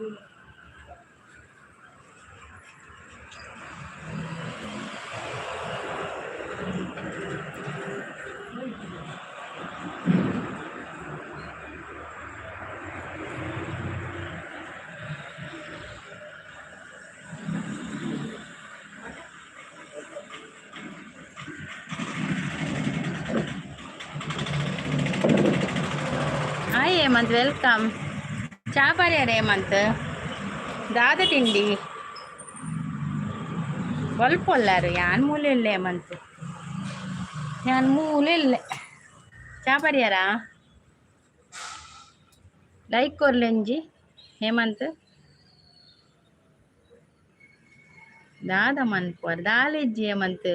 Hi Hemant, welcome. ಚಾ ಬರ್ಯಾರ ಹೇಮಂತ್? ದಾದ ತಿಂಡಿ ಸ್ವಲ್ಪ ಒಲ್ಲಾರು ಯಾನ್ ಮೂಲೆ ಇಲ್ಲ ಹೇಮಂತ್, ಯಾನ್ ಮೂಲೆ ಇಲ್ಲ. ಚಾ ಬರ್ಯಾರ ಲೈಕ್ ಕೊರ್ಲೆಂಜಿ ಹೇಮಂತ್ ದಾದ ಮನ್ಪುವಾರ್ ದಾಲೆಜ್ಜಿ ಹೇಮಂತ್.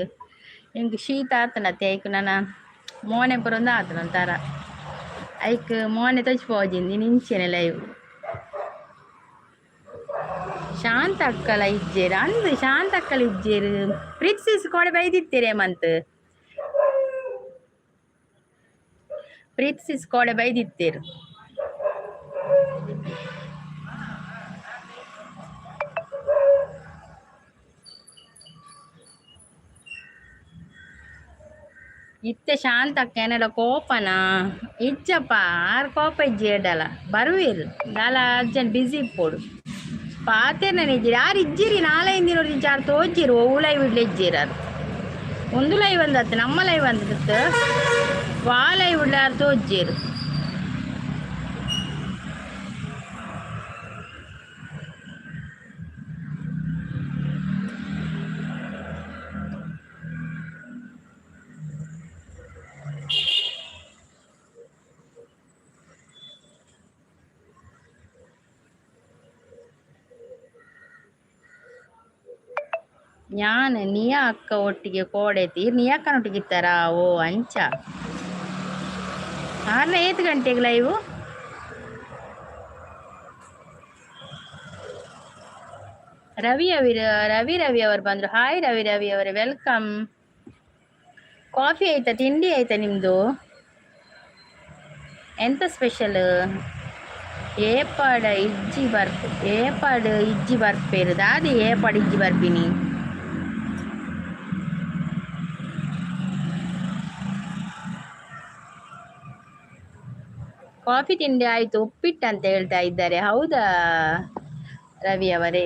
ಇಂಕ್ ಶೀತ ಆತನತ್ತೆ ಐಕ್ ನನ್ನ ಮೋನೆ ಪುರೊಂದು ಆತನ ಒಂಥರ ಐಕ್ ಮೋನೆ ತಚ್ಚಿಪೋಜಿಂದಿ ನಿಂಚೆನೆ ಲೈವ್ ಶಾಂತ ಅಕ್ಕಲ ಇಜ್ಜೇರು ಅಂದ್ ಶಾಂತ ಅಕ್ಕಲ ಇಜ್ಜೇರು ಪ್ರೀತ್ಸಿಸ್ ಕೊಡೆ ಬೈದಿತ್ತೀರಿ ಹೇಮಂತ್. ಪ್ರೀತ್ಸಿಸ್ ಕೊಡೆ ಬೈದಿತ್ತೇರು. ಇತ್ತೆ ಶಾಂತ ಅಕ್ಕ ಏನೆಲ್ಲ ಕೋಪನ ಇಜ್ಜಪ್ಪ ಆರು ಕೋಪ ಇಜ್ಜಿ ಎಡಲ ಬರುವೇರು ದಾಲ ಅರ್ಜೆಂಟ್ ಬಿಸಿ ಇಪ್ಪೋಡು ಪಾತೇನ ಇಜ್ಜಿರಿ ಯಾರು ಇಜ್ಜಿರಿ ನಾಲೈದು ದಿನ ಚಾರು ತೋಜಿರು ಓ ಲೈವ್ ಇಡ್ಲಿ ಇಜ್ಜಿರಿ ಅದು ಒಂದು ಲೈವ್ ಅಂದತ್ತು ನಮ್ಮ ಲೈವ್ ಅಂದತ್ತು ವಾ ಲೈವ್ ಇಡ್ಲಿ ಯಾರು ತೋಜಿರು. ഞാൻ ನಿಯಾ ಅಕ್ಕ ಒಟ್ಟಿಗೆ ಕೋಡೆತಿ ನಿಯಾ ಅಕ್ಕನೊಟ್ಟಿಗೆ ಇತ್ತಾರ ಓ ಅಂಚ 6:05 ಗಂಟೆಗೆ ಲೈವ್. ರವಿ ಅವರು ಬಂದ್ರು. ಹಾಯ್ ರವಿ ಅವರೇ, ವೆಲ್ಕಮ್. ಕಾಫಿ ಆಯ್ತಾ, ತಿಂಡಿ ಆಯ್ತಾ ನಿಮ್ದು? ಎಂತ ಸ್ಪೆಷಲ್? ಏಪಾಡು ಇಜ್ಜಿ ಬರ್ಪೇರು ದಾದಿ ಏಪಾಡು ಇಜ್ಜಿ ಬರ್ಪಿನಿ. ಕಾಫಿ ತಿಂಡಿ ಆಯ್ತು, ಉಪ್ಪಿಟ್ಟು ಅಂತ ಹೇಳ್ತಾ ಇದ್ದಾರೆ. ಹೌದಾ ರವಿ ಅವರೇ?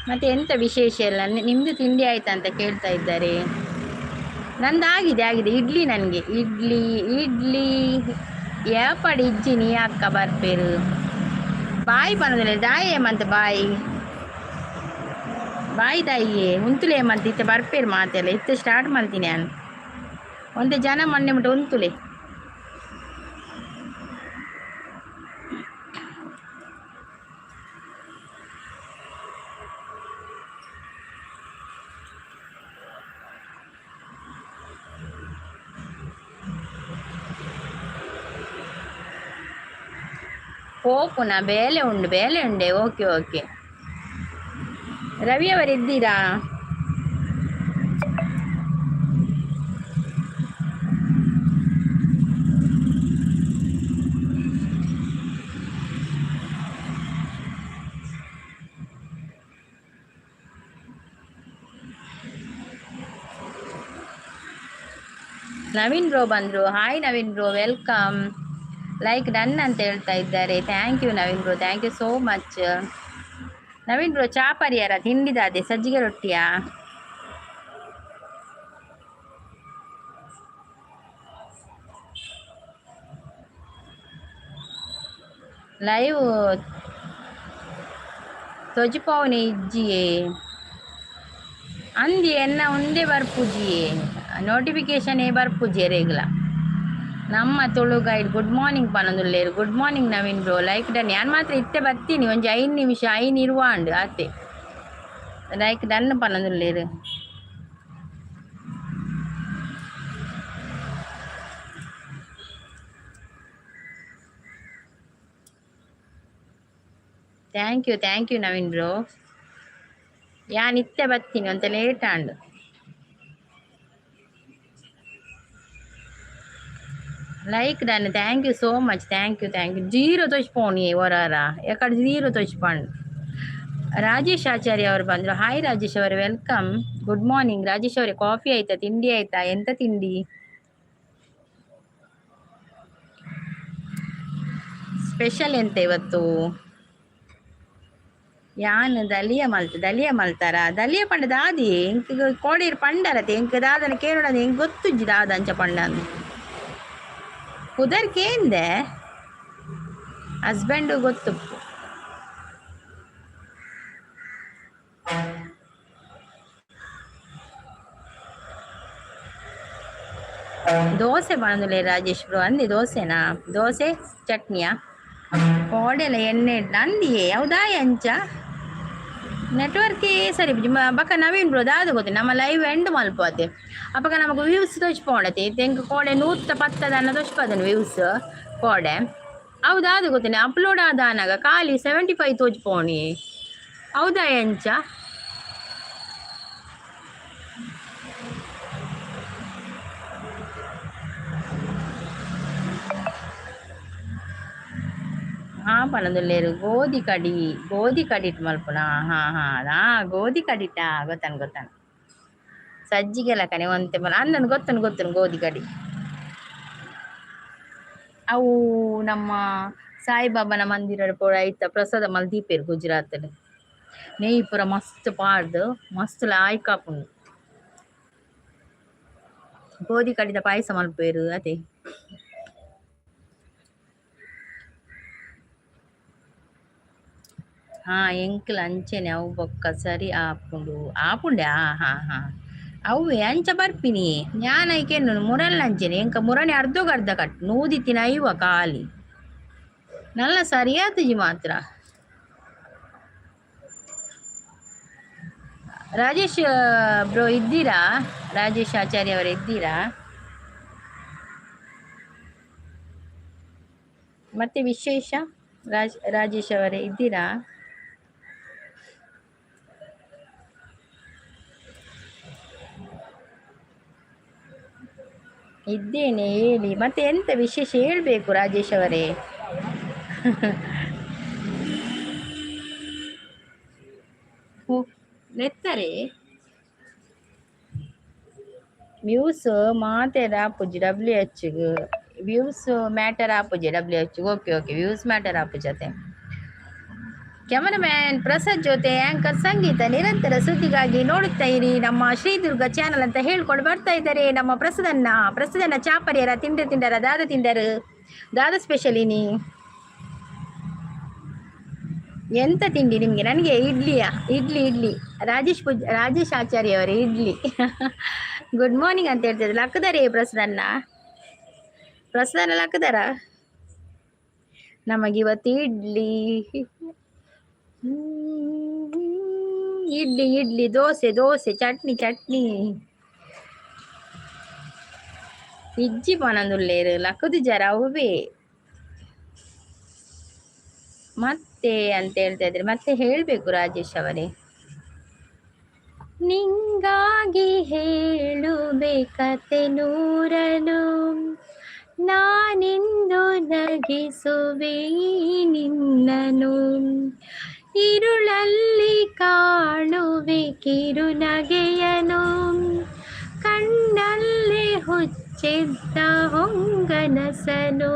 ಮತ್ತೆ ಎಂತ ವಿಶೇಷ ಇಲ್ಲ, ನಿಮ್ದು ತಿಂಡಿ ಆಯ್ತಾ ಅಂತ ಕೇಳ್ತಾ ಇದ್ದಾರೆ. ನಂದು ಆಗಿದೆ ಇಡ್ಲಿ. ನನಗೆ ಇಡ್ಲಿ ಯಾಪಡಿ ಇಜ್ಜಿ ನೀ ಅಕ್ಕ ಬರ್ಪೇರು ಬಾಯಿ ಪನದಿಲ್ಲ ದಾಯಿ ಹೇಮಂತ್ ಬಾಯಿ ದಾಯಿಯೇ ಉಂತುಲೆ ಹೇಮಂತ್ ಇತ್ತೆ ಬರ್ಪೇರು ಮಾತೆಲ್ಲ ಇತ್ತೆ ಸ್ಟಾರ್ಟ್ ಮಾಡ್ತೀನಿ ನಾನು ಒಂದೇ ಜನ ಮೊನ್ನೆ ಮುಟ್ಟ ಉಂತುಲೆ. ಪೋಪುನ ಬೇಲೆ ಉಂಡೆ. ಓಕೆ. ರವಿ ಅವರು ಇದ್ದೀರಾ? ನವೀನ್ ಬ್ರೋ ಬಂದ್ರು. Hi Naveen bro, welcome. Like done ಅಂತ ಹೇಳ್ತಾ ಇದ್ದಾರೆ. Thank you Naveen bro, thank you so much. Naveen bro ಚಾ ಪರಿಯಾರ ತಿಂಡಿದಾದೆ ಸಜ್ಜಿಗೆ ರೊಟ್ಟಿಯಾ? ಲೈವ್ ತೊಜಿಪವನೆ ಇಜ್ಜಿಯೇ ಅಂದಿ ಎನ್ನ ಒಂದೇ ಬರ್ಪುಜಿಯೇ ನೋಟಿಫಿಕೇಶನ್ ಬರ್ಪುಜಿಯೇ ರೇಗ್ಲ ನಮ್ಮ ತುಳು ಗೈಡ್ ಗುಡ್ ಮಾರ್ನಿಂಗ್ ಪನೊಂದುಲ್ಲೇರು. Good morning Naveen bro, like done. ನಾನು ಮಾತ್ರ ಇತ್ತೆ ಬರ್ತೀನಿ ಒಂಜಿ 5 ನಿಮಿಷ 5 ಇರುವಾಂಡು ಆತೆ ಲೈಕ್ ಡನ್ ಪನೊಂದುಲ್ಲೇರು. Thank you Naveen bro. ಯಾನ್ ಇತ್ತೆ ಬರ್ತೀನಿ ಅಂತ ಲೇಟ್ ಆಂಡು. Like done, thank you so much, thank you. Zero తోచిపోని ఎవరారా, ఎక్కడ జీರೋ తోచిపోండి. ರಾಜೇಶ್ ಆಚಾರ್ಯ ಅವರು ಬಂದ್ರು. ಹಾಯ್ ರಾಜೇಶ್ ಅವರು, ವೆಲ್ಕಮ್. ಗುಡ್ ಮಾರ್ನಿಂಗ್ ರಾಜೇಶ್ ಅವರೇ. ಕಾಫಿ ಆಯ್ತಾ, ತಿಂಡಿ ಆಯ್ತಾ? ಎಂತ ತಿಂಡಿ ಸ್ಪೆಷಲ್ ಎಂತ ಇವತ್ತು? ಯಾನ್ ದಲಿಯ ಮಲ್ತಾರ ದಲಿಯ ಪಂಡ ದಾದಿ ಎಂಕ್ ಕೋಡಿರ್ ಪಂಡರತೆ ಎಂಕ್ ದಾದನ ಕೇಳೋಣ ಎಂಕ್ ಗೊತ್ತುಜ್ಜಿ ದಾದ ಅಂಚ ಪಂಡ ಕುದರ್ಕೇಂದೆ ಹಸ್ಬೆಂಡು ಗೊತ್ತು. ದೋಸೆ ಮಾಡೋದಿಲ್ಲ ರಾಜೇಶ್ ಬ್ರೋ ಅಂದಿ. ದೋಸೆನಾ? ದೋಸೆ ಚಟ್ನಿಯಾ? ಕೋಡೆಲ್ಲ ಎಣ್ಣೆ ನಂದಿಯೇ ಹೌದಾ ಎಂಚ ನೆಟ್ವರ್ಕ್ ಸರಿ ಬಕ್ಕ ನವೀನ್ ಬ್ರೋ ದಾದ ಗೊತ್ತೆ ನಮ್ಮ ಲೈವ್ ಎಂಡ್ ಮಲ್ಪೋತೆ ಅಪ್ಪಗ ನಮಗೆ ವ್ಯೂಸ್ ತೋಚ್ಪೋಣತೆ ತೆಂಕ ಕೋಡೆ 110 ತೋಚ್ಪದನು ವ್ಯೂಸ್ ಕೋಡೆ ಹೌದಾದ ಗೊತ್ತೇನೆ. ಅಪ್ಲೋಡ್ ಆದಾನಾಗ ಖಾಲಿ 75 ತೋಚ್ಪೋಣಿ ಹೌದಾ ಎಂಚ? ಹಾ ಪನದಲ್ಲೇರು ಗೋಧಿ ಕಡಿಟ್ ಮಲ್ಪುನ. ಹಾ ಗೋಧಿ ಕಡಿಟ ಗೊತ್ತಾನ ಸಜ್ಜಿಗೆಲ್ಲ ಕನೆ ಒಂತೆ ಮಲ ಅಂದನ್ ಗೊತ್ತನು ಗೋಧಿ ಕಡಿ. ಅವು ನಮ್ಮ ಸಾಯಿಬಾಬಾನ ಮಂದಿರ ಪೋಡ ಐತ ಪ್ರಸಾದ ಮಲ್ ದೀಪೇರು ಗುಜರಾತ್ ನೆಯ್ ಪುರ ಮಸ್ತ್ ಪಾಡ್ದು ಮಸ್ತ್ ಲಾಯ್ಕಾಪುಂಡು. ಗೋಧಿ ಕಡಿದ ಪಾಯಸ ಮಲ್ಪೇರು ಅದೇ. ಹಾ ಎಂಕ್ಲ ಅಂಚೆನೆ ಅವು ಬೊಕ್ಕ ಸರಿ ಆಪುಂಡೆ ಹಾ ಅವೇ ಅಂಚ ಬರ್ಪಿನಿ ಜ್ಞಾನೈಕೆನ್ನು ಮುರಲ್ಲ ಅಂಚೆನೆ ಎಂಕ ಮುರನೆ ಅರ್ಧ ಕಟ್ ನೂದಿತ್ತಿನ ಐವ ಖಾಲಿ ನಲ್ಲ ಸರಿಯಾತಜಿ ಮಾತ್ರ. ರಾಜೇಶ್ ಬ್ರೋ ಇದ್ದೀರಾ? ರಾಜೇಶ್ ಆಚಾರ್ಯ ಅವರು ಇದ್ದೀರಾ? ಮತ್ತೆ ವಿಶೇಷ ರಾಜೇಶ್ ಅವರೇ ಇದ್ದೀರಾ? ಇದ್ದೇನೆ ಹೇಳಿ, ಮತ್ತೆ ಎಂತ ವಿಶೇಷ ಹೇಳ್ಬೇಕು ರಾಜೇಶ್ ಅವರೇ. ನೆತ್ತರೆ ವ್ಯೂಸ್ ಮಾತೆರ ಆಪುಜಿ WH ವ್ಯೂಸ್ ಮ್ಯಾಟರ್ ಆಪುಜಿ WH ಓಕೆ ವ್ಯೂಸ್ ಮ್ಯಾಟರ್ ಆಪುಜತೆ. ಕ್ಯಾಮರಾಮ್ಯಾನ್ ಪ್ರಸಾದ್ ಜೊತೆ ಆಂಕರ್ ಸಂಗೀತ ನಿರಂತರ ಸುದ್ದಿಗಾಗಿ ನೋಡುತ್ತಾ ಇರಿ ನಮ್ಮ ಶ್ರೀದುರ್ಗ ಚಾನಲ್ ಅಂತ ಹೇಳ್ಕೊಂಡು ಬರ್ತಾ ಇದ್ದಾರೆ ನಮ್ಮ ಪ್ರಸದನ್ನ ಚಾಪರಿಯರ ತಿಂಡರ ದಾದ ಸ್ಪೆಷಲ್ ಇನಿ ಎಂತ ತಿಂಡಿ ನಿಮ್ಗೆ? ನನಗೆ ಇಡ್ಲಿ ರಾಜೇಶ್ ಆಚಾರ್ಯ ಅವರೇ ಇಡ್ಲಿ. ಗುಡ್ ಮಾರ್ನಿಂಗ್ ಅಂತ ಹೇಳ್ತಿದ್ರು. ಲಕ್ಕದಾರೆ ಪ್ರಸದನ ಲಕ್ಕದಾರ ನಮಗಿವತ್ತು ಇಡ್ಲಿ ದೋಸೆ ಚಟ್ನಿ ಇಜ್ಜಿ ಪನಂದುಲ್ಲೇರು ಲಕ್ಕದು ಜರ ಅವೇ ಮತ್ತೆ ಅಂತ ಹೇಳ್ತಾ ಇದ್ರೆ ಮತ್ತೆ ಹೇಳ್ಬೇಕು ರಾಜೇಶ್ ಅವರೇ. ನಿಂಗಾಗಿ ಹೇಳುಬೇಕತೆ ನೂರನು ನಾನಿಂದು ನಗಿಸುವೆ ನಿನ್ನನು ഇരുളಲ್ಲಿ ಕಾಣುವೆ ಕಿರುನಗೆಯನು ಕಣ್ಣಲ್ಲಿ ಹುಚ್ಚಿದ್ದ ಹೊಂಗನಸನು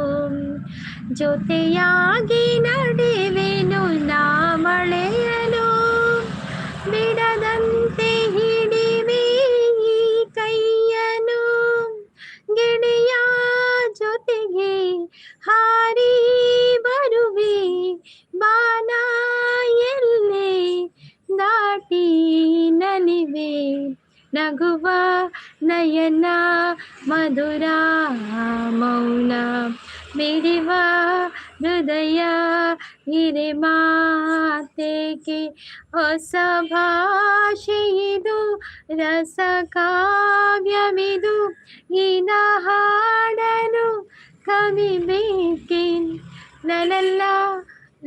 ಜೊತೆಯಾಗಿ ನಡೆವೆನು ನಾ ಮಳೆಯನು ಬಿಡದಂತೆ ಹಿಡಿವೆ ಈ ಕೈಯನು ಗೆಳೆಯ ಜೊತೆಗೆ ಹಾರಿ ಬರುವೆ ಬಾನ ಎಲ್ಲೆ ದಾಟಿ ನಲಿವೆ ನಗುವ ನಯನ ಮಧುರ ಮೌನ ಮಿಡಿವ ಹೃದಯ ಹಿರೆ ಮಾತೆಗೆ ಹೊಸ ಭಾಷೆಯಿದು ರಸ ಕಾವ್ಯಮಿದು ಇದ ಹಾಡಲು ಕವಿ ಬೇಕೆ ಲಲಲ್ಲ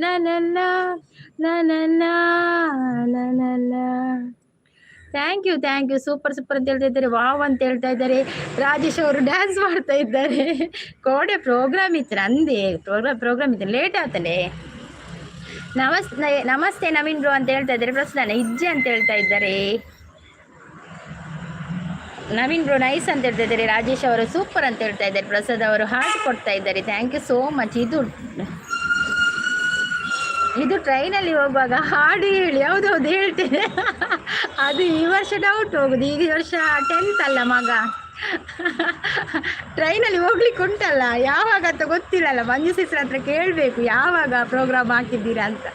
ಲಲಲ್ಲ ಲಲಲ್ಲ ಲಲಲ್ಲ ಥ್ಯಾಂಕ್ ಯು ಸೂಪರ್ ಸೂಪರ್ ಅಂತ ಹೇಳ್ತಾ ಇದ್ದಾರೆ, ವಾವ್ ಅಂತ ಹೇಳ್ತಾ ಇದ್ದಾರೆ. ರಾಜೇಶ್ ಅವರು ಡ್ಯಾನ್ಸ್ ಮಾಡ್ತಾ ಇದ್ದಾರೆ. ಕೋಡೆ ಪ್ರೋಗ್ರಾಮ್ ಇತ್ತು ನಂದೇ, ಪ್ರೋಗ್ರಾಮ್ ಇತ್ತು, ಲೇಟ್ ಆಗ್ತದೆ. ನಮಸ್ತೆ ನವೀನ್ ಬ್ರೋ ಅಂತ ಹೇಳ್ತಾ ಇದ್ದಾರೆ. ಪ್ರಸ್ತುತ ಇಜ್ಜೆ ಅಂತ ಹೇಳ್ತಾ ಇದ್ದಾರೆ. ನವೀನ್ ಬ್ರೋ ನೈಸ್ ಅಂತ ಹೇಳ್ತಾ ಇದ್ದಾರೆ. ರಾಜೇಶ್ ಅವರು ಸೂಪರ್ ಅಂತ ಹೇಳ್ತಾ ಇದ್ದಾರೆ. ಪ್ರಸಾದ್ ಅವರು ಹಾರ್ಟ್ ಕೊಡ್ತಾ ಇದ್ದಾರೆ. Thank you so much. ಇದು ಟ್ರೈನಲ್ಲಿ ಹೋಗುವಾಗ ಹಾಡು ಹೇಳಿ, ಹೌದೌದು ಹೇಳ್ತೇನೆ. ಅದು ಈ ವರ್ಷ ಡೌಟ್ ಹೋಗುದು, ಈ ವರ್ಷ 10th ಅಲ್ಲ ಮಗ. ಟ್ರೈನಲ್ಲಿ ಹೋಗ್ಲಿಕ್ಕೆ ಉಂಟಲ್ಲ, ಯಾವಾಗ ಅಂತ ಗೊತ್ತಿಲ್ಲಲ್ಲ. ಮಂಜು ಸಿಸ್ರ ಹತ್ರ ಕೇಳಬೇಕು ಯಾವಾಗ ಪ್ರೋಗ್ರಾಮ್ ಹಾಕಿದ್ದೀರಾ ಅಂತ.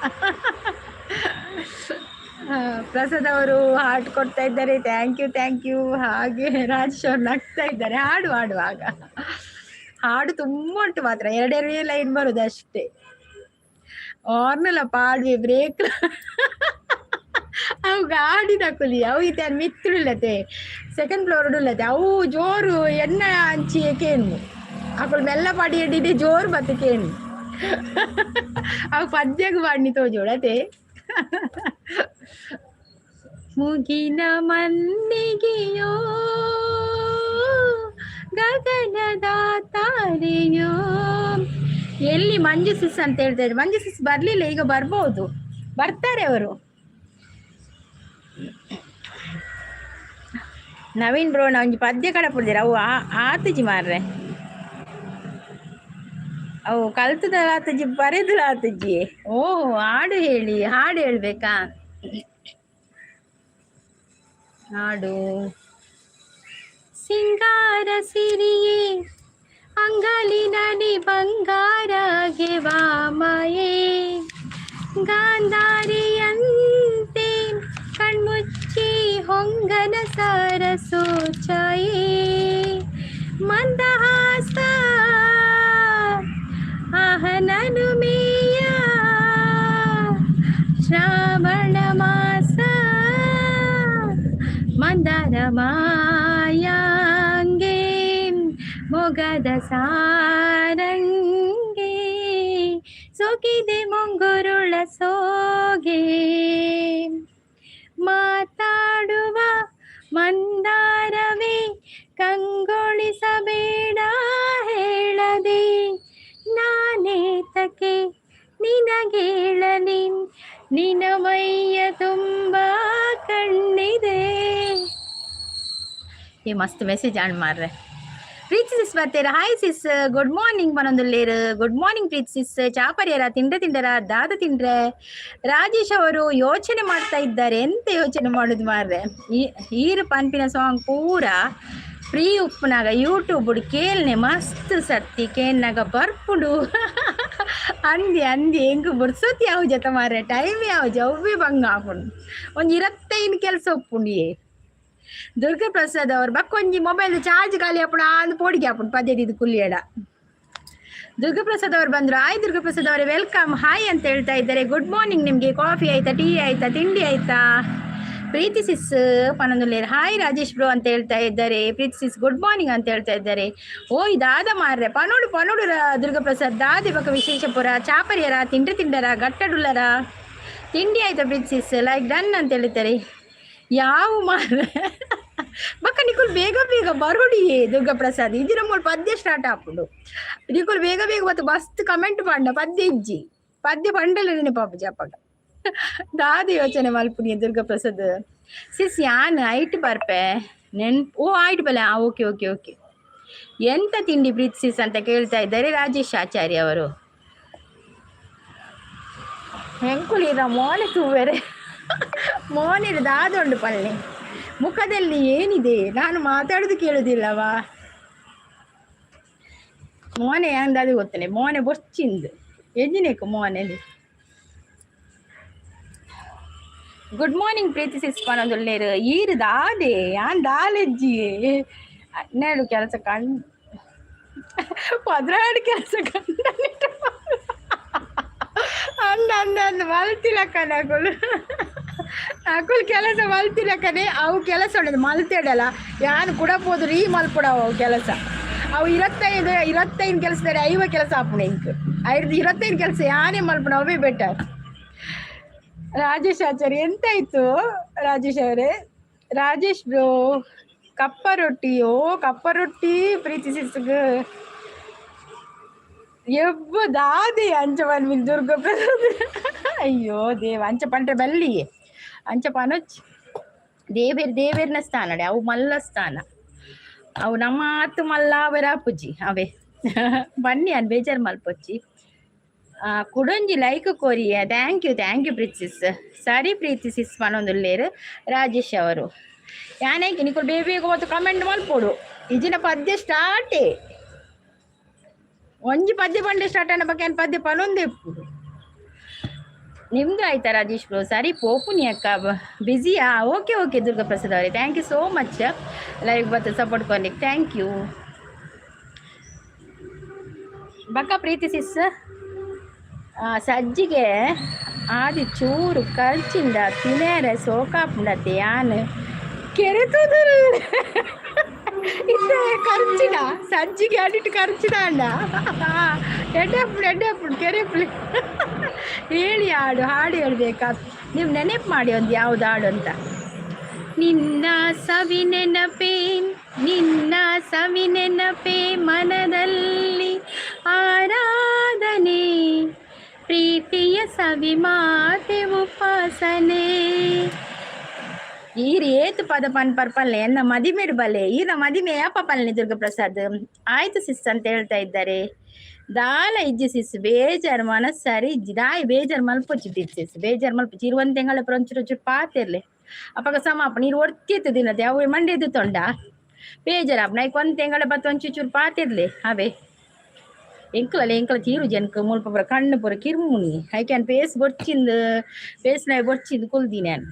ಪ್ರಸಾದ್ ಅವರು ಹಾರ್ಟ್ ಕೊಡ್ತಾ ಇದ್ದಾರೆ. Thank you. ಹಾಗೆ ರಾಜೇಶ್ ಅವ್ರು ನಗ್ತಾ ಇದ್ದಾರೆ ಹಾಡುವಾಗ. ಹಾಡು ತುಂಬ ಉಂಟು ಮಾತ್ರ, 2 ಲೈನ್ ಬರುದು ಅಷ್ಟೇ. ಆರ್ನಲ್ಲ ಪಾಡ್ವೆ ಬ್ರೇಕ್ ಅವು ಗಾಡಿ ತಕೊಲಿ ಅವು ಇತ್ತೆ ಮಿತ್ರುಲ್ಲತೆ ಸೆಕೆಂಡ್ ಫ್ಲೋರ್ ಉಳ್ಳತೆ ಅವು ಜೋರು ಎಣ್ಣ ಹಂಚಿ ಕೇಣು ಅಕ್ಕಳು ಮೆಲ್ಲ ಪಾಡಿ ಎಡ್ಡಿದೆ ಜೋರು ಬತ್ತು ಕೇಣು ಅವು ಪದ್ಯಗೆ ಪಾಡಿನಿ ತೋಜೋಳತೆ. ಮುಗಿನ ಮಲ್ಲಿಗೆಯೋ ಗಗನದ ತಾರೆಯೋ. ಎಲ್ಲಿ ಮಂಜು ಸಿಸ್ ಅಂತ ಹೇಳ್ತಾ ಇದ್ರು. ಮಂಜು ಸಿಸ್ ಬರ್ಲಿಲ್ಲ, ಈಗ ಬರ್ಬೋದು, ಬರ್ತಾರೆ ಅವರು. ನವೀನ್ ಬ್ರೋ ಒಂಜಿ ಪದ್ಯ ಕಡಪುಡ್ದಿರ ಅವು ಆತಜಿ ಮಾರ್ರೆ, ಅವು ಕಲ್ತದ ಆತಜಿ ಬರೆದ್ರ ಆತಜಿ. ಓ ಹಾಡು ಹೇಳ್ಬೇಕಾ? ಹಾಡು ಸಿಂಗಾರ ಸಿರಿಯೇ ಅಂಗಲಿನಡಿ ಬಂಗಾರಗೆ ವಾಮಯೇ ಗಾಂಧಾರಿಯಂತೆ ಕಣ್ಮುಚ್ಚಿ ಹೊಂಗನ ಸರಸೋಚಯೇ ಮಂದಹಾಸ ಆಹನನು ಮೇಯ ಶ್ರಾವಣ ಮಾಸ ಮಂದಾರ ಮಾಯಾಂಗೆ ಮೊಗದ ಸಾರಂಗೆ ಸೊಗಿದೆ ಮುಂಗುರುಳ ಸೋಗೆ ಮಾತಾಡುವ ಮಂದಾರವೇ ಕಂಗೊಳಿಸಬೇಡ ಹೇಳದೆ ನಾನೇತಕ್ಕೆ ನಿನಗೇಳಲಿ ನಿನ ಮೈಯ ತುಂಬ ಕಣ್ಣಿದೆ. ये मस्त मैसेज आण मार्रे. ಪ್ರೀತಿ ಸಿಸ್ ಬರ್ತೀರ. ಹಾಯ್ ಸಿಸ್, ಗುಡ್ ಮಾರ್ನಿಂಗ್ ಮನೊಂದುಲ್ಲೇರು. Good morning Preethi sis. ಚಾಪರ್ಯರ ತಿಂಡ್ರ ದಾದ ತಿಂಡ್ರೆ. ರಾಜೇಶ್ ಅವರು ಯೋಚನೆ ಮಾಡ್ತಾ ಇದ್ದಾರೆ. ಎಂತ ಯೋಚನೆ ಮಾಡುದು ಮಾರ್ರೆ, ಈರು ಪನ್ಪಿನ ಸಾಂಗ್ ಪೂರ ಫ್ರೀ ಉಪ್ಪುನಾಗ ಯೂಟ್ಯೂಬ್ ಕೇಳ್ನೆ ಮಸ್ತ್ ಸತ್ತಿ ಕೇಳ್ನಾಗ ಬರ್ಪುಡು ಅಂದಿ ಹೆಂಗ್ ಬುಡ್ಸೋತಿ ಯಾವ ಜೊತೆ ಮಾರ್ರೆ. ಟೈಮ್ ಯಾವ ಜವ್ವಿ ಬಂಗ ಹಾಕೊಂಡು ಒಂದು 25 ಕೆಲಸ ಒಪ್ಪುಂಡಿಯೇ. ದುರ್ಗಾ ಪ್ರಸಾದ್ ಅವ್ರು ಬಕ್ಕೊಂಜಿ ಮೊಬೈಲ್ ಚಾರ್ಜ್ ಖಾಲಿ ಹಾಪುಣ ಅಂದು ಪೋಡಿಗೆ ಹಾಪುಂಡು ಪದ್ಯದ ಕುಲ್ಲಿಯಡ. ದುರ್ಗಾ ಪ್ರಸಾದ್ ಅವ್ರು ಬಂದ್ರು. ಹಾಯ್ ದುರ್ಗಾ ಪ್ರಸಾದ್ ಅವರೇ, ವೆಲ್ಕಮ್. ಹಾಯ್ ಅಂತ ಹೇಳ್ತಾ ಇದ್ದಾರೆ. ಗುಡ್ ಮಾರ್ನಿಂಗ್ ನಿಮಗೆ. ಕಾಫಿ ಆಯ್ತಾ, ಟೀ ಆಯ್ತಾ, ತಿಂಡಿ ಆಯ್ತಾ? ಪ್ರೀತಿ ಸಿಸ್ ಪನೊಂದುಲ್ಲೇರು. ಹಾಯ್ ರಾಜೇಶ್ ಬ್ರೋ ಅಂತ ಹೇಳ್ತಾ ಇದ್ದಾರೆ. ಪ್ರೀತಿ ಸಿಸ್ ಗುಡ್ ಮಾರ್ನಿಂಗ್ ಅಂತ ಹೇಳ್ತಾ ಇದ್ದಾರೆ. ಓಯ್ ದಾದ ಮಾರ್ರೆ ಪನೋಡು ದುರ್ಗಾ ಪ್ರಸಾದ್ ದಾದೆ ಬಕ ವಿಶೇಷಪುರ ಚಾಪರ್ಯರ ತಿಂಡ್ರ ಗಟ್ಟಡುಲ್ಲರ ತಿಂಡಿ ಆಯ್ತಾ ಪ್ರೀತಿ ಸಿಸ್? ಲೈಕ್ ಡನ್ ಅಂತ ಹೇಳ್ತಾರೆ. ಯಾವ ಮಾರ್ರೆ ಬಕ್ಕ ನಿಕುಲ್ ಬೇಗ ಬರೋಡಿಯೇ ದುರ್ಗಾ ಪ್ರಸಾದ್ ಇದಿರ ಮೂಲ ಪದ್ಯ ಸ್ಟಾರ್ಟ್ ಹಾಕೊಂಡು ನಿಕುಲ್ ಬೇಗ ಮತ್ತು ಮಸ್ತ್ ಕಮೆಂಟ್ ಮಾಡ್ನ ಪದ್ಯ ಪಂಡಲ ನೆನಪಾಪ ಜಪಗ ದಾದ ಯೋಚನೆ ಮಲ್ಪುನಿಯ ದುರ್ಗಾ ಪ್ರಸಾದ್. ಸಿಸ್ ಯಾನ್ ಐಟ್ ಬರ್ಪೆ ಓ ಆಯ್ತು ಬಲೆ. ಓಕೆ. ಎಂತ ತಿಂಡಿ ಪ್ರೀತಿ ಸಿಸ್ ಅಂತ ಕೇಳ್ತಾ ಇದ್ದಾರೆ ರಾಜೇಶ್ ಆಚಾರ್ಯ ಅವರು. ಹೆಂಕುಲಿರ ಮೋನೆ ತೂವೆರೆ ಮೋನಿರ ದಾದೊಂಡು ಪಲ್ಲೆ ಮುಖದಲ್ಲಿ ಏನಿದೆ, ನಾನು ಮಾತಾಡೋದು ಕೇಳುದಿಲ್ಲವಾ? ಮೋನೆ ಅಂದಾದು ಗೊತ್ತನೆ, ಮೋನೆ ಬೊಚ್ಚಿಂದು ಎಜ್ಜಿನೇಕು ಮೋನೆದು. ಗುಡ್ ಮಾರ್ನಿಂಗ್ ಪ್ರೀತಿ ಸಿಸ್ಪಾನೊಂದುಲ್ಲೇರು. ಈರು ದಾದೆ ಯಾನ್ ದಾಲೆಜ್ಜಿ ಹನ್ನೆರಡು ಕೆಲಸ ಕಂಡು 12 ಕೆಲಸ ಕಂಡು ಅಂದ ಮಲ್ತಿಲಕ್ಕನ ಅಕುಲ್ ಕೆಲಸ ಮಲ್ತಿಲಕ್ಕನೆ ಅವು ಕೆಲಸ ಉಂಟು ಮಲ್ತಿಡಲ್ಲ. ಯಾನು ಕುಡಬೋದು ರೀ ಮಲ್ಪುಡವು ಅವು ಕೆಲಸ. ಅವು 25 ಕೆಲಸದಲ್ಲಿ 50 ಕೆಲಸ ಹಾಪುಣ ಇಂಕ್ 25 ಕೆಲಸ ಯಾನೇ ಮಲ್ಪುಣ ಅವೇ ಬೆಟರ್. ರಾಜೇಶ್ ಆಚಾರ್ಯ ಎಂತಾಯ್ತು ರಾಜೇಶ್ ಅವರೇ? ರಾಜೇಶ್ ಬ್ರೋ ಕಪ್ಪ ರೊಟ್ಟಿ, ಓ ಕಪ್ಪ ರೊಟ್ಟಿ ಪ್ರೀತಿ ಸಿಸ್ಗ ಎವ್ವ ದಾದಿ ಅಂಚ ಬಂದ್ಮಿಲ್ ದುರ್ಗ ಪ್ರಸಾದ್. ಅಯ್ಯೋ ದೇವ ಅಂಚ ಪಂಡ್ರೆ ಬಲ್ಲಿ ಅಂಚ ಪನೊಚ್ ದೇವೇರ್ನ ಸ್ಥಾನ ಅವು ಮಲ್ಲ ಸ್ಥಾನ ಅವು ನಮ್ಮ ಆತು ಮಲ್ಲ ಅವರ ಅಪ್ಪುಜಿ ಅವೇ ಬನ್ನಿ ಅನ್ ಬೇಜಾರು ಮಲ್ಪೊಚ್ಚಿ. ಕುಡೊಂಜಿ ಲೈಕ್ ಕೋರಿಯ ಥ್ಯಾಂಕ್ ಯು ಪ್ರೀತಿ ಸಿಸ್. ಸರಿ ಪ್ರೀತಿ ಸಿಸ್ ಪನೊಂದುಲ್ಲೇರು ರಾಜೇಶ್ ಅವರು ಯಾನೇಗೆ ನಿಕುಲು ಬೇಗ ಹೊತ್ತು ಕಮೆಂಟ್ ಮಲ್ಪೊಡು. ಇಜಿನ ಪದ್ಯ ಸ್ಟಾರ್ಟೇ ಒಂಜಿ ಪದ್ಯ ಪಂಡೆ ಸ್ಟಾರ್ಟ್ ಅನ್ನ ಬಗ್ಗೆ ಪದ್ಯ ಪನೊಂದೆಪ್ಪುಡು. ನಿಮ್ದು ಆಯ್ತಾ ರಾಜೇಶ್ ಬ್ರೋ? ಸರಿ ಪೋಪುನಿ ಅಕ್ಕ ಬ್ಯುಸಿಯಾ? ಓಕೆ ದುರ್ಗಾ ಪ್ರಸಾದ್ ಅವರೇ thank you so much live ಬತ್ತು ಸಪೋರ್ಟ್ ಕೊರ್ಲಿಕ್ಕೆ ಥ್ಯಾಂಕ್ ಯು. ಬಕ್ಕ ಪ್ರೀತಿ ಸಿಸ್ ಸಜ್ಜಿಗೆ ಆದಿ ಚೂರು ಖರ್ಚಿಂದ ತಿನೇರೆ ಸೋಕಾಪುಂಡತೆ ಯಾನು ಕೆರೆತುದರು ಇತ್ತೆ ಖರ್ಚಿನ ಸಜ್ಜಿಗೆ ಅಡಿಟ್ಟು ಖರ್ಚಿದ ಅಣ್ಣ ಎಡ್ಡೆಪ್ಪುಡು ಕೆರೆಪ್ಪುಳು ಹೇಳಿ ಹಾಡು ಹೇಳ್ಬೇಕಾ? ನೀವು ನೆನಪು ಮಾಡಿ ಒಂದು ಯಾವ್ದು ಹಾಡು ಅಂತ. ನಿನ್ನ ಸವಿ ನೆನಪೇ ಮನದಲ್ಲಿ ಆರಾಧನೆ, ಪ್ರೀತಿಯ ಸವಿ ಮಾತೆ ಉಪಾಸನೆ. ಈರು ಏತು ಪದ ಪರ್ಪಲ್ಲೆ ಎನ್ನ ಮದಿಮೆಡು ಬಲೆ ಈರ ಮದಿಮೆ ಯಾಪ ಪಲ್ಲೆ ದುರ್ಗಾ ಪ್ರಸಾದ್ ಆಯ್ತು ಸಿಸ್ ಅಂತ ಹೇಳ್ತಾ ಇದ್ದಾರೆ. ದಾಲ ಇಜ್ಜಿ ಸಿಸ್ ಬೇಜಾರು ಮನಸ್ಸರಿ ಇಜ್ಜಿ ದಾಯಿ ಬೇಜಾರು ಮಲ್ಪೊಚ್ಚಿ ಸಿಸ್ ಬೇಜಾರು ಮಲ್ಪೊಚ್ಚಿ ಇರುವಂತ ತಿಂಗಳ ಒಂಚೂರು ಪಾತಿರ್ಲೆ ಅಪ್ಪಗ ಸಮಾಪ ನೀರು ಒಡ್ತಿತ್ತು ದಿನದ ಅವು ಮಂಡ್ಯದ್ದು ತೊಂಡ ಬೇಜಾರಪ್ಪ ನೈಕ್ ಒಂದು ತಿಂಗಳ ಬತ್ತು ಒಂಚೂರು ಪಾತಿರ್ಲೆ ಅವೇ ಎಂಕಲ ತೀರು ಜನಕ್ಕೆ ಮುಲ್ಪ ಪುರ ಕಣ್ಣು ಪುರ ಕಿರ್ಮುನಿ ಐಕ್ಯಾನ್ ಪೇಸ್ ನಾಯಿ ಬೊರ್ಚಿಂದು ಕುಲ್ದಿ ನಾನು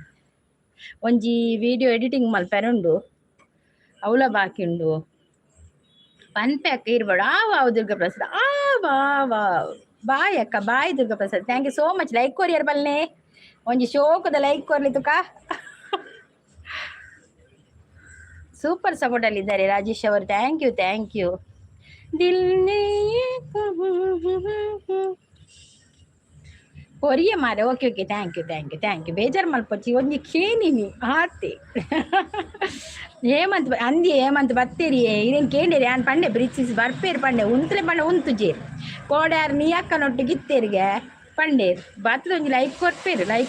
ಒಂಜಿ ವಿಡಿಯೋ ಎಡಿಟಿಂಗ್ ಮಲ್ಪೆರುಂಡು ಅವಳ ಬಾಕಿಂಡು ಪನ್ಪೆಕ್ಕ ಇರ್ಬೇಡು ಆವ ದುರ್ಗಾ ಪ್ರಸಾದ್ ಬಾಯ್ ಅಕ್ಕ bye Durga Prasad thank you so much like courier ಬಲ್ಲೆ ಒಂಜಿ ಶೋಕದ ಲೈಕ್ ಕೊರ್ಲಿ ತುಕ ಸೂಪರ್ ಸಪೋರ್ಟ್ ಅಲ್ಲಿ ಇದ್ದಾರೆ ರಾಜೇಶ್ ಅವರು ಥ್ಯಾಂಕ್ ಯು. ಕೊರಿಯ ಮಾರೆ ಓಕೆ ಥ್ಯಾಂಕ್ ಯು ಬೇಜಾರು ಮಲ್ಪೊಚ್ಚಿ ಒಂಜಿ ಕೇನಿನಿ ಆತೆ ಹೇಮಂತ್ ಬತ್ತೇರಿ ಇದೇನು ಕೇಳಿರಿ ನಾನು ಪಂಡೆ ಬ್ರಿಚಿಸ್ ಬರ್ಪೇರು ಪಂಡೆ ಉಂತಲೆ ಪಂಡೆ ಉಂತುಜೇರು ಕೋಡ್ಯಾರು ನೀ ಅಕ್ಕನೊಟ್ಟಿಗೆ ಇತ್ತೇರಿಗೆ ಪಂಡೇರು ಬತ್ತದ ಒಂಜಿ ಲೈಕ್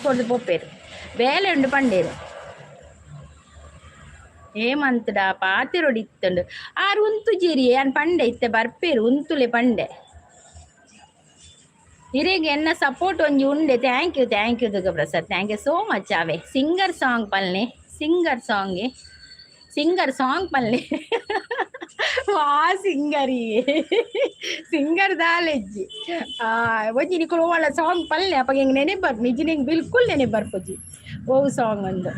ಕೊಡ್ದು ಪೊಪ್ಪೇರು ಬೇಲೆ ಉಂಡು ಪಂಡೇರು ಹೇಮಂತಡ ಪಾತಿರೋಡು ಇತ್ತುಂಡು ಆರು ಉಂತುಜೇರಿ ನಾನು ಪಂಡೆ ಇತ್ತೆ ಬರ್ಪೇರು ಉಂತುಲೆ ಪಂಡೆ ಇರೇಗೆ ಎನ್ನ ಸಪೋರ್ಟ್ ಒಂಜಿ ಉಂಡೆ thank you Durga Prasad thank you so much ಅವೇ ಸಿಂಗರ್ ಸಾಂಗ್ ಪಲ್ಲೆ ವಾ ಸಿಂಗರ್ ದಾಲೆಜ್ಜಿ ಒಂಜಿ ನಿಕುಲು ಒಳ್ಳೆ ಸಾಂಗ್ ಪಲ್ಲೆ ಅಪ್ಪ ಹೆಂಗೆ ನೆನೆ ಬರ್ಪು ನಿಜ ನಿಂಗೆ ಬಿಲ್ಕುಲ್ ನೆನೆ ಬರ್ಪುಜಿ ಓ ಸಾಂಗ್ ಒಂದು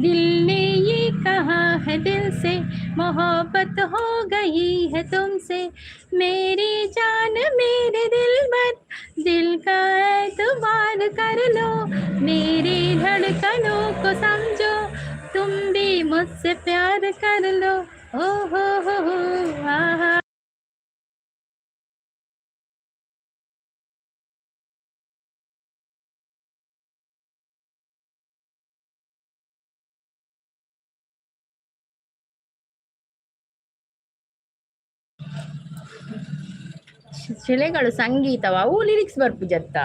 दिल ने ये कहा है दिल से मोहब्बत हो गई है तुमसे मेरी जान मेरे दिल मत दिल का एतबार कर लो मेरी धड़कनों को समझो तुम भी मुझसे प्यार कर लो ओ हो आहा ಶಿಲೆಗಳು ಸಂಗೀತವ ಅವು ಲಿರಿಕ್ಸ್ ಬರ್ಪುಜತ್ತ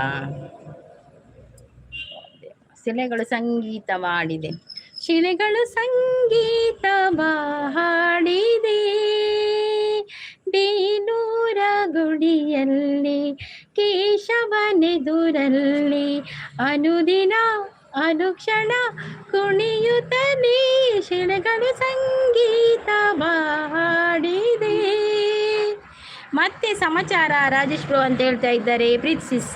ಶಿಲೆಗಳು ಸಂಗೀತವಾಡಿದೆ ಶಿಲೆಗಳು ಸಂಗೀತವ ಹಾಡಿದೆ ಬೇಲೂರ ಗುಡಿಯಲ್ಲಿ ಕೇಶವನೆದುರಲ್ಲಿ ಅನುದಿನ ಅನುಕ್ಷಣ ಕುಣಿಯುತ್ತಲೇ ಶಿಲೆಗಳು ಸಂಗೀತವ ಹಾಡಿದೆ. ಮತ್ತೆ ಸಮಾಚಾರ ರಾಜೇಶ್ ಬ್ರೋ ಅಂತ ಹೇಳ್ತಾ ಇದ್ದಾರೆ ಪ್ರೀತ್ ಸಿಸ್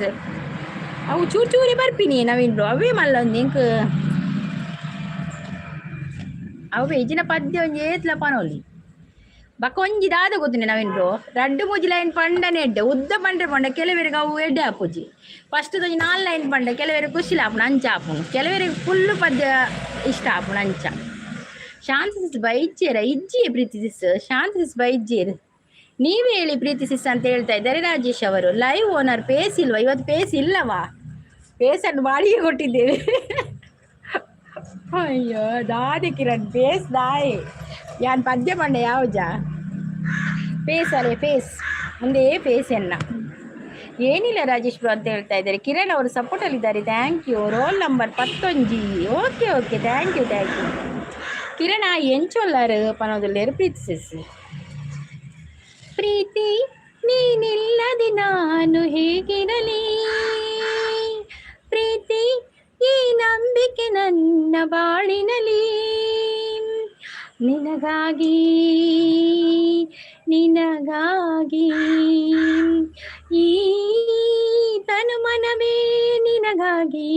ಅವು ಚೂರಿ ಬರ್ಪಿನಿ ನವೀನ್ ಬ್ರೋ ಅವೇ ಮಲ್ಲ ಒಂದು ಅವೇ ಇಜಿನ ಪದ್ಯ ಒಂಜಿ ಏತ್ಲ ಪನೋಲಿ ಬಕ್ಕ ಒಂಜಿ ದಾದ ಗೊತ್ತಿನಿ ನವೀನ್ ಬ್ರೋ ರಡ್ಡು ಮೂಜಿ ಲೈನ್ ಪಂಡನೆ ಎಡ್ಡೆ ಉದ್ದ ಪಂಡ್ರೆ ಪಂಡ ಕೆಲವರಿಗೆ ಅವು ಎಡ್ಡೆ ಹಾಪುಜಿ ಫಸ್ಟ್ ಒಂಜಿ 4 ಲೈನ್ ಪಂಡ ಕೆಲವರಿಗೆ ಖುಷಿಲ ಹಾಪುಣ ಅಂಚ ಹಾಪುಣು ಕೆಲವರಿಗೆ ಫುಲ್ಲು ಪದ್ಯ ಇಷ್ಟ ಹಾಪುಣ ಅಂಚ ಶಾಂತ ಸಿಸ್ ಬೈಜ್ಜೇರ ಇಜ್ಜಿಯೇ ಪ್ರೀತಿ ಸಿಸ್ ಶಾಂತ ಸಿಸ್ ಬೈಜ್ಜೇರು ನೀವೇ ಹೇಳಿ ಪ್ರೀತಿ ಸಿಸ್ ಅಂತ ಹೇಳ್ತಾ ಇದ್ದಾರೆ ರಾಜೇಶ್ ಅವರು. ಲೈವ್ ಓನರ್ ಪೇಸ್ ಇಲ್ವಾ? ಇವತ್ತು ಪೇಸ್ ಇಲ್ಲವಾ? ಪೇಸನ್ನು ಬಾಡಿಗೆ ಕೊಟ್ಟಿದ್ದೇವೆ. ಅಯ್ಯೋ ದಾದಿ ಕಿರಣ್ ಫೇಸ್ ದಾಯೆ ಯಾನ್ ಪದ್ಯ ಪಂಡೆ ಯಾವ್ಜಾ ಫೇಸ್ ಅಲೆ ಫೇಸ್ ಮುಂದೆ ಫೇಸ್ ಎನ್ನ ಏನಿಲ್ಲ ರಾಜೇಶ್ ಬ್ರೋ ಅಂತ ಹೇಳ್ತಾ ಇದ್ದಾರೆ. ಕಿರಣ್ ಅವರು ಸಪೋರ್ಟಲ್ಲಿ ಇದ್ದಾರೆ. Thank you. Roll number 11. Okay okay thank you thank you. ಕಿರಣ ಎಂಚೊಲ್ಲಾರು ಪನೋದಲ್ಲೇರು ಪ್ರೀತಿಸಿ ಪ್ರೀತಿ ನೀನಿಲ್ಲದೆ ನಾನು ಹೇಗಿರಲಿ, ಪ್ರೀತಿ ಈ ನಂಬಿಕೆ ನನ್ನ ಬಾಳಿನಲಿ, ನಿನಗಾಗಿ ನಿನಗಾಗಿ ಈ ತನು ಮನವೇ ನಿನಗಾಗಿ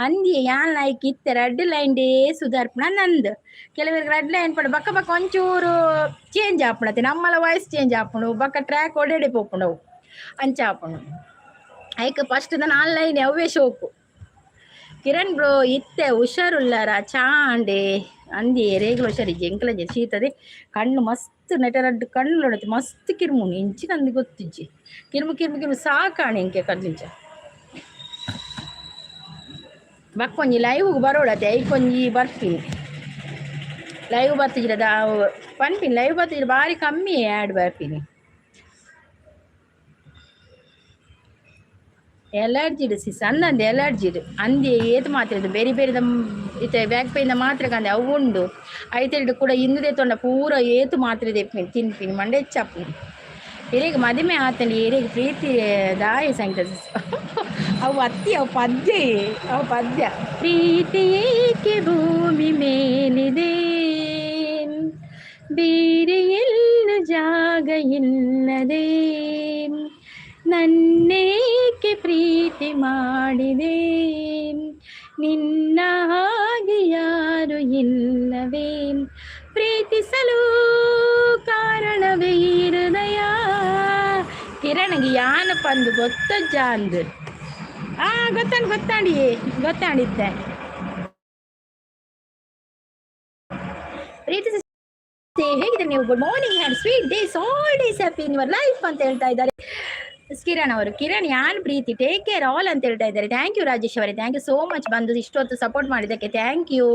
ಅಂದಿಯ ಯಾನ್ ಲೈಕ್ ಇತ್ತೆ ರೆಡ್ ಲೈನ್ ಡೇ ಸುಧಾರ್ಪಣ ನಂದು ಕೆಲವರಿಗೆ ರೆಡ್ ಲೈನ್ ಪಡ ಬಕ್ಕ ಬಕ್ಕ ಒಂಚೂರು ಚೇಂಜ್ ಆಪಣತೆ ನಮ್ಮಲ ವಾಯ್ಸ್ ಚೇಂಜ್ ಆಪಣು ಬಕ್ಕ ಟ್ರ್ಯಾಕ್ ಒಡೆಡೆ ಪೋಪುಂಡವು ಅಂಚ ಆಪಣು ಐಕ್ ಫಸ್ಟ್ ನಾನು ಲೈನ್ ಅವೇ ಶೋಕು. ಕಿರಣ್ ಬ್ರೋ ಇತ್ತೆ ಹುಷಾರುಲ್ಲಾರ ಚಾಂಡೆ ಅಂದಿ ರೇಗುಲು ಹುಷಾರಿಜ್ಜಿ ಎಂಕಲಜ್ಜಿ ಶೀತದೆ ಕಣ್ಣು ಮಸ್ತ್ ನೆಟರಡ್ಡು ಕಣ್ಣು ನೋಡತ್ತೆ ಮಸ್ತ್ ಕಿರ್ಮುನಿ ಇಂಚಿ ನಂದು ಗೊತ್ತಿಜ್ಜಿ ಕಿರ್ಮು ಕಿರ್ಮು ಕಿರ್ಮು ಸಾಕಾಣಿ ಇಂಕೆ ಕದ್ಲಿಂಚ ಬಕ್ಕೊಂಜಿ ಲೈವ್ ಬರೋಡತ್ತೆ ಐಕೊಂಜಿ ಬರ್ತೀನಿ ಲೈವ್ ಬರ್ತಿಜ್ರದ ಪನ್ಪಿನಿ ಲೈವ್ ಬರ್ತಿದ್ರೆ ಭಾರಿ ಕಮ್ಮಿ ಆ್ಯಡ್ ಬರ್ತೀನಿ. ಎಲರ್ಜಿಡ್ ಸಿಸ್ ಅನ್ನಂದು ಎಲರ್ಜಿಡ್ ಅಂದಿ ಏತು ಮಾತ್ರ ಬೇರೆ ಬೇರೆದ ಇತ್ತೆ ಬ್ಯಾಕ್ ಪೇಯಿಂದ ಮಾತ್ರ ಕಂದೆ ಅವು ಉಂಡು ಐತೆರಡು ಕೂಡ ಹಿಂದೆ ತೊಂಡ ಪೂರ ಏತು ಮಾತ್ರ ತೆಪ್ಪಿನಿ ತಿನ್ಪಿನಿ ಮಂಡೆ ಚಪ್ಪಿನಿ ಹಿರೇಗೆ ಮದುವೆ ಆತಂಡಿ ಹಿರೇಗೆ ಪ್ರೀತಿ ದಾಯಿ ಸಂಗೀತ ಅವು ಅತ್ತಿ ಅವು ಪದ್ಯ ಅವು ಪದ್ಯ ಪ್ರೀತಿ ಏಕೆ ಭೂಮಿ ಮೇಲಿದೆ ಬೇರೆ ಎಲ್ಲೂ ಜಾಗ ಇಲ್ಲದೆ ನನ್ನೇಕೆ ಪ್ರೀತಿ ಮಾಡಿದೆ ನಿನ್ನ ಹಾಗೆ ಯಾರು ಇಲ್ಲವೇ ಪ್ರೀತಿಸಲು ಕಾರಣವೇ ಹೃದಯ. ಕಿರಣಗೆ ಯಾನ ಪಂದು ಗೊತ್ತಜ್ಜ ಅಂದು ಗೊತ್ತಾಡಿದ್ದೆ ಪ್ರೀತಿಸಿ ಹೇಗಿದೆ ನೀವು. Good morning and sweet days all days happy in your life ಅಂತ ಹೇಳ್ತಾ ಇದ್ದಾರೆ ಕಿರಣ್ ಅವರು. ಕಿರಣ್ ಯಾನ್ ಪ್ರೀತಿ ಟೇಕ್ ಕೇರ್ ಆಲ್ ಅಂತ ಹೇಳ್ತಾ ಇದ್ದಾರೆ. ಥ್ಯಾಂಕ್ ಯು ರಾಜೇಶ್ ಅವರೇ, ಥ್ಯಾಂಕ್ ಯು ಸೋ ಮಚ್ ಬಂದು ಇಷ್ಟೊತ್ತು ಸಪೋರ್ಟ್ ಮಾಡಿದ್ದಕ್ಕೆ ಥ್ಯಾಂಕ್ ಯು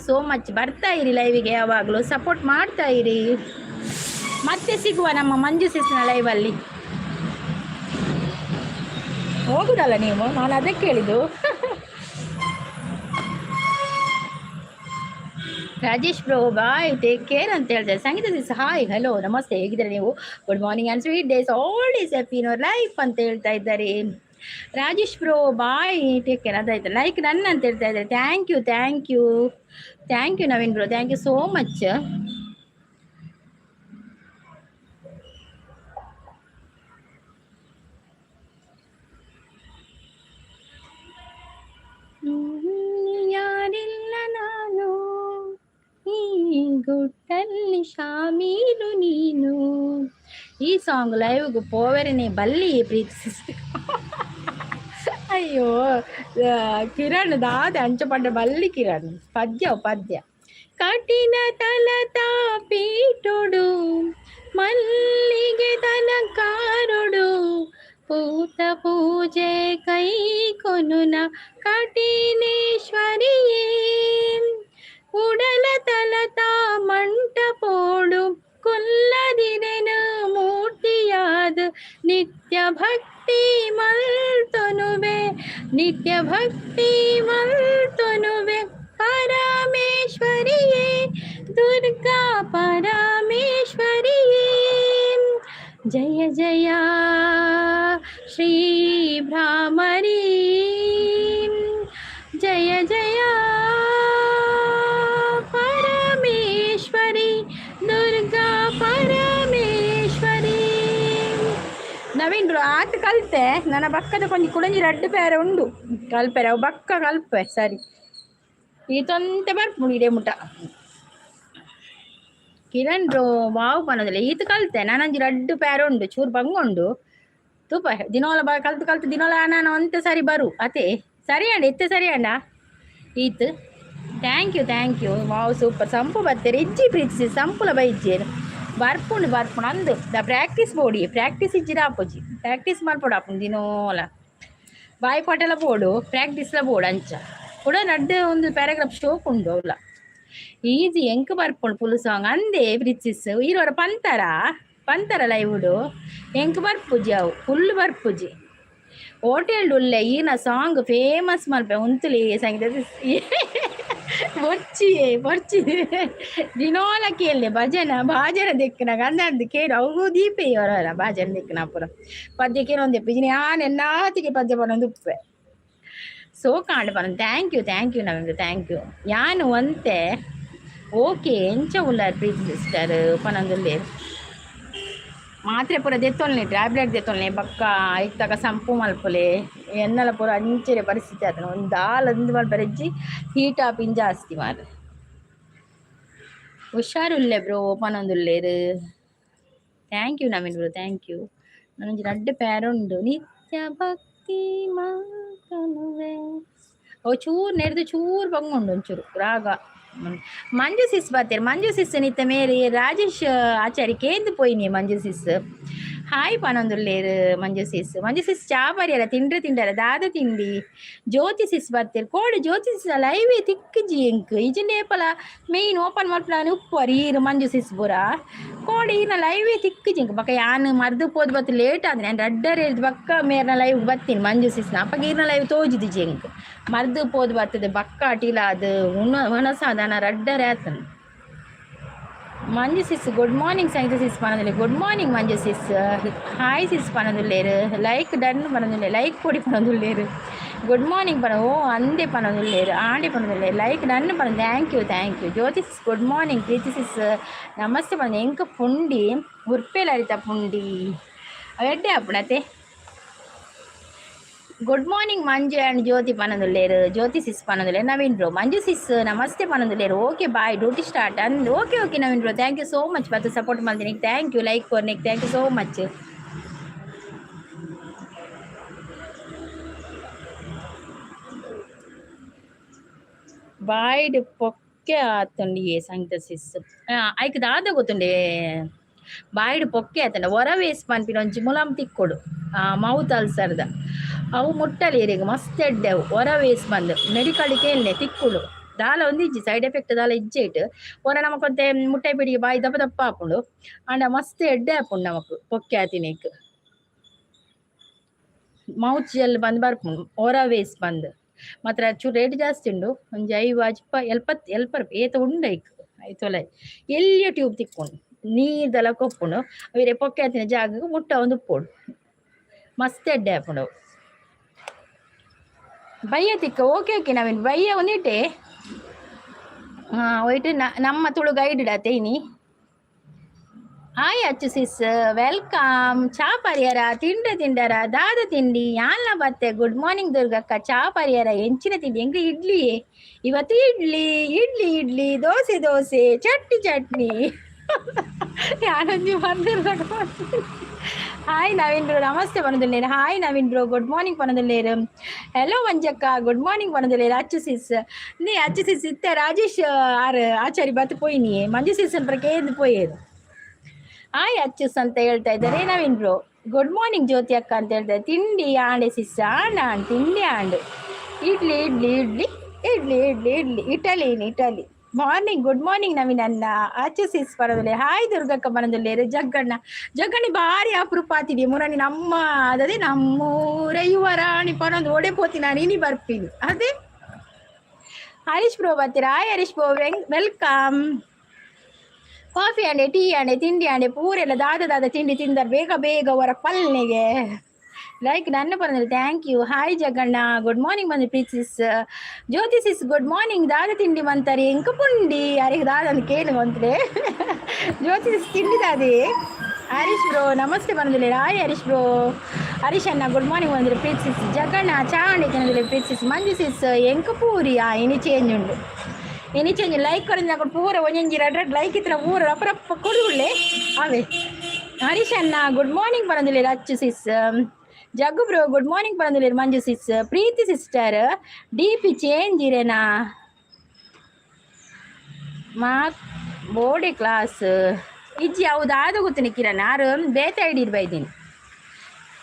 ಸೋ ಮಚ್. ಬರ್ತಾ ಇರಿ ಲೈವಿಗೆ, ಯಾವಾಗಲೂ ಸಪೋರ್ಟ್ ಮಾಡ್ತಾ ಇರಿ. ಮತ್ತೆ ಸಿಗುವ ನಮ್ಮ ಮಂಜು ಸಿಸ್ನ ಲೈವಲ್ಲಿ. ಹೋಗುದಲ್ಲ ನೀವು, ನಾನು ಅದಕ್ಕೆ ಹೇಳಿದ್ದು. Rajesh bro bye take care ಅಂತ ಹೇಳ್ತಾರೆ. ಸಂಗೀತ ದಿಸ್ ಹಾಯ್ ಹಲೋ ನಮಸ್ತೆ ಹೇಗಿದ್ದಾರೆ ನೀವು. Good morning and sweet days all days happy in your life ಅಂತ ಹೇಳ್ತಾ ಇದ್ದಾರೆ. Rajesh bro bye take care ಅದಾಯ್ತು ಲೈಕ್ ನನ್ನ ಅಂತ ಹೇಳ್ತಾ ಇದ್ದಾರೆ. Thank you Naveen bro, thank you so much. ಯಾರಿಲ್ಲ ನಾನು ಈ ಗುಟ್ಟಲ್ಲಿ ಶಾಮೀಲು ನೀನು. ಈ ಸಾಂಗ್ ಲೈವ್ಗೂ ಪೋವೆರನೆ ಬಲ್ಲಿ ಪ್ರೀತಿಸಿ. ಅಯ್ಯೋ ಕಿರಣ್ ದಾದ ಅಂಚಪಂಡ ಬಲ್ಲಿ ಕಿರಣ್ ಪದ್ಯ ಕಠಿಣ ತಲತ ಪೀಟುಡು ಮಲ್ಲಿಗೆ ತನಕಾರುಡು ಪೂತ ಪೂಜೆ ಕೈ ಕೊನುನ ಕಠಿಣೇಶ್ವರಿಯೇ ಉಡಲ ತಲತ ಮಂಟಪೋಡು ಕೊಲ್ಲದಿರೆನು ಮೂರ್ತಿಯಾದ ನಿತ್ಯ ಭಕ್ತಿ ಮಲ್ತೊನುವೆ ಪರಮೇಶ್ವರಿಯೇ ದುರ್ಗಾ ಪರಮೇಶ್ವರಿಯೇ ಜಯ ಜಯ ಶ್ರೀ ಭ್ರಾಮರಿ ಜಯ ಜಯ ಪರಮೇಶ್ವರಿ ದುರ್ಗಾ ಪರಮೇಶ್ವರಿ. ನವೀನ್ ಬ್ರೋ ಆತ ಕಲ್ತೆ ನನ್ನ ಬಕ್ಕದ ಕೊಂಚ ಕುಡಂಜಿ ರಡ್ಡು ಪೇರ ಉಂಡು ಕಲ್ಪೆರೆ ಅವು ಬಕ್ಕ ಕಲ್ಪೆ ಸರಿ ಈ ತೊಂತೆ ಬರ್ಪುಡು ಇಡೇ ಮುಟ. ಕಿರಣ್ ಬ್ರೋ ವಾವು ಪನ್ನೋದಿಲ್ಲ ಈತ ಕಲ್ತೆ ನಾನಂಜಿ ರಡ್ಡು ಪೇರ ಉಂಡು ಚೂರು ಬಂಗೊಂಡು ತೂಪ ದಿನೋಲ ಕಲ್ತು ದಿನೋಲ ನಾನು ಅಂತೆ ಸರಿ ಬರು ಅತೆ ಸರಿ ಅಂಡ ಎತ್ತೆ ಸರಿ ಅಂಡ ಈತ್. Thank you wow super. ಸಂಪು ಬರ್ತಾರೆ ಇಜ್ಜಿ ಪ್ರೀತಿಸಿ ಸಂಪುಲ ಬೈಜ್ಜೇನು ಬರ್ಪುಂಡು ಅಂದು ದ ಪ್ರಾಕ್ಟೀಸ್ ಇಜ್ಜಿರ ಆಪೋಜಿ ಪ್ರಾಕ್ಟೀಸ್ ಮಾಡ್ಪೋಡು ಆಪುಂಡು ದಿನೋಲ ಬಾಯಿ ಪಟೆಲ ಬೋಡು ಪ್ರಾಕ್ಟೀಸ್ಲ ಬೋಡು ಅಂಚ ಕೂಡ ನಡ್ಡೆ ಒಂದು ಪ್ಯಾರಾಗ್ರಾಫ್ ಸ್ಟೋಕ್ ಉಂಡು ಅವಳ ಈಜಿ ಎಂಕ್ ಬರ್ಪುಂಡು ಫುಲ್ ಸಾಂಗ್ ಅಂದೆ ಪ್ರಿಚಿಸ್ ಈರೋರ ಪಂತರ ಲೈವ್ಡು ಎಂಕ್ ಬರ್ಪುಜಿ ಅವು ಫುಲ್ ಬರ್ಪುಜಿ ಹೋಟೆಲ್ ಉಲ್ಲೆ ಈನ ಸಾಂಗ್ ಫೇಮಸ್ ಮಲ್ಪೆ ಉಂತುಲಿ ಸಂಗೀತ ಬರ್ಚಿ ದಿನೋಲ ಕೇಳಿ ಭಾಜನ ದಿಕ್ಕಿನಾಗ ಅಂದಂದು ಕೇಳಿ ಅವು ದೀಪೆ ಅವರಲ್ಲ ಭಾಜನ ದಿಕ್ಕಿನ ಪುರ ಪದ್ಯ ಕೇಳೊಂದು ಎಪ್ಪಿಜಿನಿ ಯಾನ್ ಎನ್ನಾತಿಗೆ ಪದ್ಯ ಬರೋದು ಉಪ್ಪೆ ಸೋ ಕಾಂಡ್ ಬರೋದು ಥ್ಯಾಂಕ್ ಯು ನಮಗೆ ಥ್ಯಾಂಕ್ ಯು ಯಾನು ಅಂತೆ ಓಕೆ ಎಂಚ ಉಳ್ಳಾರ ಪ್ರೀತಿ ಸಿಸ್ಟರ್ ಪನಂದುಲ್ಲೆ ಮಾತ್ರೆ ಪೂರ ದೆತ್ತೊಲ್ನೆ ಟ್ಯಾಬ್ಲೆಟ್ ದೆತ್ತೊಲ್ನೆ ಬಕ್ಕ ಐಕ್ ತಕ ಸಂಪು ಮಲ್ಪುಲೆ ಎನ್ನಲ ಪೂರ ಅಂಚೆರೆ ಪರಿಸ್ಥಿತಿ ಆತನ ಒಂದು ಅಂದು ಮಲ್ಪರೆಜ್ಜಿ ಹೀಟ್ ಆಪಿನ್ ಜಾಸ್ತಿ ಮಾರ ಹುಷಾರುಲ್ಲೆ ಬ್ರೋ ಪನೊಂದುಲ್ಲೇರು thank you Naveen bro thank you ನನಗೆ ರಡ್ಡೆ ಪ್ಯಾರುಂಡು ನಿತ್ಯ ಭಕ್ತಿ ಮಾತನುವೆ ಓ ಚೂರು ನೆರೆದು ಚೂರು ಬಂಗುಂಡು ಒಂಚೂರು ರಾಗ ಮಂಜು ಸಿಸ್ ಬರ್ತೀರಿ ಮಂಜು ಸಿಸ್ ನಿತ್ತ ಮೇರಿ ರಾಜೇಶ್ ಆಚಾರಿ ಕೇಂದು ಪೋಯಿನಿ ಮಂಜು ಸಿಸ್ ಹಾಯ್ ಪನೊಂದುಲ್ಲೇರು ಮಂಜು ಸಿಸ್ ಚಾ ಬರಿಯಲ್ಲ ತಿಂಡರ ದಾದ ತಿಂಡಿ ಜ್ಯೋತಿ ಸಿಸ್ ಬರ್ತೀರಿ ಕೋಡಿ ಜ್ಯೋತಿ ಸಿಸ್ ಲೈವೇ ತಿಕ್ಕಜಿ ಎಂಕ್ ಇಜಿಂಡೇಪಲ ಮೇಯ್ನ್ ಓಪನ್ ಮಾಡ್ಲಾನು ಉಪ್ಪರಿ ಈರು ಮಂಜು ಸಿಸ್ ಪೂರ ಕೋಡಿ ಈನ ಲೈವೇ ತಿಕ್ಕಜಿ ಎಂಕ್ ಬಕ್ಕ ಯಾನ್ ಮರ್ದು ಪೋದು ಬತ್ತು ಲೇಟ್ ಆದ್ರೆ ನಾನು ರಡ್ಡರ್ ಹೇಳ್ದು ಬಕ್ಕ ಮೇರ್ನ ಲೈವ್ ಬರ್ತೀನಿ ಮಂಜು ಸಿಸ್ನ ಅಪ್ಪಗೆ ಈರ್ನ ಲೈವ್ ತೋಜಿದಿಜಿ ಎಂಕ್ ಮರ್ದು ಪೋದು ಬರ್ತದೆ ಬಕ್ಕ ಅಟಿಲ ಅದು ಹೊಣಸಾದನ ರಡ್ಡರ್ ಆತನ Manju sis good morning Sangeetha sis ಪನದುಲ್ಲೆ good morning Manju sis hi sis ಪನದುಲ್ಲೇರು ಲೈಕ್ ಡನ್ ಪನದುಲ್ಲೆ ಲೈಕ್ ಕೊಡಿ ಪನದುಲ್ಲೇರು ಗುಡ್ ಮಾರ್ನಿಂಗ್ ಪನ ಓ ಅಂದೆ ಪನದುಲ್ಲೇರು ಆಂಡೆ ಪನದುಲ್ಲೆ ಲೈಕ್ ಡನ್ ಪನ thank you Jyothi sis good morning Preethi sis ನಮಸ್ತೆ ಪನ ಎಂಕ ಪುಂಡಿ ಉರ್ಪೆಲ್ ಅರಿತ ಪುಂಡಿ ಎಡ್ಡೆ ಅಪ್ಪಣತೆ good morning Manju and Jyothi ಪನದುಲ್ಲೇರು ಜ್ಯೋತಿ ಸಿಸ್ ಪನದುಲ್ಲೇರು ನವೀನ್ ಬ್ರೋ ಮಂಜು ಸಿಸ್ ನಮಸ್ತೆ ಪನದುಲ್ಲೇರು ಓಕೆ ಬಾಯ್ ಡ್ಯೂಟಿ ಸ್ಟಾರ್ಟ್ ಅಂದ್ okay Naveen bro thank you so much ಬತ್ತು ಸಪೋರ್ಟ್ ಮಾಡ್ತೀನಿ ಥ್ಯಾಂಕ್ ಯು ಲೈಕ್ ಕೊರ್ನಿಗೆ ಥ್ಯಾಂಕ್ ಯು ಸೋ ಮಚ್ ಬಾಯ್ಡ್ ಪೊಕ್ಕೆ ಆತುಂಡಿ ಸಂಗೀತ ಸಿಸ್ ಐಕ್ ದಾದ ಗೊತ್ತುಂಡೆ ಬಾಯ್ಡ್ ಪೊಕ್ಕೆ ಆತಂಡ ಹೊರ ವೇಸ್ ಪನ್ಪಿನ ಒಂಚಿ ಮುಲಾಮ್ ತಿಕ್ಕೊಡು ಮೌತ್ ಅಲ್ಸರ್ದ ಅವು ಮುಟ್ಟಲೇರಿಗೆ ಮಸ್ತ್ ಎಡ್ಡೆವು ಹೊರ ವೇಸ್ ಬಂದು ಮೆಡಿಕಲ್ ಕೇಳನೆ ತಿಕ್ಕುಡು ದಾಲ ಒಂದು ಇಜ್ಜಿ ಸೈಡ್ ಎಫೆಕ್ಟ್ ದಾಲ ಇಜ್ಜೆಟ್ ಹೊರ ನಮಕೊಂತೆ ಮುಟ್ಟೆ ಪಿಡಿಗೆ ಬಾಯಿ ದಪ್ಪ ದಪ್ಪ ಹಾಕೊಂಡು ಅಂಡ ಮಸ್ತ್ ಎಡ್ಡೆ ಹಾಕೊಂಡು ನಮಕ್ ಪೊಕ್ಕೆ ಆತಿನೇಕ್ ಮೌತ್ ಜೆಲ್ ಬಂದು ಬರ್ಪುಂಡು ಹೊರ ವೇಸ್ ಬಂದು ಮಾತ್ರ ಚೂರು ರೇಟ್ ಜಾಸ್ತಿ ಉಂಡು ಒಂಜಿ 5 ಎಲ್ಪರ್ ಏತ ಉಂಡು ಐತೊಲೆ ಎಲ್ಲಿಯ ಟ್ಯೂಬ್ ತಿಕ್ಕೊಂಡು ನೀರ್ದೆಲ್ಲ ಕೊಪ್ಪುಂಡು ಅವರೇ ಪೊಕ್ಕೆ ಆತಿನ ಜಾಗಕ್ಕೆ ಮುಟ್ಟ ಒಂದು ಉಪ್ಪೋಡು ಮಸ್ತ್ ಎಡ್ಡೆ ಹಾಕೊಂಡು ಬಯ್ಯ ತಿಕ್ಕ ಓಕೆ ನವೀನ್ ಬಯ್ಯ ಒಂದಿಟ್ಟೆ ಒಯ್ಟು ನಮ್ಮ ತುಳು ಗೈಡ್ ಇಡತ್ತೇನಿ ಹಾಯ್ ಅಚ್ಚು ಸಿಸ್ ವೆಲ್ಕಮ್ ಚಾ ಪರಿಯರ ತಿಂಡರ ದಾದ ತಿಂಡಿ ಯಾನ್ಲ ಬತ್ತೆ ಗುಡ್ ಮಾರ್ನಿಂಗ್ ದುರ್ಗಕ್ಕ ಚಾ ಪರಿಯರ ಎಂಚಿನ ತಿಂಡಿ ಹೆಂಗ ಇಡ್ಲಿ ಇವತ್ತು ಇಡ್ಲಿ ದೋಸೆ ಚಟ್ನಿ ಯಾರೊಂದು ಬಂದಿರ್ಬೇಕು ಹಾಯ್ ನವೀನ್ ಬ್ರೋ ನಮಸ್ತೆ ಪನದುಲ್ಲೇರು hi Naveen bro good morning ಪನದುಲ್ಲೇರು ಹೆಲೋ ಮಂಜಕ್ಕ ಗುಡ್ ಮಾರ್ನಿಂಗ್ ಪನದುಲ್ಲೇರು ಅಚ್ಚು ಸಿಸ್ ಇತ್ತೆ ರಾಜೇಶ್ ಆಚಾರಿ ಬತ್ತು ಪೋಯಿನಿ ಮಂಜು ಸಿಸ್ ಅಂತ ಕೇಂದು ಪೋಯೇರು ಹಾಯ್ ಅಚ್ಚುಸ್ ಅಂತ ಹೇಳ್ತಾ ಇದ್ದಾರೆ Naveen bro good morning Jyothi ಅಕ್ಕ ಅಂತ ಹೇಳ್ತಾರೆ ತಿಂಡಿ ಆಂಡೆ ಸಿಸ್ ಆಂಡ್ ತಿಂಡಿ ಆಂಡು ಇಡ್ಲಿ ಇಟಲಿ ಮಾರ್ನಿಂಗ್ ಗುಡ್ ಮಾರ್ನಿಂಗ್ ನವೀನ್ ಅನ್ನ ಅಚ್ಚು ಸಿಸ್ ಪರದಲೆ ಹಾಯ್ ದುರ್ಗಕ್ಕ ಪನದುಲ್ಲೇರು ಜಗ್ಗಣ್ಣ ಭಾರಿ ಅಪರೂಪ ಆತಿದೆ ಮುರನಿ ನಮ್ಮ ಅದೇ ನಮ್ಮೂರ ಯುವರಾಣಿ ಪನೊಂದು ಓಡೆ ಪೋತಿ ನಾನು ಇನಿ ಬರ್ತೀನಿ ಅದೇ ಹರೀಶ್ ಬ್ರೋ ಬರ್ತೀರಾ ಹಾಯ್ ಹರೀಶ್ ಬ್ರೋ ವೆಲ್ಕಮ್ ಕಾಫಿ ಆಂಡೆ ಟೀ ಆಂಡೆ ತಿಂಡಿ ಆಂಡೆ ಪೂರೆಲ್ಲ ದಾದ ತಿಂಡಿ ತಿಂದರೆ ಬೇಗ ಅವರ ಪಲ್ನೆಗೆ ಲೈಕ್ ನನ್ನ ಬಂದ್ರೆ thank you hi Jaganna good morning ಬಂದು ಪ್ರೀತಿ ಸಿಸ್ ಜ್ಯೋತಿ ಸಿಸ್ ಗುಡ್ ಮಾರ್ನಿಂಗ್ ದಾದ ತಿಂಡಿ ಬಂತಾರೆ ಎಂಕ ಪುಂಡಿ ಯಾರಿಗೆ ದಾದ ಅಂತ ಕೇಳಿ ಬಂದ್ರೆ ಜ್ಯೋತಿ ಸಿಸ್ ತಿಂಡಿ ದಾದಿ ಹರೀಶ್ ಬ್ರೋ ನಮಸ್ತೆ ಬಂದಿಲ್ಲ ಹಾಯ್ ಹರೀಶ್ ಬ್ರೋ ಹರೀಶ್ ಅಣ್ಣ ಗುಡ್ ಮಾರ್ನಿಂಗ್ ಬಂದ್ರೆ ಪ್ರೀತಿ ಸಿಸ್ ಜಗಣ್ಣ ಚಾ ಅಂಡೆ ತಿನ್ನದಿಲ್ಲ ಪ್ರೀತಿ ಸಿಸ್ ಮಂಜು ಸಿಸ್ ಎಂಕ ಪೂರಿ ಇನಿ ಚೇಂಜ್ ಉಂಡು ಲೈಕ್ ಕೊಡ ಪೂರ ಒಂಜಿ 2 ಲೈಕ್ ಇತ್ರ ಪೂರ ರಪ್ಪ ಕೊಡುಳ್ಳೆ ಅವೇ ಹರೀಶ್ ಅಣ್ಣ ಗುಡ್ ಮಾರ್ನಿಂಗ್ ಬಂದಿಲ್ಲ ಅಚ್ಚು ಸಿಸ್ ಜಗ್ಗು ಬ್ರೋ ಗುಡ್ ಮಾರ್ನಿಂಗ್ ಬಂದಿಲ್ಲ ಮಂಜು ಸಿಸ್ ಪ್ರೀತಿ ಸಿಸ್ಟರ್ ಡಿ.ಪಿ ಚೇಂಜ್ ಇರೇನಾ ಮಾ ಬೋರ್ಡೆ ಕ್ಲಾಸ್ ಇಜ್ಜಿ ಹೌದು ಆದ ಗೊತ್ತು ಕಿರಣ್ ಆರು ಬೇತ ಐಡಿ ಬೈದೀನಿ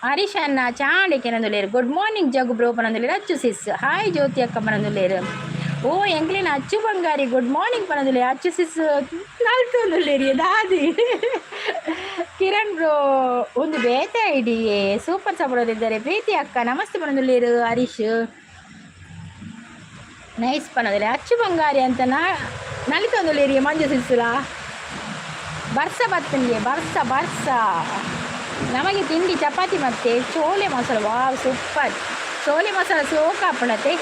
ಹರೀಶ್ ಅಣ್ಣ ಚಾಂಡಿಕೆ ನಂದುಲೇರು. ಗುಡ್ ಮಾರ್ನಿಂಗ್ ಜಗು ಬ್ರೋ ಪನಂದುಲೇರು. ಅಚ್ಚು ಸಿಸ್ ಹಾಯ್ ಜ್ಯೋತಿ ಅಕ್ಕ ಪನಂದುಲೇರು. ಓ ಎಂಕ್ಲಿನ ಅಚ್ಚು ಬಂಗಾರಿ ಗುಡ್ ಮಾರ್ನಿಂಗ್ ಪನದುಲೆ. ಅಚ್ಚು ಸಿಸ್ ನಲ್ತೊಂದುಲ್ಲೇರಿ ದಾದಿ. ಕಿರಣ್ ಬ್ರೋ ಒಂದು ಬೇತ ಐಡಿ ಸೂಪರ್ ಸಪೋರ್ಟಿದ್ದಾರೆ. ಪ್ರೀತಿ ಅಕ್ಕ ನಮಸ್ತೆ ಪನದುಲೇರು. ಹರೀಶ್ ನೈಸ್ ಪನದುಲೆ. ಅಚ್ಚು ಬಂಗಾರಿ ಅಂತ ನಲಿತೊಂದುಲೇರಿ ಮಂಜು ಸಿಸ್ಲ ಬರ್ಸ ಬರ್ತನಿಗೆ ಬರ್ಸ ನಮಗೆ ತಿಂಡಿ ಚಪಾತಿ ಮತ್ತು ಚೋಲೆ ಮಸಾಲ. ವಾವ್ ಸೂಪರ್ ಚೋಲೆ ಮಸಾಲ ಸೋಕಾಪಣತೆ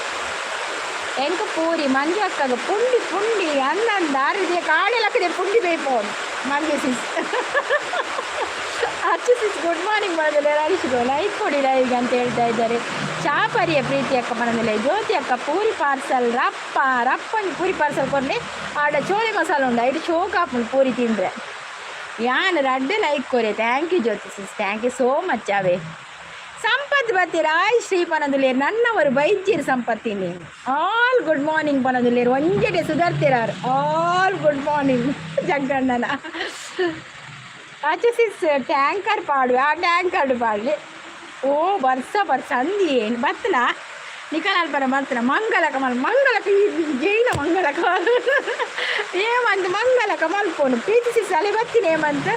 ಎಂಕ ಪೂರಿ ಮಂಜು ಅಕ್ಕಗ ಪುಂಡಿ ಅಂದಂದ ಆರಿದೆ ಕಾಡೆಲಕ್ಕದೆ ಪುಂಡಿ ಬೇಯ್ಪೋನು ಮಂಜು ಸಿಸ್. ಅಚ್ಚು ಸಿಸ್ ಗುಡ್ ಮಾರ್ನಿಂಗ್ ಮಾಡೋದಿಲ್ಲ. ಹರೀಶ್ಗೋ ಲೈಕ್ ಕೊಡಿ ಲೈವ್ಗೆ ಅಂತ ಹೇಳ್ತಾ ಇದ್ದಾರೆ. ಚಾಪರಿಯ ಪ್ರೀತಿ ಅಕ್ಕ ಮನದಲ್ಲಿ. ಜ್ಯೋತಿ ಅಕ್ಕ ಪೂರಿ ಪಾರ್ಸಲ್ ರಪ್ಪಂದು ಪೂರಿ ಪಾರ್ಸಲ್ ಕೊಡಲಿ ಆಡ ಚೋಲೆ ಮಸಾಲ ಉಂಡು ಐದು ಚೋಕಾಪುಂಡು ಪೂರಿ ತಿಂದರೆ ಯಾನು ರಡ್ಡು ಲೈಕ್ ಕೊರೆ. Thank you Jyothi sis thank you so much. ಅವೇ ಸಂಪತ್ ಬರ್ತೀರ ಆಯ್ ಶ್ರೀ ಪನದುಲೇರು ನನ್ನವರು ಬೈಜ್ಜಿರು ಸಂಪತ್ತಿನಿ. ಆಲ್ ಗುಡ್ ಮಾರ್ನಿಂಗ್ ಪನದುಲೇರು ಒಂಜೆಡೆ ಸುಧಾರ್ತಿರಾರು. ಆಲ್ ಗುಡ್ ಮಾರ್ನಿಂಗ್ ಜಗ್ಗಣ್ಣನ. ಅಚ್ಚು ಸಿಸ್ ಟ್ಯಾಂಕರ್ ಪಾಡುವೆ ಆ ಟ್ಯಾಂಕರ್ ಪಾಡಲಿ. ಓ ಬರ್ಸ ಅಂದಿ ಏನು ಬರ್ತನಾ ನಿಖಲಾಲ್ ಪರ ಬರ್ತನ ಮಂಗಲಕ ಜೈನ ಮಂಗಲಕ ಏಮಂತ ಮಂಗಲಕ ಮಲ್ಪೋನು. ಪ್ರೀತಿ ಸಿಸ್ ಅಲ್ಲಿ ಬರ್ತೀನಿ ಏಮಂತ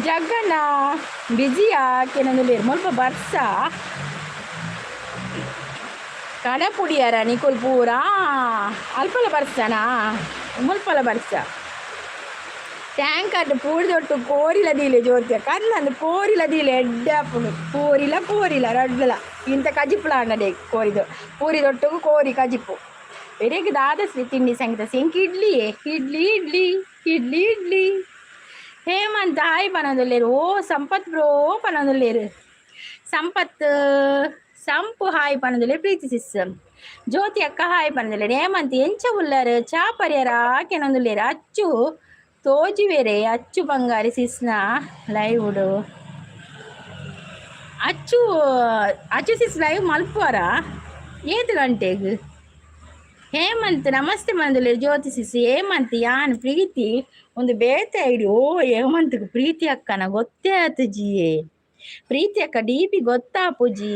ಜಗ್ಗಣ್ಣ ಬಿಜಿಯಾ ಕೆನಂದುಲೇರು ಮುಲ್ಪ ಬರ್ಸ ಕಡಪುಡಿಯಾರ ನಿಕುಲ್ ಪೂರ ಅಲ್ಪಲ ಬರ್ಸನಾ ಮುಲ್ಪಲ ಬರ್ಸ. ಟ್ಯಾಂಕರ್ ಪೂಡಿದೊಟ್ಟು ಕೋರಿಲದೀಲೆ ಜ್ಯೋತಿಯ ಕನ್ನಂದು ಕೋರಿಲದೀಲೆ ಎಡ್ಡಾಪುಡು ಕೋರಿಲ ರಡ್ಡಲ ಇಂಥ ಕಜಿಪ್ಪುಲ ಅನ್ನಡೆ ಕೋರಿದು ಪೂರಿದೊಟ್ಟುಗು ಕೋರಿ ಕಜಿಪ್ಪು ಬೆರೆಗೆ ದಾದಶ್ರೀ ತಿಂಡಿ ಸಂಗೀತ ಸಿಂಕ್ ಇಡ್ಲಿ ಹೇಮಂತ್ ಹಾಯ್ ಪನದುಲ್ಲೇರು. ಓ ಸಂಪತ್ ಬ್ರೋ ಪನದುಲ್ಲೇರು. ಸಂಪು ಹಾಯ್ ಪನದುಲ್ಲೇರು. ಪ್ರೀತಿ ಸಿಸ್ ಜ್ಯೋತಿ ಅಕ್ಕ ಹಾಯ್ ಪನದುಲ್ಲೇರು. ಹೇಮಂತ್ ಎಂಚ ಉಳ್ಳಾರು ಚಾ ಪರಿಯರ ಕೆನೊಂದುಲ್ಲೇರು. ಅಚ್ಚು ತೋಜಿವೇರೆ ಅಚ್ಚು ಬಂಗಾರಿ ಸಿಸ್ನ ಲೈವ್ ಉಡು. ಅಚ್ಚು ಸಿಸ್ ಲೈವ್ ಮಲ್ಪುವಾರ 7 ಗಂಟೆಗೆ. ಹೇಮಂತ್ ನಮಸ್ತೆ ಮನದುಲ್ಲೇರು. ಜ್ಯೋತಿ ಸಿಸ್ ಹೇಮಂತ್ ಯಾನ್ ಪ್ರೀತಿ ಒಂದು ಬೇತೆ ಐಡಿ. ಓ ಹೇಮಂತ್ಗೆ ಪ್ರೀತಿ ಅಕ್ಕನ ಗೊತ್ತೇ ಆಯ್ತು ಜಿಯೇ. ಪ್ರೀತಿ ಅಕ್ಕ DP ಗೊತ್ತಾಪುಜಿ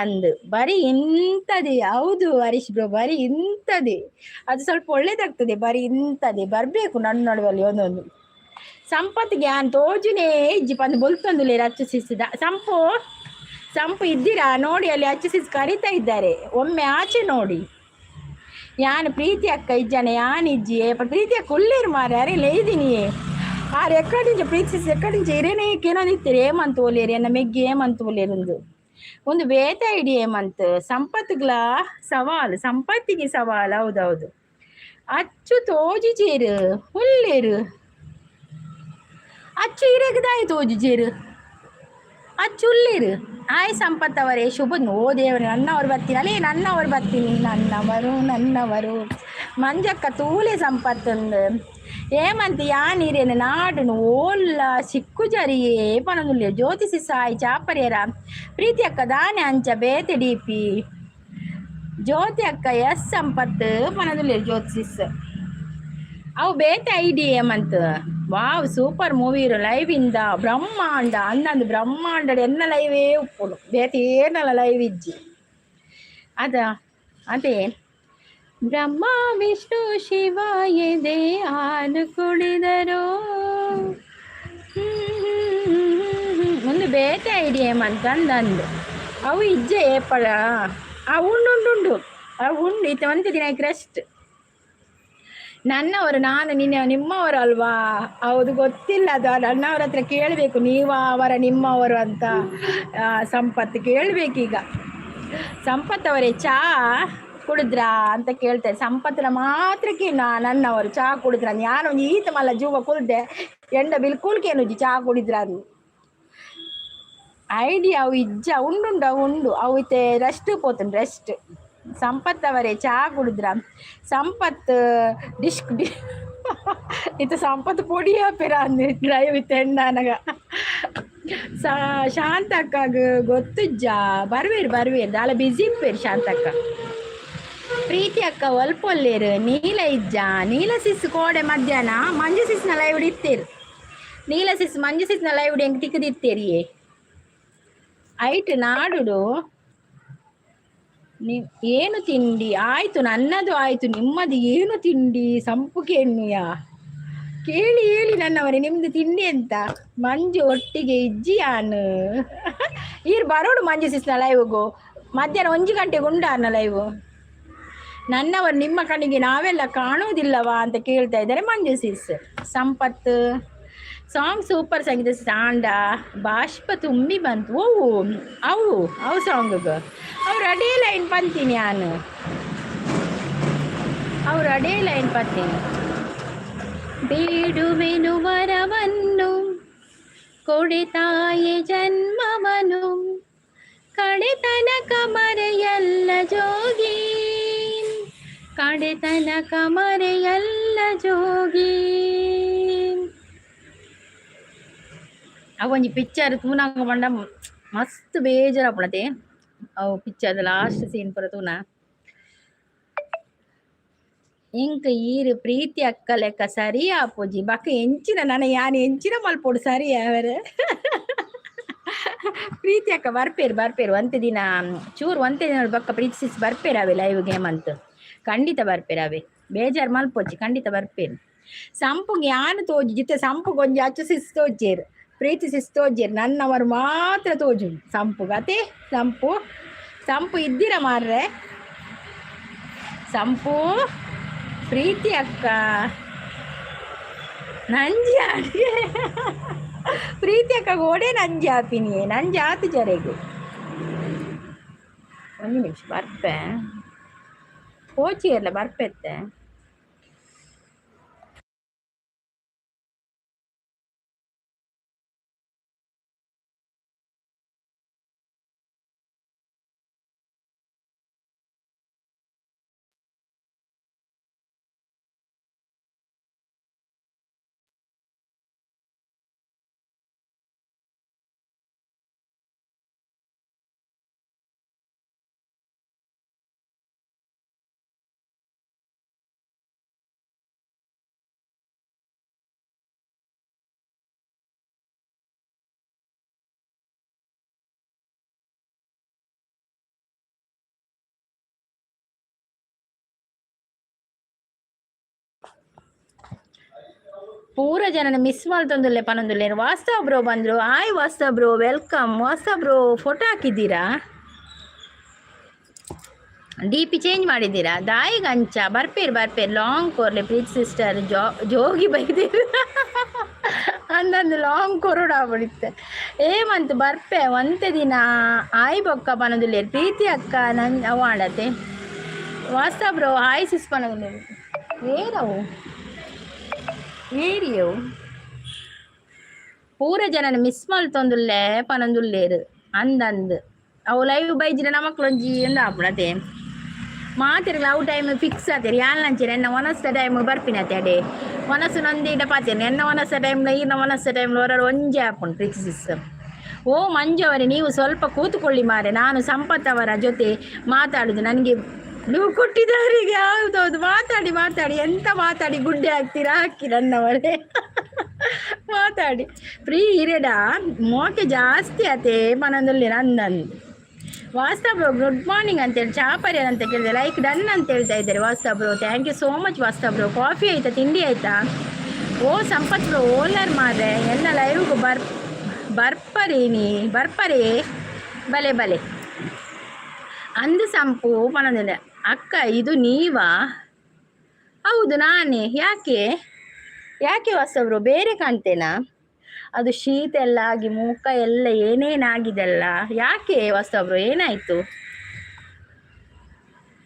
ಅಂದು ಬರೀ ಇಂಥದೇ. ಹೌದು ಹರೀಶ್ ಬ್ರೋ ಬರೀ ಇಂಥದೇ ಅದು ಸ್ವಲ್ಪ ಒಳ್ಳೇದಾಗ್ತದೆ. ಬರೀ ಇಂಥದೇ ಬರಬೇಕು ನನ್ನ ನಡುವಲ್ಲಿ ಒಂದೊಂದು. ಸಂಪತ್ಗೆ ಯಾನ್ ತೋಜುನೇ ಇಜ್ಜಿ ಬಂದು ಬೊಲ್ತೊಂದುಲೇರು. ಅಚ್ಚು ಸಿಸ್ದ ಸಂಪು ಇದ್ದೀರಾ ನೋಡಿ ಅಲ್ಲಿ ಅಚ್ಚು ಸಿಸ್ ಕರಿತಾ ಇದ್ದಾರೆ ಒಮ್ಮೆ ಆಚೆ ನೋಡಿ. ಯಾನು ಪ್ರೀತಿ ಅಕ್ಕ ಇಜ್ಜಾನೆ ಯಾನ್ ಇಜ್ಜಿಯೇ ಪ್ರೀತಿ ಅಕ್ಕ ಉಳ್ಳೇರು ಮಾರೆ ಅರೆಲ್ಲ ಇದ್ದೀನಿಯೇ ಆರು ಎಕ್ಕಡಿಂಚ ಪ್ರೀತಿ ಸಿಸ್ ಎಕ್ಕಡಿಂಚ ಇರೇನೇ ಕೇನೋದಿತ್ತೀರಿ ಹೇಮಂತ್ ಓಲೇರಿ ಎನ್ನ ಮೆಗ್ಗಿ ಹೇಮಂತ್ ಓಲೇರು ಒಂದು ಬೇತ ಐಡಿ ಹೇಮಂತ್. ಸಂಪತ್ಗಳ ಸಂಪತ್ತಿಗೆ ಸವಾಲು. ಹೌದೌದು ಅಚ್ಚು ತೋಜಿಜೇರು ಉಳ್ಳೇರು ಅಚ್ಚು ಇರೇಗದಾಯಿ ತೋಜಿಜೇರು ಅಚ್ಚು ಉಳ್ಳೇರು. ಆಯ್ ಸಂಪತ್ ಅವರೇ ಶುಭ. ಓ ದೇವರು ನನ್ನವರು ಬರ್ತೀನಿ ಅಲ್ಲೇ ನನ್ನವರು ಬರ್ತೀನಿ ನನ್ನವರು ಮಂಜಕ್ಕ ತೂಲೆ ಸಂಪತ್ತೊಂದು. ಹೇಮಂತ್ ಯಾನೀರೇನು ನಾಡುನು ಓಲ್ಲ ಸಿಕ್ಕು ಜರಿಯೇ ಪನದುಲ್ಲೇರು. ಜ್ಯೋತಿಸಿ ಸಾಯಿ ಚಾಪರ್ಯರ. ಪ್ರೀತಿ ಅಕ್ಕ ದಾನೆ ಅಂಚ ಬೇತೆ DP. ಜ್ಯೋತಿ ಅಕ್ಕ ಎಸ್ ಸಂಪತ್ ಪನದುಲ್ಲೇರು. ಜ್ಯೋತಿಸಿಸ್ ಅವು ಬೇತೆ ID Hemanth. Wow super movie ಇರು ಲೈವ್ ಇಂದ ಬ್ರಹ್ಮಾಂಡ ಅನ್ನಂದು ಬ್ರಹ್ಮಾಂಡ ಎನ್ನ ಲೈವೇ ಉಪ್ಪುಡು ಬೇತೆ ಏನಲ್ಲ ಲೈವ್ ಇಜ್ಜಿ ಅದೇ ಬ್ರಹ್ಮ ವಿಷ್ಣು ಶಿವ ಎದೆ ಹಾಲು ಕುಡಿದರು. ಒಂದು ಬೇತೆ ಐಡಿ ಹೇಮಂತ್ ಅಂದಂದು ಅವು ಇಜ್ಜೆ ಏಪಳ ಉಂಡು ಅವು ಉಂಡು ಇತ್ತ ಒಂದು ದಿನ ರೆಸ್ಟ್. ನನ್ನವರು ನಾನು ನಿಮ್ಮವರು ಅಲ್ವಾ. ಹೌದು ಗೊತ್ತಿಲ್ಲ ಅದು ನನ್ನವ್ರ ಹತ್ರ ಕೇಳಬೇಕು ನೀವು ಅವರ ನಿಮ್ಮವರು ಅಂತ. ಸಂಪತ್ ಕೇಳಬೇಕೀಗ. ಸಂಪತ್ ಅವರೇ ಚಾ ಕುಡಿದ್ರಾ ಅಂತ ಕೇಳ್ತಾರೆ. ಸಂಪತ್ತಿನ ಮಾತ್ರಕ್ಕೆ ನನ್ನವರು ಚಾ ಕುಡಿದ್ರ ಯಾನೊಂದು ಈತ ಮಲ್ಲ ಜೂವ ಕುಲ್ದೆ ಎಂಡ ಬಿಲ್ಕುಲ್ಕೇನುಜಿ ಚಾ ಕುಡಿದ್ರ ಅದು ಐಡಿಯಾ ಅವು ಇಜ್ಜ ಉಂಡು ಅವು ಇತ್ತೆ ರೆಸ್ಟ್ ಪೋತನ್ ರೆಸ್ಟ್. ಸಂಪತ್ ಅವರೇ ಚಾ ಕುಡಿದ್ರ. ಸಂಪತ್ ಇತ್ತು ಸಂಪತ್ ಪೊಡಿಯ ಪೆರ ಅಂದ ಡ್ರೈವ್ ಇತ್ತು ಹೆಣ್ಣನಗ ಶಾಂತಕ್ಕಾಗ ಗೊತ್ತುಜ್ಜ ಬರ್ವೇರು ದಾಲ ಬಿಸಿ ಇಪ್ಪೇರು ಶಾಂತಕ್ಕ. ಪ್ರೀತಿ ಅಕ್ಕ ಒಲ್ಪೊಲ್ಲೇರು ನೀಲ ಇಜ್ಜ ನೀಲ ಸಿಸ್ ಕೋಡೆ ಮಧ್ಯಾಹ್ನ ಮಂಜು ಸಿಸ್ನ ಲೈವ್ ಇತ್ತೇರು. ನೀಲ ಸಿಸ್ ಮಂಜು ಸಿಸ್ನ ಲೈವ್ ಹೆಂಗೆ ತಿಕ್ಕದಿತ್ತೇರಿಯೇ ಐಟ್ ನಾಡುಡು ಏನು ತಿಂಡಿ ಆಯ್ತು, ನನ್ನದು ಆಯ್ತು, ನಿಮ್ಮದು ಏನು ತಿಂಡಿ ಸಂಪು ಕೇಳ್ನುಯಾ ಕೇಳಿ ಹೇಳಿ ನನ್ನವರೇ, ನಿಮ್ದು ತಿಂಡಿ ಅಂತ ಮಂಜು ಒಟ್ಟಿಗೆ ಇಜ್ಜಿಯಾನು ಈರ್ ಬರೋಡು ಮಂಜು ಸಿಸ್ನ ಲೈವ್ಗು ಮಧ್ಯಾಹ್ನ 1 ಗಂಟೆಗೆ ಉಂಡಾನ ಲೈವ್. ನನ್ನವರು ನಿಮ್ಮ ಕಣ್ಣಿಗೆ ನಾವೆಲ್ಲ ಕಾಣುವುದಿಲ್ಲವಾ ಅಂತ ಕೇಳ್ತಾ ಇದ್ದಾರೆ ಮಂಜು ಸಿಸ್. ಸಂಪತ್ ಸಾಂಗ್ ಸೂಪರ್, ಸಂಗೀತ ಸಾಂಡ ಬಾಷ್ಪ ತುಂಬಿ ಬಂತು. ಅವು ಅವು ಸಾಂಗ್ ಅವ್ರು ಅಡೇ ಲೈನ್ ಪಂತೀನಿ ನಾನು, ಅವ್ರು ಅಡೇ ಲೈನ್ ಪಂತೀನಿ. ಬೇಡುವೆನು ವರವನ್ನು ಕೊಡೆ ತಾಯಿ ಜನ್ಮವನು, ಕಡೆತನಕ ಮರೆಯಲ್ಲ ಜೋಗಿ, ಕಡೆತನಕ ಮರೆಯಲ್ಲ ಜೋಗಿ. ಅವೊಂಜಿ ಪಿಕ್ಚರ್ ತೂನಂಗ ಪಂಡ ಮಸ್ತ್ ಬೇಜಾರಪ್ಪಣತೆ. ಅವು ಪಿಕ್ಚರ್ದ ಲಾಸ್ಟ್ ಸೀನ್ ಪುರ ತೂನ ಇಂಕ ಈರು ಪ್ರೀತಿ ಅಕ್ಕ ಲೆಕ್ಕ ಸರಿ ಆಪೋಜಿ ಬಕ್ಕ ಎಂಚಿನ ನನ್ನ ಯಾನ್ ಎಂಚಿನ ಮಲ್ಪೋಡು ಸರಿ ಅವರ ಪ್ರೀತಿ ಅಕ್ಕ ಬರ್ಪೇರು ಒಂತೆ ದಿನ ಚೂರು ಒಂತೆ ದಿನ ಬಕ್ಕ ಪ್ರೀತಿಸಿಸ್ ಬರ್ಪೇರವೆ ಲೈವ್ ಗೇಮ್ ಅಂತ ಖಂಡಿತ ಬರ್ಪೇರವೆ. ಬೇಜಾರು ಮಲ್ಪೋಜಿ ಖಂಡಿತ ಬರ್ಪೇರು. ಸಂಪುಗೆ ಯಾನು ತೋಜಿ ಜಿತ್ತೆ ಸಂಪು ಗೊಂಜಿ ಅಚ್ಚು ಸಿಸ್ ತೋಜೇರು, ಪ್ರೀತಿ ಸಿಸ್ ತೋಜೇರು, ನನ್ನವರು ಮಾತ್ರ ತೋಜು ಸಂಪು ಗತೆ. ಸಂಪು ಇದ್ದೀರ ಮಾರ್ರೆ, ಸಂಪು ಪ್ರೀತಿ ಅಕ್ಕ ನಂಜಿ ಅಡಿಗೆ ಪ್ರೀತಿ ಅಕ್ಕ ಗೋಡೆ ನಂಜಿ ಆಪಿನಿಯೇ ನಂಜಿ ಆತು ಜರೆಗು. 1 ನಿಮಿಷ ಬರ್ಪೆ ಕೋಚಿ ಎಲ್ಲ ಬರ್ಪೆತ್ತೆ. ಪೂರ ಜನನ ಮಿಸ್ ಮಾಡ್ತಂದುಲ್ಲೆ ಪನೊಂದುಲ್ಲೆ. ವಾಸ್ತವ ಬ್ರೋ ಬಂದರು. ಆಯ್ ವಾಸ್ತವ ಬ್ರೋ, ವೆಲ್ಕಮ್. ವಾಸ್ತವ ಬ್ರೋ ಫೋಟೋ ಹಾಕಿದ್ದೀರಾ, ಡಿ ಪಿ ಚೇಂಜ್ ಮಾಡಿದ್ದೀರಾ? ದಾಯಿ ಗಂಚ ಬರ್ಪೇರು ಲಾಂಗ್ ಕೋರ್ಲೆ ಪ್ರೀತಿ ಸಿಸ್ಟರ್ ಜೋಗಿ ಬೈದೇರು ಅಂದಂದು ಲಾಂಗ್ ಕೊರೋಡ ಆಗ್ಬಿಡುತ್ತೆ. ಏಮಂತ ಬರ್ಪೆ ಒಂತೆ ದಿನ ಆಯ್ ಬೊಕ್ಕ ಪನೊಂದುಲ್ಲೆ ಪ್ರೀತಿ ಅಕ್ಕ ನನ್ ಅವು ಆಡತ್ತೆ. ವಾಸ್ತವ ಬ್ರೋ ಹಾಯ್ ಸಿಸ್ ಪನೊಂದುಲ್ಲೆ ಏರವು ಏರಿಯವು ಪೂರ ಜನನ ಮಿಸ್ ಮಲ್ತೊಂದುಲ್ಲೆ ಪನೊಂದುಲ್ಲೇರು ಅಂದಂದು ಅವು ಲೈವ್ ಬೈಜಿನ ನಮಕ್ಲೊಂಜಿ ಎಂದು ಆಪುಣತೆ ಮಾತಿರಲ್ಲ. ಅವು ಟೈಮ್ ಫಿಕ್ಸ್ ಆತೇರಿ ಯಾನ್ ಲಂಚೇರಿ ಎನ್ನ ಒನಸ್ತ ಟೈಮ್ ಬರ್ಪಿನತೆ ಅಡೆ ಒನಸು ನೊಂದಿಡ ಪಾತೇನೆ ಎನ್ನ ಒನಸ್ತ ಟೈಮ್ಲ ಈರ್ನ ಒನಸ್ತ ಟೈಮ್ಲ ಹೊರ ಒಂಜೆ ಹಾಕೊಂಡು ಪ್ರೀತಿಸಿಸ್. ಓ ಮಂಜು ಅವರೇ, ನೀವು ಸ್ವಲ್ಪ ಕೂತುಕೊಳ್ಳಿ ಮಾರೆ, ನಾನು ಸಂಪತ್ ಅವರ ಜೊತೆ ಮಾತಾಡುದು. ನನಗೆ ನೀವು ಕೊಟ್ಟಿದ್ದಾರಿಗೆ ಹೌದೌದು ಮಾತಾಡಿ ಎಂತ ಮಾತಾಡಿ ಗುಡ್ಡೆ ಹಾಕ್ತೀರಾ ಹಾಕಿ ನನ್ನವರೇ ಮಾತಾಡಿ ಫ್ರೀ ಇರೇಡ ಮೋಕೆ ಜಾಸ್ತಿ ಆತೆ ಮನದಲ್ಲಿ ನಂದಂದು. ವಾಸ್ತವ ಬ್ರೋ ಗುಡ್ ಮಾರ್ನಿಂಗ್ ಅಂತೇಳಿ ಚಾಪರಿ ಅಂತ ಕೇಳಿದೆ, ಲೈಕ್ ಡನ್ ಅಂತ ಹೇಳ್ತಾ ಇದ್ದಾರೆ Vasthava bro. Thank you so much Vasthava bro. Coffee ಆಯ್ತಾ, ತಿಂಡಿ ಆಯ್ತಾ? ಓ ಸಂಪತ್ ಬ್ರೋ ಓಲರ್ ಮಾರ್ರೆ ಎಲ್ಲ ಲೈವ್ಗೂ ಬರ್ಪರಿ ಬಲೆ ಅಂದು ಸಂಪು ಪಣದಿಲ್ಲ. ಅಕ್ಕ ಇದು ನೀವಾ? ಹೌದು ನಾನೇ. ಯಾಕೆ ಹೊಸಬ್ರು ಬೇರೆ ಕಾಣ್ತೇನಾ? ಅದು ಶೀತ ಎಲ್ಲ ಆಗಿ ಮುಖ ಎಲ್ಲ ಏನೇನಾಗಿದೆಲ್ಲ ಯಾಕೆ ಹೊಸಬ್ರು ಏನಾಯ್ತು?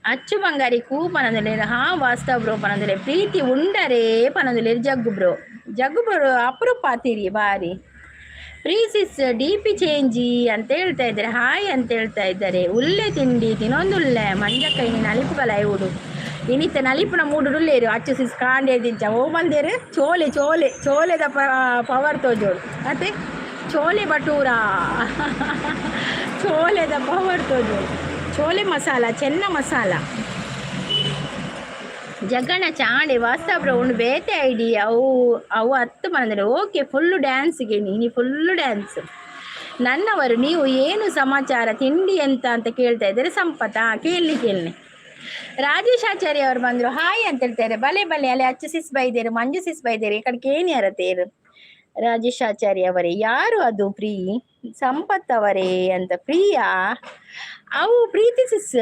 ಅಚ್ಚು ಬಂಗಾರಿ ಕೂ ಪನದಲ್ಲಿ ವಾಸ್ತವ ಬ್ರೋ ಪನದಲ್ಲಿ ಪ್ರೀತಿ ಉಂಡರೆ ಪನದಲ್ಲಿ ಜಗ್ಗು ಬ್ರೋ ಅಪರೂಪ ಆತೀರಿ ಬಾರಿ. ಪ್ರೀಸಿಸ್ ಡಿ ಪಿ ಚೇಂಜಿ ಅಂತ ಹೇಳ್ತಾ ಇದ್ದಾರೆ, ಹಾಯ್ ಅಂತ ಹೇಳ್ತಾ ಇದ್ದಾರೆ. ಉಲ್ಲೆ ತಿಂಡಿ ತಿನ್ನೊಂದುಲ್ಲೆ ಮಂಜಕ್ಕ ಇನಿ ನಲಿಪುಗಳ ಇವುಡು ಇನಿತ ನಲಿಪುನ ಮೂಡುಡುಲ್ಲೇರು ಅಚ್ಚು ಸಿಸ್ ಕಾಂಡೆ ದಿಂಚ ಓ ಬಂದೇರು ಚೋಲೆದ ಪವರ್ ತೋಜೋಡು ಮತ್ತೆ ಚೋಲೆ ಬಟೂರ ಚೋಲೆದ ಪವರ್ ತೋಜೋಡು ಚೋಲೆ ಮಸಾಲ ಚೆನ್ನ ಮಸಾಲ ಜಗಣ ಚಾಂಡೆ ವಾಸ್ತವ ಬ್ರೋ ಉಂಡು ಬೇತೆ ಐಡಿ ಅವು 10 ಬಂದರೆ ಓಕೆ. ಫುಲ್ಲು ಡ್ಯಾನ್ಸ್ಗೆ ನೀನು ಫುಲ್ಲು ಡ್ಯಾನ್ಸ್ ನನ್ನವರು ನೀವು ಏನು ಸಮಾಚಾರ ತಿಂಡಿ ಅಂತ ಕೇಳ್ತಾ ಇದ್ದಾರೆ. ಸಂಪತ್ತಾ ಕೇಳಿ. ರಾಜೇಶ್ ಆಚಾರ್ಯ ಅವರು ಬಂದ್ರು, ಹಾಯ್ ಅಂತ ಹೇಳ್ತಾರೆ. ಬಲೆ ಅಲ್ಲಿ ಅಚ್ಚು ಸಿಸ್ ಬೈದೇರು, ಮಂಜು ಸಿಸ್ ಬೈದೇರು, ಈ ಕಡೆ ಕೇಣಿಯರ ತೇರು. ರಾಜೇಶ್ ಆಚಾರ್ಯ ಅವರೇ, ಯಾರು ಅದು ಪ್ರೀ? ಸಂಪತ್ ಅವರೇ ಅಂತ. ಪ್ರಿಯಾ ಅವು ಪ್ರೀತಿ ಸಿಸ್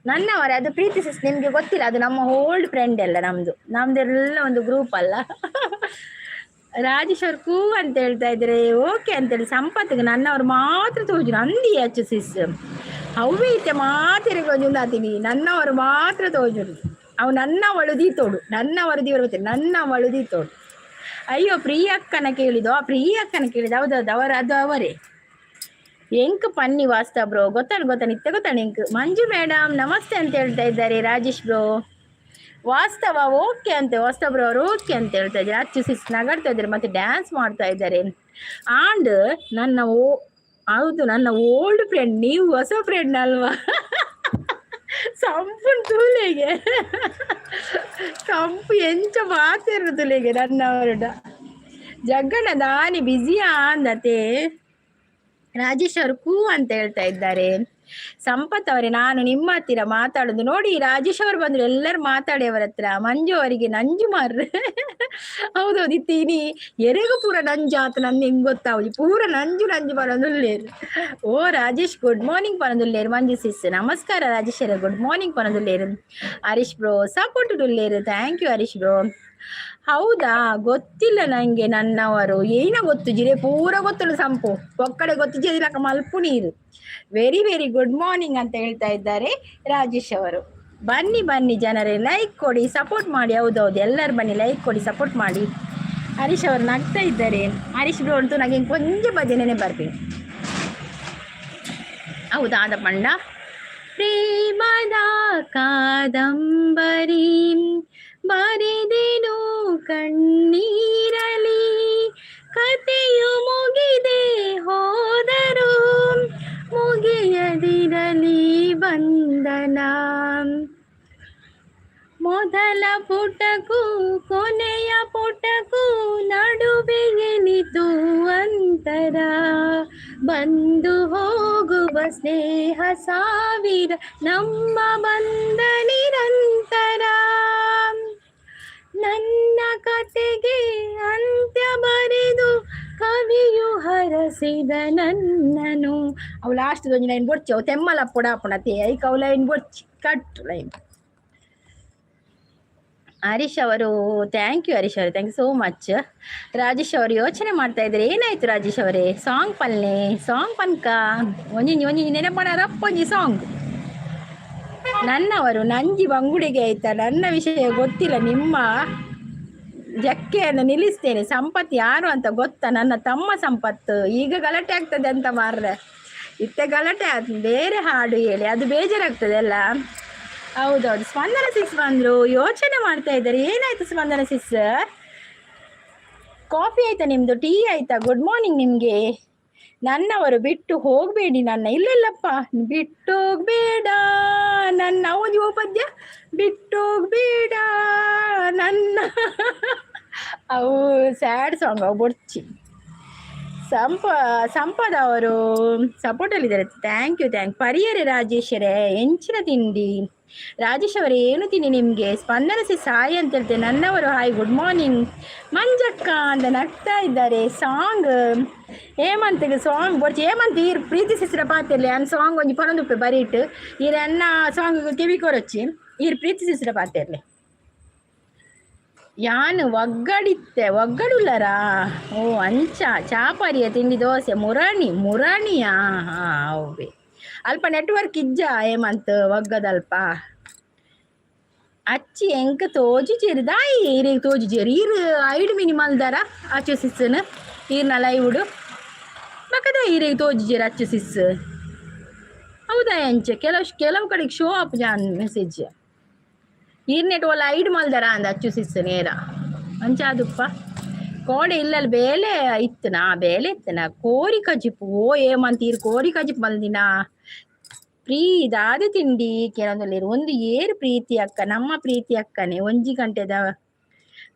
ನನ್ನವರೇ, ಅದು ಪ್ರೀತಿ ಸಿಸ್ ನಿಮ್ಗೆ ಗೊತ್ತಿಲ್ಲ, ಅದು ನಮ್ಮ ಓಲ್ಡ್ ಫ್ರೆಂಡ್ ಎಲ್ಲ ನಮ್ದೆಲ್ಲ ಒಂದು ಗ್ರೂಪ್ ಅಲ್ಲ. ರಾಜೇಶ್ ಅವ್ರು ಕೂ ಅಂತ ಹೇಳ್ತಾ ಇದ್ರೆ ಓಕೆ ಅಂತೇಳಿ. ಸಂಪತ್ಗೆ ನನ್ನವ್ರು ಮಾತ್ರ ತೋಜು ಅಂದಿ ಅಚ್ಚು ಸಿಸ್ ಅವೇ ಇತ್ತೆ ಮಾತಿರಿಗೆ ಒಂದಾತೀನಿ. ನನ್ನವರು ಮಾತ್ರ ತೋಜುಡು ಅವು ನನ್ನ ಒಳುದೀತೋಡು, ನನ್ನ ವರದಿಯವರು ಗೊತ್ತಿಲ್ಲ, ನನ್ನ ಒಳುದೀತೋಡು. ಅಯ್ಯೋ ಪ್ರಿಯಕ್ಕನ ಕೇಳಿದ್ದು, ಪ್ರಿಯಕ್ಕನ ಕೇಳಿದ್ದು ಹೌದೌದು, ಅದು ಅವರೇ. ಎಂಕ್ ಪನ್ನಿ ವಾಸ್ತಾ ಬ್ರೋ, ಗೊತ್ತಾನೆ ಇತ್ತೆ ಗೊತ್ತಾನೆ ಎಂಕ್. ಮಂಜು ಮೇಡಮ್ ನಮಸ್ತೆ ಅಂತ ಹೇಳ್ತಾ ಇದ್ದಾರೆ. ರಾಜೇಶ್ ಬ್ರೋ ವಾಸ್ತವ ಓಕೆ ಅಂತೆ, ವಾಸ್ತವ ಬ್ರೋ ಅವರು ಓಕೆ ಅಂತ ಹೇಳ್ತಾ ಇದ್ದಾರೆ. ಅಚ್ಚು ಸಿಸ್ ನಗಾಡ್ತಾ ಇದ್ದಾರೆ ಮತ್ತೆ ಡ್ಯಾನ್ಸ್ ಮಾಡ್ತಾ ಇದ್ದಾರೆ. ಆಂಡ್ ಹೌದು ನನ್ನ ಓಲ್ಡ್ ಫ್ರೆಂಡ್, ನೀವು ಹೊಸ ಫ್ರೆಂಡ್ ಅಲ್ವಾ? ಸಂಪುನ್ ತೂಲೆಗೆ ಸಂಪು ಎಂಚ ಮಾತಿರು ತುಲೆಗೆ ನನ್ನವರುಡ ಜಗ್ಗಣ್ಣ ದಾನಿ ಬಿಸಿಯಾ ಅಂದತೆ. ರಾಜೇಶ್ ಅವರು ಕೂ ಅಂತ ಹೇಳ್ತಾ ಇದ್ದಾರೆ. ಸಂಪತ್ ಅವರೇ, ನಾನು ನಿಮ್ಮ ಹತ್ತಿರ ಮಾತಾಡೋದು ನೋಡಿ. ರಾಜೇಶ್ ಅವರು ಬಂದ್ರು, ಎಲ್ಲರೂ ಮಾತಾಡಿ ಅವರ ಹತ್ರ. ಮಂಜು ಅವರಿಗೆ ನಂಜು ಮಾರ್ರೆ. ಹೌದೌದು ಇತ್ತೀನಿ ಎರೆಗೂ ಪೂರ ನಂಜು ಆತ ನಂದು ಹೆಂಗ್ ಗೊತ್ತಾವು ಪೂರ ನಂಜು ಪನದುಲ್ಲೇರು. ಓ ರಾಜೇಶ್ ಗುಡ್ ಮಾರ್ನಿಂಗ್ ಪನದುಲ್ಲೇರು. ಮಂಜು ಸಿಸ್ ನಮಸ್ಕಾರ ರಾಜೇಶ್ ಅವರೇ, ಗುಡ್ ಮಾರ್ನಿಂಗ್ ಪನದುಲ್ಲೇರು. ಹರೀಶ್ ಬ್ರೋ ಸಪೋರ್ಟ್ ಉಲ್ಲೇರು, ಥ್ಯಾಂಕ್ ಯು ಹರೀಶ್ ಬ್ರೋ. ಹೌದಾ ಗೊತ್ತಿಲ್ಲ ನಂಗೆ ನನ್ನವರು ಏನ ಗೊತ್ತು ಜಿರೆ ಪೂರ ಗೊತ್ತುಳು ಸಂಪು ಒಕ್ಕಡೆ ಗೊತ್ತು ಜಿರಕ ಮಲ್ಪು ನೀರು. ವೆರಿ ವೆರಿ ಗುಡ್ ಮಾರ್ನಿಂಗ್ ಅಂತ ಹೇಳ್ತಾ ಇದ್ದಾರೆ ರಾಜೇಶ್ ಅವರು. ಬನ್ನಿ ಜನರೇ, ಲೈಕ್ ಕೊಡಿ, ಸಪೋರ್ಟ್ ಮಾಡಿ. ಹೌದೌದು ಎಲ್ಲರೂ ಬನ್ನಿ, ಲೈಕ್ ಕೊಡಿ, ಸಪೋರ್ಟ್ ಮಾಡಿ. ಹರೀಶ್ ಅವರು ನಗ್ತಾ ಇದ್ದಾರೆ. ಹರೀಶ್ ಬ್ರೋ ಅಂತೂ ನನಗೆ ಕೊಂಚ ಭಜನೆನೆ ಬರ್ತೀನಿ. ಹೌದಾದ ಪಂಡ ಪ್ರೇಮದ ಕಾದಂಬರಿ ಬರೆದೆನು ಕಣ್ಣೀರಲಿ, ಕತೆಯು ಮುಗಿದೆ ಹೋದರು ಮುಗಿಯದಿರಲಿ ಬಂಧನ. ಮೊದಲ ಪುಟಕ್ಕೂ ಕೊನೆಯ ಪುಟಕ್ಕೂ ನಡುವೆ ಎನಿತು ಅಂತರ, ಬಂದು ಹೋಗುವ ಸ್ನೇಹ ಸಾವಿರ ನಮ್ಮ ಬಂಧ ನಿರಂತರ. ನನ್ನ ಕತೆಗೆ ಅಂತ್ಯ ಬರೆದು ಕವಿಯು ಹರಸಿದ ನನ್ನನು. ಅವು ಲಾಸ್ಟ್ ಒಂದು ಲೈನ್ ಬೊಡ್ಚಿ ಅವು ತೆಮ್ಮಲ ಪುಡಾಪುಣತೆ ಐಕ ಅವು ಲೈನ್ ಬೊಡ್ಚಿ ಕಟ್ ಲೈನ್. ಹರೀಶ್ ಅವರು ಥ್ಯಾಂಕ್ ಯು ಹರೀಶ್ ಅವರು, thank you so much. Rajesh ಅವರು ಯೋಚನೆ ಮಾಡ್ತಾ ಇದ್ದಾರೆ. ಏನಾಯ್ತು ರಾಜೇಶ್ ಅವರೇ? ಸಾಂಗ್ ಪನ್ಕ ಒಂಜಿ ನೆನಪಣರಪ್ಪೊಂಜಿ ಸಾಂಗ್. ನನ್ನವರು ನಂಜಿ ಬಂಗುಡಿಗೆ ಆಯ್ತಾ, ನನ್ನ ವಿಷಯ ಗೊತ್ತಿಲ್ಲ, ನಿಮ್ಮ ಜಕ್ಕೆಯನ್ನು ನಿಲ್ಲಿಸ್ತೇನೆ. ಸಂಪತ್ ಯಾರು ಅಂತ ಗೊತ್ತಾ? ನನ್ನ ತಮ್ಮ ಸಂಪತ್ತು. ಈಗ ಗಲಾಟೆ ಆಗ್ತದೆ ಅಂತ ಮಾರ್ರೆ, ಇತ್ತೆ ಗಲಾಟೆ ಆಗ್ತದೆ. ಬೇರೆ ಹಾಡು ಹೇಳಿ, ಅದು ಬೇಜಾರಾಗ್ತದೆ ಅಲ್ಲ. ಹೌದೌದು ಸ್ಪಂದನ ಸಿಸ್ ಬಂದ್ರು, ಯೋಚನೆ ಮಾಡ್ತಾ ಇದ್ದಾರೆ. ಏನಾಯ್ತು ಸ್ಪಂದನ ಸಿಸ್? ಕಾಫಿ ಆಯ್ತಾ ನಿಮ್ದು? ಟೀ ಆಯ್ತಾ? ಗುಡ್ ಮಾರ್ನಿಂಗ್ ನಿಮ್ಗೆ. ನನ್ನವರು ಬಿಟ್ಟು ಹೋಗ್ಬೇಡಿ ನನ್ನ. ಇಲ್ಲಪ್ಪ, ಬಿಟ್ಟು ಹೋಗ್ಬೇಡ ನನ್ನ. ಒಂದು ಪದ್ಯ ಬಿಟ್ಟು ಹೋಗ್ಬೇಡ ನನ್ನ. ಅವು ಸ್ಯಾಡ್ ಸಾಂಗ್, ಅವು ಬೊಡ್ಚಿ. ಸಂಪದ ಅವರು ಸಪೋರ್ಟಲ್ಲಿದ್ದಾರೆ. Thank you. ಪರಿಯರೆ ರಾಜೇಶರೇ, ಎಂಚಿನ ತಿಂಡಿ ರಾಜೇಶ್ ಅವರೇ? ಏನು ತಿಂಡಿ ನಿಮಗೆ? ಸ್ಪಂದನ ಸಿ ಸಾಯಿ ಅಂತ ಹೇಳ್ತೇನೆ. ನನ್ನವರು ಹಾಯ್ ಗುಡ್ ಮಾರ್ನಿಂಗ್. ಮಂಜಕ್ಕ ಅಂತ ನಗ್ತಾ ಇದ್ದಾರೆ. ಸಾಂಗ್ ಹೇಮಂತ್ಗೆ ಸಾಂಗ್ ಬೊಡ್ಚಿ. ಹೇಮಂತ್ ಈ ಪ್ರೀತಿ ಸಿಸ್ರ ಪಾತಿರ್ಲಿ ಅನ್ ಸಾಂಗ್ ಒಂಜಿ ಪನೊಂದುಪ್ಪೆ ಬರೀಟ್ ಈ ಅನ್ನ ಸಾಂಗ್ ಕಿವಿ ಕೊರೊಚ್ಚಿ ಈ ಪ್ರೀತಿ ಸಿಸ್ರ ಪಾತಿರ್ಲಿ. ಯಾನು ಒಗ್ಗಡುಲ್ಲರಾ? ಓ ಅಂಚ ಚಾಪರಿಯ ತಿಂಡಿ ದೋಸೆ ಮುರಾಣಿಯಾ? ಅವೇ ಅಲ್ಪ ನೆಟ್ವರ್ಕ್ ಇಜ್ಜ ಹೇಮಂತ್ ಒಗ್ಗದಲ್ಪ ಅಚ್ಚಿ ಎಂಕ ತೋಜುಚೇರಿ ದಾಯಿ ಈರಿಗೆ ತೋಜುಚೇರಿ ಈರು ಐಡು ಮಿನಿಮಲ್ ದರ ಅಚ್ಚು ಸಿಸ್ಸನ ಈರ್ನ ಲೈವ್ಡು ಬಕದ ಈರಿಗೆ ತೋಜುಚೇರಿ ಅಚ್ಚು ಸಿಸ್. ಹೌದಾ ಎಂಚ ಕೆಲವು ಕಡೆಗೆ ಶೋ ಅಪ್ ಜಾನ್ ಮೆಸೇಜ್ ಈರ್ನೆಟ್ ಒಲ್ಲ ಐಡು ಮಲ್ದರ ಅಂದ ಅಚ್ಚು ಸಿಸ್ ನೇರ ಅಂಚಾದುಪ್ಪ. ಕೋಡೆ ಇಲ್ಲಲ್ಲಿ ಬೇಲೆ ಇತ್ತನಾ? ಬೇಲೆ ಇತ್ತನ ಕೋರಿ ಕಜಿಪು. ಓ ಏಮಂತ ಈರು ಕೋರಿ ಕಜಿಪು ಮಲ್ದಿನ ದಾದ ತಿಂಡಿ ಕೆಲವೊಂದಲ್ಲಿ ಒಂದು ಏರು ಪ್ರೀತಿ ಅಕ್ಕ, ನಮ್ಮ ಪ್ರೀತಿ ಅಕ್ಕನೇ. 1 ಗಂಟೆದ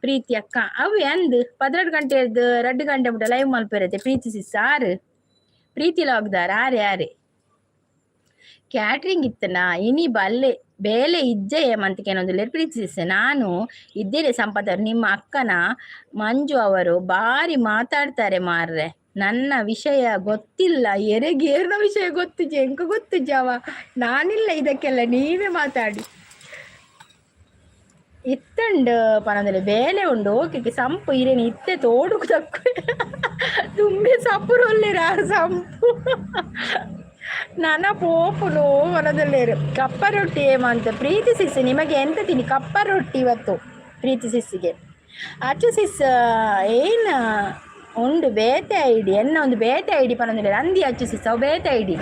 ಪ್ರೀತಿ ಅಕ್ಕ ಅವು ಎಂದ್ 12 ಗಂಟೆದ್ದು 2 ಗಂಟೆ ಬಿಟ್ಟು ಲೈವ್ ಮಲ್ಪಿರತ್ತೆ ಪ್ರೀತಿ ಸಿಸ್. ಪ್ರೀತಿ ಲಾಗ್ದಾರ ಆರೆ ಆರೆ ಕ್ಯಾಟ್ರಿಂಗ್ ಇತ್ತನ ಇನಿ ಬಲ್ಲೆ ಬೇಲೆ ಇಜ್ಜೆ ಮಂತಿಕೇನೊಂದುಲ್ಲೇರು ಪ್ರೀತಿಸಿಸೆ ನಾನು ಇದ್ದೇನೆ ಸಂಪತ್ ಅವರು ನಿಮ್ಮ ಅಕ್ಕನ ಮಂಜು ಅವರು ಬಾರಿ ಮಾತಾಡ್ತಾರೆ ಮಾರ್ರೆ ನನ್ನ ವಿಷಯ ಗೊತ್ತಿಲ್ಲ ಎರೆಗೇರ್ನ ವಿಷಯ ಗೊತ್ತಿಜೆ ಎಂಕ ಗೊತ್ತಿಜಾವ ನಾನಿಲ್ಲ ಇದಕ್ಕೆಲ್ಲ ನೀವೇ ಮಾತಾಡಿ ಇತ್ತಂಡು ಪನದಲ್ಲಿ ಬೇಲೆ ಉಂಡು ಓಕೆ ಸಂಪು ಇರೇನು ಇತ್ತೆ ತೋಡುಕು ತಕ್ಕು ತುಂಬಿ ಸಪ್ಪುರೊಲ್ಲಿರ ಸಂಪು ನನ್ನ ಪೋಪುನು ಹೊರದಲ್ಲೇರು ಕಪ್ಪ ರೊಟ್ಟಿ ಏಮಂತ ಪ್ರೀತಿ ಸಿಸ್ಸು ನಿಮಗೆ ಎಂತ ತಿನ್ನಿ ಕಪ್ಪ ರೊಟ್ಟಿ ಇವತ್ತು ಪ್ರೀತಿ ಸಿಸ್ಸಿಗೆ ಅಚ್ಚು ಸಿಸ್ ಏನು ಉಂಡು ಬೇತೆ ಐಡಿ ಎನ್ನ ಒಂದು ಬೇತೆ ಐಡಿ ಪನದಲ್ಲಿ ಅಂದಿ ಅಚ್ಚು ಸಿಸ್ ಅವು ಬೇತೆ ಐಡಿ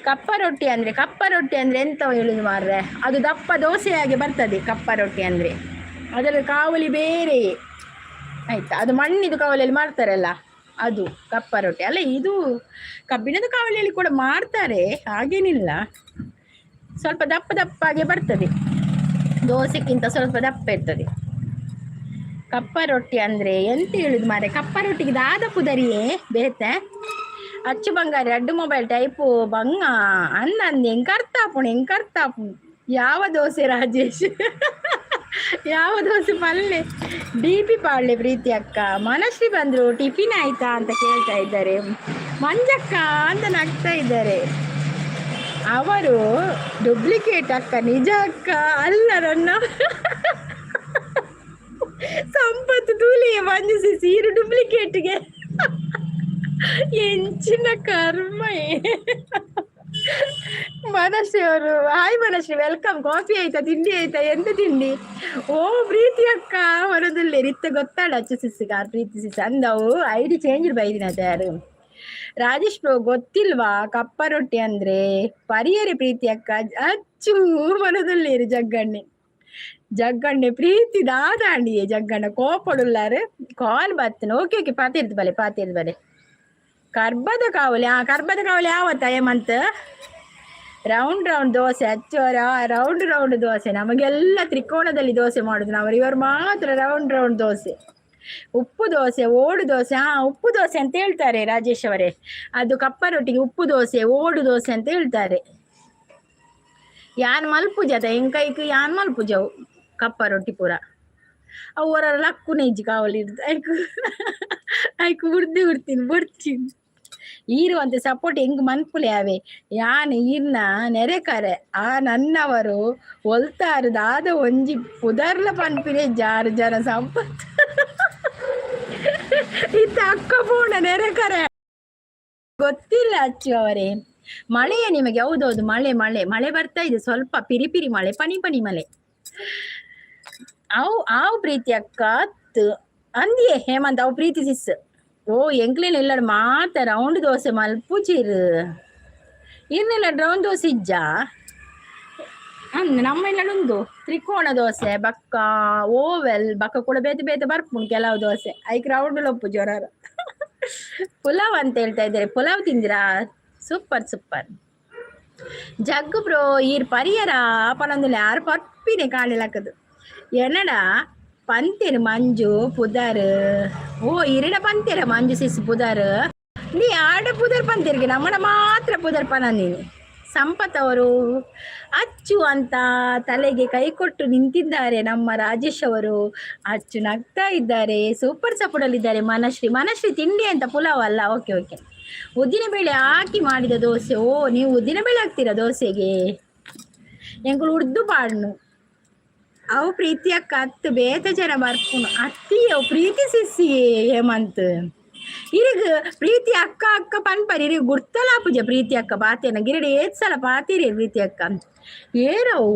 ಕಪ್ಪ ರೊಟ್ಟಿ ಅಂದರೆ ಎಂತ ಹೇಳುದು ಮಾರ್ರೆ ಅದು ದಪ್ಪ ದೋಸೆಯಾಗಿ ಬರ್ತದೆ ಕಪ್ಪ ರೊಟ್ಟಿ ಅಂದರೆ ಅದರ ಕಾವಲಿ ಬೇರೆ ಆಯ್ತಾ ಅದು ಮಣ್ಣಿದು ಕಾವಲಿಯಲ್ಲಿ ಮಾಡ್ತಾರಲ್ಲ ಅದು ಕಪ್ಪ ರೊಟ್ಟಿ ಅಲ್ಲ ಇದು ಕಬ್ಬಿಣದ ಕಾವಲಿಯಲ್ಲಿ ಕೂಡ ಮಾಡ್ತಾರೆ ಹಾಗೇನಿಲ್ಲ ಸ್ವಲ್ಪ ದಪ್ಪ ದಪ್ಪಾಗೆ ಬರ್ತದೆ ದೋಸೆಕ್ಕಿಂತ ಸ್ವಲ್ಪ ದಪ್ಪ ಇರ್ತದೆ ಕಪ್ಪ ರೊಟ್ಟಿ ಅಂದರೆ ಎಂತ ಹೇಳುದು ಮಾರೆ ಕಪ್ಪ ರೊಟ್ಟಿಗೆ ದಾದ ಪುದರಿಯೇ ಬೇತೆ ಅಚ್ಚು ಬಂಗಾರಿ ಅಡ್ಡು ಮೊಬೈಲ್ ಟೈಪು ಬಂಗ ಅಂದಂದು ಹೆಂಗ್ ಕರ್ತಾಪುಣು ಯಾವ ದೋಸೆ ರಾಜೇಶ್ ಯಾವ ದೋಸೆ ಪಲ್ಲೆ ಡಿ.ಪಿ ಪಾಡ್ಲೆ ಪ್ರೀತಿ ಅಕ್ಕ ಮನಶ್ರೀ ಬಂದ್ರು ಟಿಫಿನ್ ಆಯ್ತಾ ಅಂತ ಕೇಳ್ತಾ ಇದ್ದಾರೆ ಮಂಜಕ್ಕ ಅಂತ ನಗ್ತಾ ಇದ್ದಾರೆ ಅವರು ಡೂಪ್ಲಿಕೇಟ್ ಅಕ್ಕ ನಿಜ ಅಕ್ಕ ಅಲ್ಲ ನನ್ನ ಸಂಪತ್ತು ತೂಲಿಗೆ ಮಂಜಿಸಿ ಸೀರು ಡೂಪ್ಲಿಕೇಟ್ಗೆ ಎಂಚಿನ ಕರ್ಮ ಮನಶ್ರೀ ಅವರು ಹಾಯ್ ಮನಶ್ರೀ ವೆಲ್ಕಮ್ ಕಾಫಿ ಆಯ್ತಾ ತಿಂಡಿ ಆಯ್ತಾ ಎಂತ ತಿಂಡಿ ಓ ಪ್ರೀತಿ ಅಕ್ಕ ಹೊರದಲ್ಲೇ ರಿತ್ತ ಗೊತ್ತಾಳ ಅಚ್ಚು ಸಿಸ್ಸಿಗಾರ ಪ್ರೀತಿ ಸಿಸ್ ಅಂದವು ಐಡಿ ಚೇಂಜ್ ಬೈದಿನ ಯಾರು ರಾಜೇಶ್ ಬ್ರೋ ಗೊತ್ತಿಲ್ವಾ ಕಪ್ಪ ರೊಟ್ಟಿ ಅಂದ್ರೆ ಪರಿಯರೆ ಪ್ರೀತಿ ಅಕ್ಕ ಅಚ್ಚು ಹೊರದಲ್ಲೇರು ಜಗ್ಗಣ್ಣೆ ಪ್ರೀತಿ ದಾದಾಂಡಿಯೇ ಜಗ್ಗಣ್ಣ ಕೋಪಡುಲ್ಲಾರು ಕಾಲ್ ಬರ್ತನೆ ಓಕೆ ಪಾತಿರ್ದು ಬಲೆ ಕರ್ಬದ ಕಾವಲಿ ಯಾವತ್ತ ಏಮಂತ ರೌಂಡ್ ದೋಸೆ ಹಚ್ಚೋರ ರೌಂಡ್ ದೋಸೆ ನಮಗೆಲ್ಲ ತ್ರಿಕೋಣದಲ್ಲಿ ದೋಸೆ ಮಾಡುದು ನಾವು ಇವರು ಮಾತ್ರ ರೌಂಡ್ ದೋಸೆ ಉಪ್ಪು ದೋಸೆ ಓಡು ದೋಸೆ ಉಪ್ಪು ದೋಸೆ ಅಂತ ಹೇಳ್ತಾರೆ ರಾಜೇಶ್ ಅವರೇ ಅದು ಕಪ್ಪ ರೊಟ್ಟಿಗೆ ಉಪ್ಪು ದೋಸೆ ಓಡು ದೋಸೆ ಅಂತ ಹೇಳ್ತಾರೆ ಯಾನ್ ಮಲ್ಪುಜದ ಎಂಕೈಕ್ ಯಾನ್ ಮಲ್ಪುಜವು ಕಪ್ಪ ರೊಟ್ಟಿ ಪೂರ ಅವರ ಲಕ್ಕು ನೆಜ್ಜಿ ಕಾವಲಿ ಐಕು ಉರ್ತೀನಿ ಬರ್ತೀನಿ ಈರುವಂತ ಸಪೋರ್ಟ್ ಹೆಂಗ್ ಮನ್ಪುಲೆ ಅವೆ ಯಾನ್ ಈರ್ನ ನೆರೆಕರೆ ಆ ನನ್ನವರು ಒಲ್ತಾರು ದಾದ ಒಂಜಿ ಪುದರ್ಲ ಪನ್ಪಿರೆ ಜಾರು ಜನ ಸಂಪತ್ತು ಇತ್ತ ಅಕ್ಕ ಪೂರ್ಣ ನೆರೆಕರೆ ಗೊತ್ತಿಲ್ಲ ಅಚ್ಚು ಅವರೇ ಮಳೆಯ ನಿಮಗೆ ಹೌದೌದು ಮಳೆ ಬರ್ತಾ ಇದೆ ಸ್ವಲ್ಪ ಪಿರಿ ಮಳೆ ಪನಿ ಮಳೆ ಆವು ಪ್ರೀತಿ ಅಕ್ಕ ಅಂದಿಯೇ ಹೇಮಂತ್ ಅವು ಪ್ರೀತಿ ಸಿಸ್ ಓ ಎಂಕ್ಲೇನ್ ಇಲ್ಲ ಮಾತ ರೌಂಡ್ ದೋಸೆ ಮಲ್ಪುಚಿರು ಇನ್ನೆಲ್ಲ ರೌಂಡ್ ದೋಸೆ ಇಜ್ಜ ನಮ್ಮ ಇಲ್ಲೊಂದು ತ್ರಿಕೋಣ ದೋಸೆ ಬಕ್ಕ ಓವೆಲ್ ಬಕ್ಕ ಕೂಡ ಬೇತೆ ಬರ್ಪುಣ್ ಕೆಲವು ದೋಸೆ ಐಕ್ ರೌಂಡ್ ಲೊಪ್ಪು ಜ್ವರ ಪುಲಾವ್ ಅಂತ ಹೇಳ್ತಾ ಇದ್ದಾರೆ ಪುಲಾವ್ ತಿಂದಿರಾ ಸೂಪರ್ ಜಗ್ಗು ಬ್ರೋ ಈರ್ ಪರಿಯರ ಪನೊಂದುಲ್ಲ ಯಾರು ಪಪ್ಪಿನೇ ಕಾಣಲಕ್ಕದು ಎನ್ನಡ ಪಂತೇರು ಮಂಜು ಪುದರ್ ಓ ಇರಡ ಪಂತೇರ ಮಂಜು ಸಿಸ್ ಪುದರ್ ನೀ ಆಡ ಪುದರ್ ಪಂತೇರಿಗೆ ನಮ್ಮನ ಮಾತ್ರ ಪುದರ್ ಪನ ನೀನು ಸಂಪತ್ ಅವರು ಅಚ್ಚು ಅಂತ ತಲೆಗೆ ಕೈ ಕೊಟ್ಟು ನಿಂತಿದ್ದಾರೆ ನಮ್ಮ ರಾಜೇಶ್ ಅವರು ಅಚ್ಚು ನಗ್ತಾ ಇದ್ದಾರೆ ಸೂಪರ್ ಸಪೋರ್ಟಲ್ಲಿದ್ದಾರೆ ಮನಶ್ರೀ ತಿಂಡಿ ಅಂತ ಪುಲಾವ್ ಅಲ್ಲ ಓಕೆ ಉದ್ದಿನಬೇಳೆ ಹಾಕಿ ಮಾಡಿದ ದೋಸೆ ಓ ನೀವು ಉದ್ದಿನಬೇಳೆ ಹಾಕ್ತೀರಾ ದೋಸೆಗೆ ಎಂಗಳು ಉರ್ದು ಪಾಡ್ನು ಅವು ಪ್ರೀತಿ ಅಕ್ಕ ಅತ್ತು ಬೇತೆ ಜನ ಬರ್ಪುನು ಅತ್ತಿಯೋ ಪ್ರೀತಿ ಸಿಸ್ಸಿ ಹೇಮಂತ್ ಇರಿಗ ಪ್ರೀತಿ ಅಕ್ಕ ಪನ್ಪರಿ ಇರಿಗೆ ಗುರ್ತಲ ಪೂಜೆ ಪ್ರೀತಿ ಅಕ್ಕ ಪಾತೇನ ಗಿರಡಿ ಸಲ ಪಾತೀರಿ ಪ್ರೀತಿ ಅಕ್ಕ ಏನವು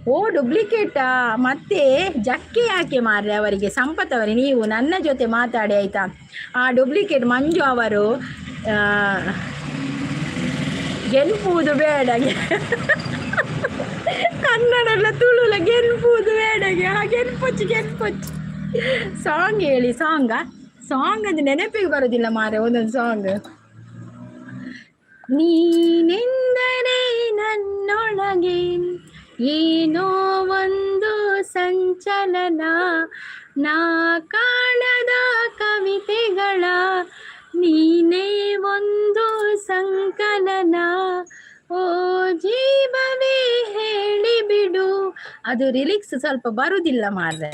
ಓ ಡೂಪ್ಲಿಕೇಟಾ ಮತ್ತೆ ಜಕ್ಕೆ ಯಾಕೆ ಮಾರ್ರೆ ಅವರಿಗೆ ಸಂಪತ್ ಅವರೇ ನೀವು ನನ್ನ ಜೊತೆ ಮಾತಾಡಿ ಆಯ್ತಾ ಆ ಡೂಪ್ಲಿಕೇಟ್ ಮಂಜು ಅವರು ಗೆನ್ಪುವುದು ಬೇಡ ಕನ್ನಡ ತುಳುಲ ಗೆನ್ಪುವುದು ಬೇಡಗೆ ಆ ಗೆನ್ಪೊಚ್ಚಿ ಸಾಂಗ್ ಹೇಳಿ ಸಾಂಗ್ ಅದು ನೆನಪಿಗೆ ಬರೋದಿಲ್ಲ ಮಾರೆ ಒಂದೊಂದು ಸಾಂಗ್ ನೀನೆಂದರೆ ನನ್ನೊಳಗೆ ಏನೋ ಒಂದು ಸಂಚಲನ ನಾ ಕಾಣದ ಕವಿತೆಗಳ ನೀನೇ ಒಂದು ಸಂಕಲನ, ಓ ಜೀವವೇ ಹೇಳಿಬಿಡು. ಅದು ರಿಲಿಕ್ಸ್ ಸ್ವಲ್ಪ ಬರುದಿಲ್ಲ ಮಾರ್ರೆ.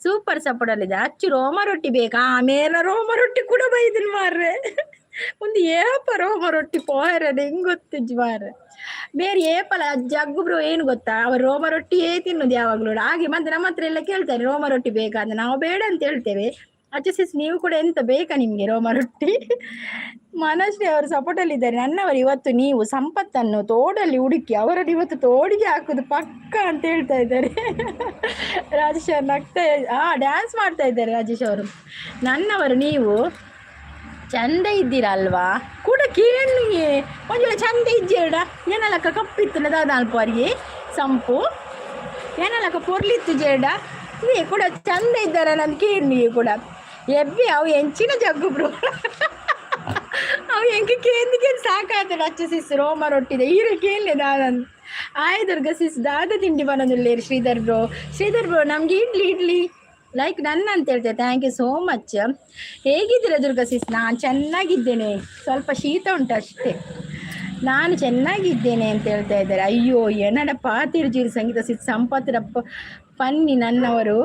ಸೂಪರ್ ಸಪೋರ್ಟ್ ಅಲ್ಲಿದೆ. ಅಚ್ಚು ರೋಮ ರೊಟ್ಟಿ ಬೇಕಾ? ಆಮೇಲೆ ರೋಮ ರೊಟ್ಟಿ ಕೂಡ ಬೈದಿಲ್ ಮಾರ್ರೆ. ಒಂದು ಏಪ ರೋಮ ರೊಟ್ಟಿ ಪೋಯರದೆ ಹೆಂಗ್ ಗೊತ್ತಿಜ್ಜು ಮಾರ್ರೆ. ಬೇರೆ ಏಪಲ ಜಗ್ಗುಬ್ರು ಏನು ಗೊತ್ತಾ, ಅವ್ರು ರೋಮ ರೊಟ್ಟಿಯೇ ತಿನ್ನೋದು ಯಾವಾಗ್ಲೂ. ಹಾಗೆ ಮತ್ತೆ ನಮ್ಮ ಹತ್ರ ಎಲ್ಲ ಕೇಳ್ತಾರೆ ರೋಮ ರೊಟ್ಟಿ ಬೇಕಾ ಅಂತ. ನಾವು ಬೇಡ ಅಂತ ಹೇಳ್ತೇವೆ. ಅಚ್ಚು ಸಿಸ್ ನೀವು ಕೂಡ ಎಂತ ಬೇಕಾ ನಿಮ್ಗೆ ರೋಮ ರೊಟ್ಟಿ? ಮನಶ್ರೀ ಅವರು ಸಪೋರ್ಟ್ ಅಲ್ಲಿ ಇದ್ದಾರೆ. ನನ್ನವರು ಇವತ್ತು ನೀವು ಸಂಪತ್ತನ್ನು ತೋಡಲ್ಲಿ ಹುಡುಕಿ ಅವರನ್ನು ಇವತ್ತು ತೋಡಿಗೆ ಹಾಕುದು ಪಕ್ಕ ಅಂತ ಹೇಳ್ತಾ ಇದ್ದಾರೆ. ರಾಜೇಶ್ ಅವ್ರು ನಗ್ತಾ ಡ್ಯಾನ್ಸ್ ಮಾಡ್ತಾ ಇದ್ದಾರೆ ರಾಜೇಶ್ ಅವರು. ನನ್ನವರು ನೀವು ಚಂದ ಇದ್ದೀರಾ ಅಲ್ವಾ ಕೂಡ ಕೇಳಿ ಒಂಜೊಳ್ಳೆ ಚಂದ ಇಜ್ಜೇಡ ಏನಲಕ್ಕ ಕಪ್ಪಿತ್ತು ದಾದಾಲ್ಪ ಅವರಿಗೆ ಸಂಪು ಏನಲಕ್ಕ ಪೊರ್ಲಿತ್ತು ಜೇಡ ನೀ ಕೂಡ ಚಂದ ಇದ್ದಾರ ನನ್ನ ಕೇಳಿ ಕೂಡ ಎಬ್ಬಿ ಅವು ಎಂಚಿನ ಜಗ್ಗುಬ್ರು. ಅವು ಹೆಂಗೆ ಕೇಂದಿಗೆ ಸಾಕಾಯ್ತಲ್ಲ. ಅಚ್ಚು ಸಿಸ್ ರೋಮ ರೊಟ್ಟಿದೆ ಈರು ಕೇಳಿ ದಾದನ್ ಆಯ್ ದುರ್ಗ ಸಿಸ್ ದಾದ ತಿಂಡಿ ಬನ್ನೋದಿಲ್ಲೇರಿ ಶ್ರೀಧರ್ ಬ್ರೋ ನಮ್ಗೆ ಇಡ್ಲಿ ಲೈಕ್ ನನ್ನ ಅಂತ ಹೇಳ್ತೇವೆ. Thank you so much. ಹೇಗಿದ್ದೀರಾ ದುರ್ಗಾ ಸಿಸ್? ನಾನು ಚೆನ್ನಾಗಿದ್ದೇನೆ, ಸ್ವಲ್ಪ ಶೀತ ಉಂಟು ಅಷ್ಟೇ. ನಾನು ಚೆನ್ನಾಗಿದ್ದೇನೆ ಅಂತ ಹೇಳ್ತಾ ಇದ್ದಾರೆ. ಅಯ್ಯೋ ಏನಡ ಪಾತಿರ್ಜೀರು ಸಂಗೀತ ಸಿಸ್ ಸಂಪತ್ರಪ್ಪ ಪನ್ನಿ ನನ್ನವರು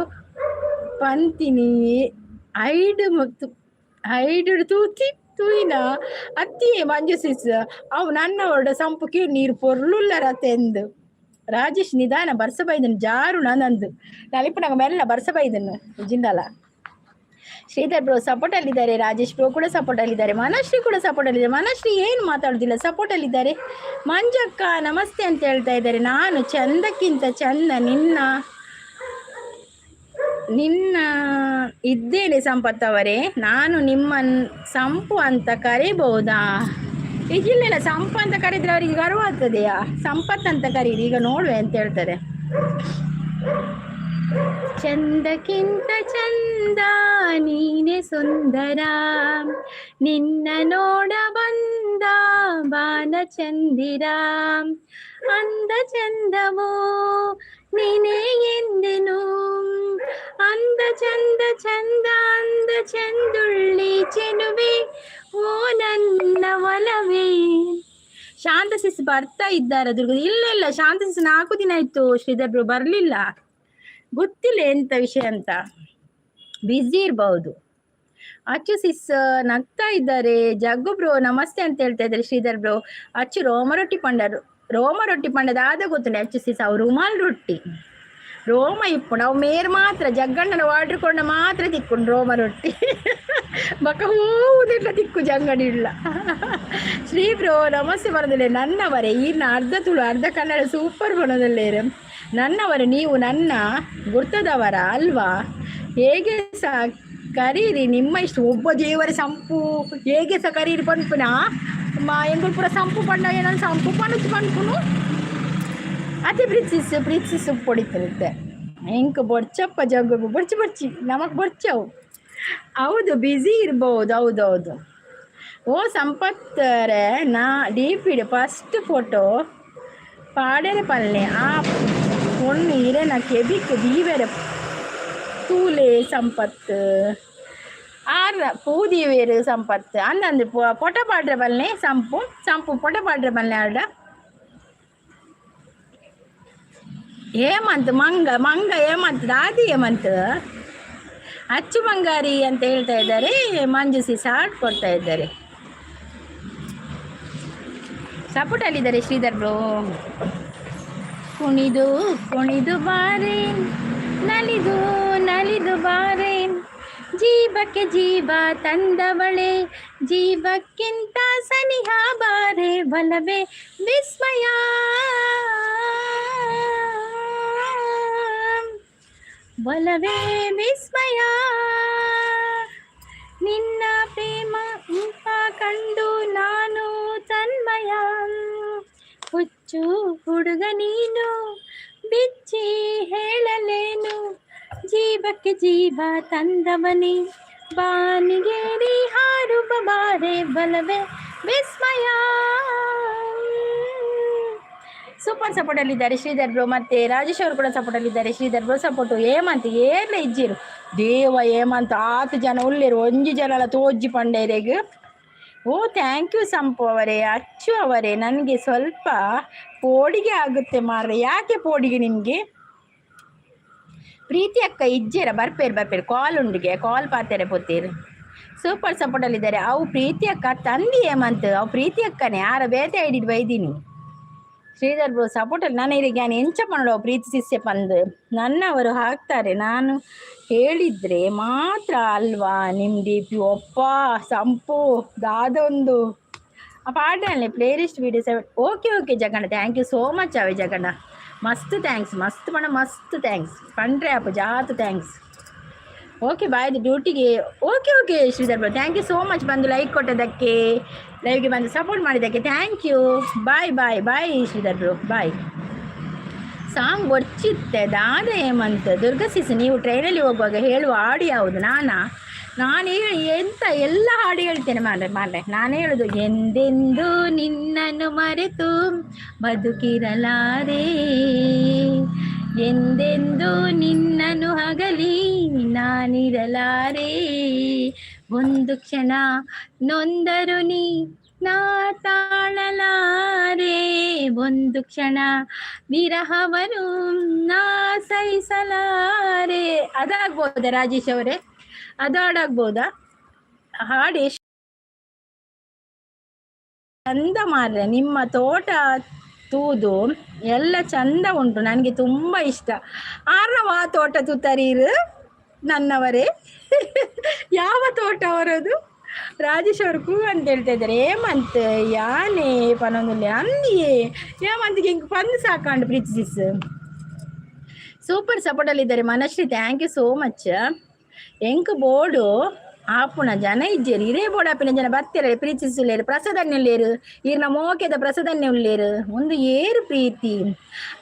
ಪಂತಿನಿ ಐಡು ತೂತಿ ತೂಯಿನ ಅತ್ತಿಯೇ ಮಂಜು ಸಿಸ್ ಅವು ನನ್ನವರ ಸಂಪುಕಿ ನೀರು ಪೊರ್ಲುಲ್ಲರತೆಂದು. ರಾಜೇಶ್ ನಿಧಾನ ಬರ್ಸಬೈದನು ಜಾರು ನಂದು ನಲಿಪು ನಂಗೆ ಮೆಲ್ಲ ಬರ್ಸಬೈದನು ಜಿಂದಲ. ಶ್ರೀಧರ್ ಬ್ರೋ ಸಪೋರ್ಟ್ ಅಲ್ಲಿದ್ದಾರೆ. ರಾಜೇಶ್ ಬ್ರೋ ಕೂಡ ಸಪೋರ್ಟ್ ಅಲ್ಲಿದ್ದಾರೆ. ಮನಶ್ರೀ ಕೂಡ ಸಪೋರ್ಟ್ ಅಲ್ಲಿದ್ದಾರೆ. ಮನಶ್ರೀ ಏನು ಮಾತಾಡೋದಿಲ್ಲ, ಸಪೋರ್ಟ್ ಅಲ್ಲಿದ್ದಾರೆ. ಮಂಜಕ್ಕ ನಮಸ್ತೆ ಅಂತ ಹೇಳ್ತಾ ಇದ್ದಾರೆ. ನಾನು ಚಂದಕ್ಕಿಂತ ಚಂದ ನಿನ್ನ ಇದ್ದೇನೆ ಸಂಪತ್ತವರೇ, ನಾನು ನಿಮ್ಮನ್ನು ಸಂಪು ಅಂತ ಕರಿಬಹುದಾ? ಈಗಿಲ್ಲ ಸಂಪು ಅಂತ ಕರೀದ್ರೆ ಅವರಿಗೆ ಗರ್ವ ಆಗ್ತದೆಯಾ? ಸಂಪತ್ ಅಂತ ಕರೀರಿ ಈಗ ನೋಡುವೆ ಅಂತ ಹೇಳ್ತಾರೆ. ಚಂದಕ್ಕಿಂತ ಚಂದ ನೀನೆ ಸುಂದರ, ನಿನ್ನ ನೋಡ ಬಂದ ಬಾನ ಚಂದಿರ, ಅಂದ ಚಂದವೋ ನೀನೇ ಎಂದೆನು, ಅಂದ ಚಂದ ಚಂದ ಅಂದ ಚಂದುಳ್ಳಿ ಚೆಲುವೆ ಓ ನನ್ನ ಒಲವೇ. ಶಾಂತ ಸಿಸ್ ಬರ್ತಾ ಇದ್ದಾರೆ ದುರ್ಗ. ಇಲ್ಲ ಶಾಂತ ಸಿಸ್ 4 ದಿನ ಆಯ್ತು ಶ್ರೀಧರ್ ಬ್ರೋ ಬರ್ಲಿಲ್ಲ, ಗೊತ್ತಿಲ್ಲ ಎಂತ ವಿಷಯ ಅಂತ, ಬ್ಯುಸಿ ಇರ್ಬಹುದು. ಅಚ್ಚು ಸಿಸ್ ನಗ್ತಾ ಇದ್ದಾರೆ. ಜಗ್ಗು ಬ್ರೋ ನಮಸ್ತೆ ಅಂತ ಹೇಳ್ತಾ ಇದ್ದಾರೆ ಶ್ರೀಧರ್ ಬ್ರೋ. ಅಚ್ಚು ರೋಮ ರೊಟ್ಟಿ ಪಂಡದಾದ ಗೊತ್ತಿಲ್ಲ ಅಚ್ಚು ಸಿಸ್ ಅವು ರುಮಾಲ್ ರೊಟ್ಟಿ ರೋಮ ಇಪ್ಪುಂಡು ಅವು ಮೇರ್ ಮಾತ್ರ ಜಗ್ಗಣ್ಣನ ವಾಡ್ರ್ ಕೊಂಡ ಮಾತ್ರ ತಿಕ್ಕೊಂಡು ರೋಮ ರೊಟ್ಟಿ ಬಕ ಹೂವುದಿಲ್ಲ ತಿಕ್ಕು ಜಂಗಡಿ ಇಲ್ಲ. ಶ್ರೀ ಬ್ರೋ ನಮಸ್ತೆ ಬರೋದಿಲ್ಲ. ನನ್ನವರೇ ಈರ್ನ ಅರ್ಧ ತುಳು ಅರ್ಧ ಕನ್ನಡ ಸೂಪರ್ ಬರೋದಲ್ಲೇರು. ನನ್ನವರು ನೀವು ನನ್ನ ಗುರ್ತದವರ ಅಲ್ವಾ? ಹೇಗೆ ಸಹ ಕರೀರಿ ನಿಮ್ಮ ಇಷ್ಟು ಒಬ್ಬ ದೇವರ ಸಂಪು ಹೇಗೆ ಸಹ ಕರೀರಿ ಪನ್ಪುನ ಎಂಗಳು ಪೂರ ಸಂಪು ಪಂಡ ಏನನ್ನು ಸಂಪು ಪಣಚು ಪನ್ಪುನು ಅತಿ ಪ್ರೀತಿಸಿ పొడిತಿರುತ್ತೆ ಹೆಂಗೆ ಬೊಡ್ಚಪ್ಪ ಜಗ್ಗು ಬೊಡ್ಚಿ ನಮಗ್ ಬೊಡ್ಚವು. ಹೌದು ಬ್ಯುಸಿ ಇರ್ಬೋದು. ಹೌದೌದು. ಓ ಸಂಪತ್ತರೆ ನಾ DP ಫಸ್ಟ್ ಫೋಟೋ ಪಾಡರೆ ಪಲ್ಲೆ ಆ பொண்ணு ಇರೇನ ಕೆಬಿಕ್ ದೀವೆರೆ ತೂಲೆ ಸಂಪತ್ತು ಆರ ಪೂದಿ ವೇರು ಸಂಪತ್ತು ಅಂದಂದು ಪೊಟ ಪಾಡ್ರೆ ಬಲ್ಲೆ ಸಂಪು ಪೊಟ ಪಾಡ್ರೆ ಬಲ್ಲೆ ಆಡ ಹೇಮಂತ್ ಮಂಗ ಹೇಮಂತ್ ದಾದಿ ಹೇಮಂತ್ ಅಚ್ಚು ಬಂಗಾರಿ ಅಂತ ಹೇಳ್ತಾ ಇದ್ದಾರೆ. ಮಂಜು ಸಿಸ್ ಹಾರ್ಟ್ ಕೊಡ್ತಾ ಇದ್ದಾರೆ. ಸಪೋರ್ಟ್ ಅಲ್ಲಿದ್ದಾರೆ ಶ್ರೀಧರ್ ಬ್ರೋ. ಕುಣಿದು ಕುಣಿದು ಬಾರೆ ನಲಿದು ಬಾರೆ ಜೀವಕ್ಕೆ ಜೀವ ತಂದವಳೆ ಜೀವಕ್ಕಿಂತ ಸನಿಹ ಬಾರೆ ಬಲವೇ ವಿಸ್ಮಯ ಬಲವೇ ವಿಸ್ಮಯ ನಿನ್ನ ಪ್ರೇಮ ಕಂಡು ನಾನು ತನ್ಮಯ ಹುಚ್ಚು ಹುಡುಗ ನೀನು ಬಿಚ್ಚಿ ಹೇಳಲೇನು ಜೀವಕ್ಕೆ ಜೀವ ತಂದವನಿ ಬಾನಿಗೇರಿ ಹಾರುವ ಬಾರೆ ಬಲವೇ ವಿಸ್ಮಯ ಸೂಪರ್ ಸಪೋರ್ಟಲ್ಲಿದ್ದಾರೆ ಶ್ರೀಧರ್ ಬ್ರೋ. ಮತ್ತು ರಾಜೇಶ್ ಅವರು ಕೂಡ ಸಪೋರ್ಟಲ್ಲಿದ್ದಾರೆ. Sridhar bro support. ಹೇಮಂತ್ ಏರ್ಲ ಇಜ್ಜಿರು ದೇವ ಹೇಮಂತ್ 6 ಜನ ಉಳ್ಳೇರು 1 ಜನ ಎಲ್ಲ ತೋಜ್ಜಿ ಪಂಡೇರೆಗೆ. ಓ ಥ್ಯಾಂಕ್ ಯು ಸಂಪು ಅವರೇ, ಅಚ್ಚು ಅವರೇ. ನನಗೆ ಸ್ವಲ್ಪ ಪೋಡಿಗೆ ಆಗುತ್ತೆ ಮಾರ್ರೆ. ಯಾಕೆ ಪೋಡಿಗೆ ನಿಮಗೆ? ಪ್ರೀತಿ ಅಕ್ಕ ಇಜ್ಜೇರ ಬರ್ಪೇರು ಕಾಲ್ ಉಂಡಿಗೆ ಕಾಲ್ ಪಾತೆರೆ ಪೊತ್ತೀರು. ಸೂಪರ್ ಸಪೋರ್ಟಲ್ಲಿದ್ದಾರೆ. ಅವು ಪ್ರೀತಿ ಅಕ್ಕ ತಂದಿ ಹೇಮಂತ್, ಅವು ಪ್ರೀತಿ ಅಕ್ಕನೇ ಯಾರ ಬೇತೆ ಹಿಡಿದು ಬೈದೀನಿ. ಶ್ರೀಧರ್ ಬ್ರೋ ಸಪೋರ್ಟಲ್ಲಿ ನಾನು ಇರಿಗೆ ನಾನು ಎಂಚ ಮಾಡೋದು ಪ್ರೀತಿ ಶಿಷ್ಯ ಪಂದು ನನ್ನವರು ಹಾಕ್ತಾರೆ. ನಾನು ಹೇಳಿದರೆ ಮಾತ್ರ ಅಲ್ವಾ ನಿಮ್ಮ ಡಿ ಪಿ. ಒಪ್ಪ ಸಂಪು ದಾದೊಂದು ಆ ಪಾಟಲ್ಲಿ ಪ್ಲೇ ಲಿಸ್ಟ್ ವೀಡಿಯೋ 7. ಓಕೆ ಜಗಣ್ಣ, ಥ್ಯಾಂಕ್ ಯು ಸೋ ಮಚ್ ಅವೇ ಜಗಣ್ಣ. ಮಸ್ತ್ ಥ್ಯಾಂಕ್ಸ್, ಮಸ್ತ್ ಪಣ ಮಸ್ತ್ ಥ್ಯಾಂಕ್ಸ್ ಪಂಡ್ರೆ ಅಪ್ಪ ಜಾತ್ ಥ್ಯಾಂಕ್ಸ್. ಓಕೆ ಬಾಯ್ ಡ್ಯೂಟಿಗೆ. Okay Sridhar bro thank you so much ಬಂದು ಲೈಕ್ ಕೊಟ್ಟದಕ್ಕೆ, ಲೈವ್ಗೆ ಬಂದು ಸಪೋರ್ಟ್ ಮಾಡಿದ್ದಕ್ಕೆ thank you. Bye Sridhar bro bye. Song ಒಚ್ಚಿತ್ತೆ ದಾದ ಹೇಮಂತ್. ದುರ್ಗಸಿಸ್ ನೀವು ಟ್ರೈನಲ್ಲಿ ಹೋಗುವಾಗ ಹೇಳುವ ಹಾಡು ಯಾವುದು? ನಾನು ಹೇಳಿ ಎಂತ ಎಲ್ಲ ಹಾಡು ಹೇಳ್ತೇನೆ ಮಾರ್ರೆ. ನಾನು ಹೇಳೋದು ಎಂದೆಂದು ನಿನ್ನನ್ನು ಮರೆತು ಬದುಕಿರಲಾರೆ, ಎಂದೆಂದು ನಿನ್ನನ್ನು ಹಗಲಿ ನಾನಿರಲಾರೆ, ಒಂದು ಕ್ಷಣ ನೊಂದರು ನೀ ನಾ ತಾಳಲಾರೆ, ಒಂದು ಕ್ಷಣ ವಿರಹವನ್ನು ನಾ ಸಹಿಸಲಾರೆ. ಅದಾಗ್ಬೋದಾ ರಾಜೇಶ್ ಅವರೇ? ಅದು ಹಾಡಾಗ್ಬೋದಾ? ಹಾಡು ಎಷ್ಟು ಚಂದ ಮಾರ್ರೆ. ನಿಮ್ಮ ತೋಟ ತೂದು ಎಲ್ಲ ಚಂದ ಉಂಟು, ನನಗೆ ತುಂಬ ಇಷ್ಟ. ಆರ್ನವ ತೋಟ ತೂತರೀರು ನನ್ನವರೇ. ಯಾವ ತೋಟ ಅವರದು? ರಾಜೇಶ್ ಅವರು ಕೂ ಅಂತ ಹೇಳ್ತಾ ಇದ್ದಾರೆ. ಹೇಮಂತ್ ಯಾನೇ ಪನೊಂದುಲ್ಲೆ ಅಂದಿಯೇ ಹೇಮಂತ್ಗೆ ಹಿಂಗೆ ಪಂದು ಸಾಕಾಂಡು ಪ್ರೀತಿಸಿಸ್. ಸೂಪರ್ ಸಪೋರ್ಟಲ್ಲಿದ್ದಾರೆ Manashree, thank you so much. ಎಂಕ್ ಬೋರ್ಡು ಆಪುನ ಜನ ಇಜ್ಜೇರು ಇರೇ ಬೋರ್ಡ್ ಆಪಿನ ಜನ ಬತ್ತೇರು ಪ್ರೀತಿಸುಲ್ಲೇರು ಪ್ರಸಾದನ್ನೇ ಉಳ್ಳೇರು ಈರ್ನ ಮೋಕೆದ ಪ್ರಸಾದನ್ನೇ ಉಳ್ಳೇರು ಒಂದು ಏರು ಪ್ರೀತಿ.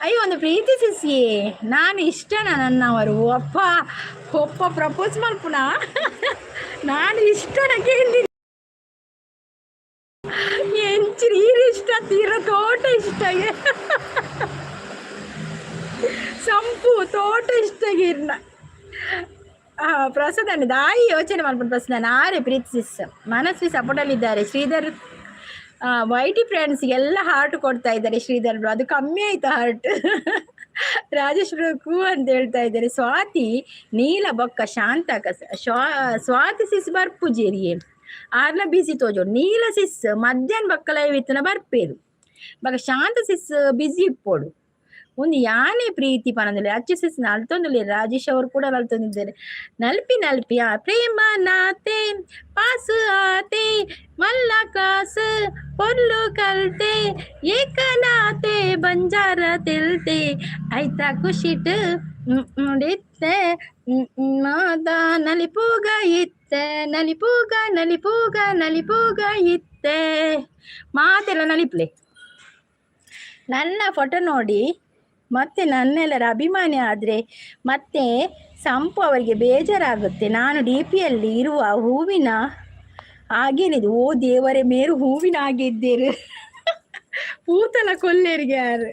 ಅಯ್ಯೋ ಒಂದು ಪ್ರೀತಿ ಸಿಸಿಯೇ ನಾನು ಇಷ್ಟನ ನನ್ನವರು. ಒಪ್ಪ ಪ್ರಪೋಸ್ ಮಲ್ಪುನ ನಾನು ಇಷ್ಟನ ಕೇಳಿ ಎಂಚಿರಿ ಇಷ್ಟ ತೀರ ತೋಟ ಇಷ್ಟ ಸಂಪು ತೋಟ ಇಷ್ಟ ಇರ್ನ ಪ್ರಸಾದನ ದಾಯಿ ಯೋಚನೆ ಮಾಡ್ಬಿಟ್ಟು ಪ್ರಸಾದನ ಆರೆ ಪ್ರೀತಿಸಿಸ್. ಮನಸ್ವಿ ಸಪೋರ್ಟಲ್ಲಿದ್ದಾರೆ. ಶ್ರೀಧರ್ ವೈಟಿ ಫ್ರೆಂಡ್ಸ್ಗೆಲ್ಲ ಹಾರ್ಟ್ ಕೊಡ್ತಾ ಇದ್ದಾರೆ ಶ್ರೀಧರ್. ಅದು ಕಮ್ಮಿ ಆಯ್ತು ಹಾರ್ಟ್. ರಾಜೇಶ್ ಕೂ ಅಂತ ಹೇಳ್ತಾ ಇದ್ದಾರೆ. ಸ್ವಾತಿ ನೀಲ ಬೊಕ್ಕ ಶಾಂತ ಸ್ವಾತಿ ಸಿಸ್ ಬರ್ಪುಜೇರಿಯೇ ಆರ್ಲ ಬಿಸಿ ತೋಜೋಡು ನೀಲ ಸಿಸ್ ಮಧ್ಯಾಹ್ನ ಬಕ್ಕ ಲೈವ್ ಇತ್ತನ ಬರ್ಪೇರು ಬಕ ಶಾಂತ ಸಿಸ್ ಬಿಸಿ ಇಪ್ಪೋಡು ಒಂದು ಯಾನೇ ಪ್ರೀತಿ ಪನದಲ್ಲಿ ಅಚ್ಚಿಸ್ ನಲ್ತೊಂದು. ರಾಜೇಶ್ ಅವರು ಕೂಡ ನಲ್ತೊಂದಿದ್ದಾರೆ. ನಲ್ಪಿ ಪ್ರೇಮ ನಾತೆ ಪಾಸು ಆತೆ ಮಲ್ಲ ಕಾಸು ಪೊರ್ಲು ಕಲ್ತೆ ಏಕನಾತೆ ಬಂಜಾರ ತಿಳ್ತೆ ಆಯ್ತಾ ಖುಷಿಟ್ ಇತ್ತೆ ಮಾದ ನಲಿಪೂಗ ಇತ್ತೆ ನಲಿಪೂಗ ಇತ್ತೆ ಮಾತೆಲ್ಲ ನಲಿಪ್ಲೆ. ನನ್ನ ಫೋಟೋ ನೋಡಿ ಮತ್ತೆ ನನ್ನೆಲ್ಲರ ಅಭಿಮಾನಿ ಆದರೆ ಮತ್ತೆ ಸಂಪು ಅವರಿಗೆ ಬೇಜಾರಾಗುತ್ತೆ. ನಾನು ಡಿ ಪಿಯಲ್ಲಿ ಇರುವ ಹೂವಿನ ಹಾಗೇನಿದು. ಓ ದೇವರೇ ಮೇರು ಹೂವಿನ ಹಾಗೆ ಇದ್ದೀರು. ಪೂತಲ ಕೊಲ್ಲೇರಿಗೆ ಯಾರು?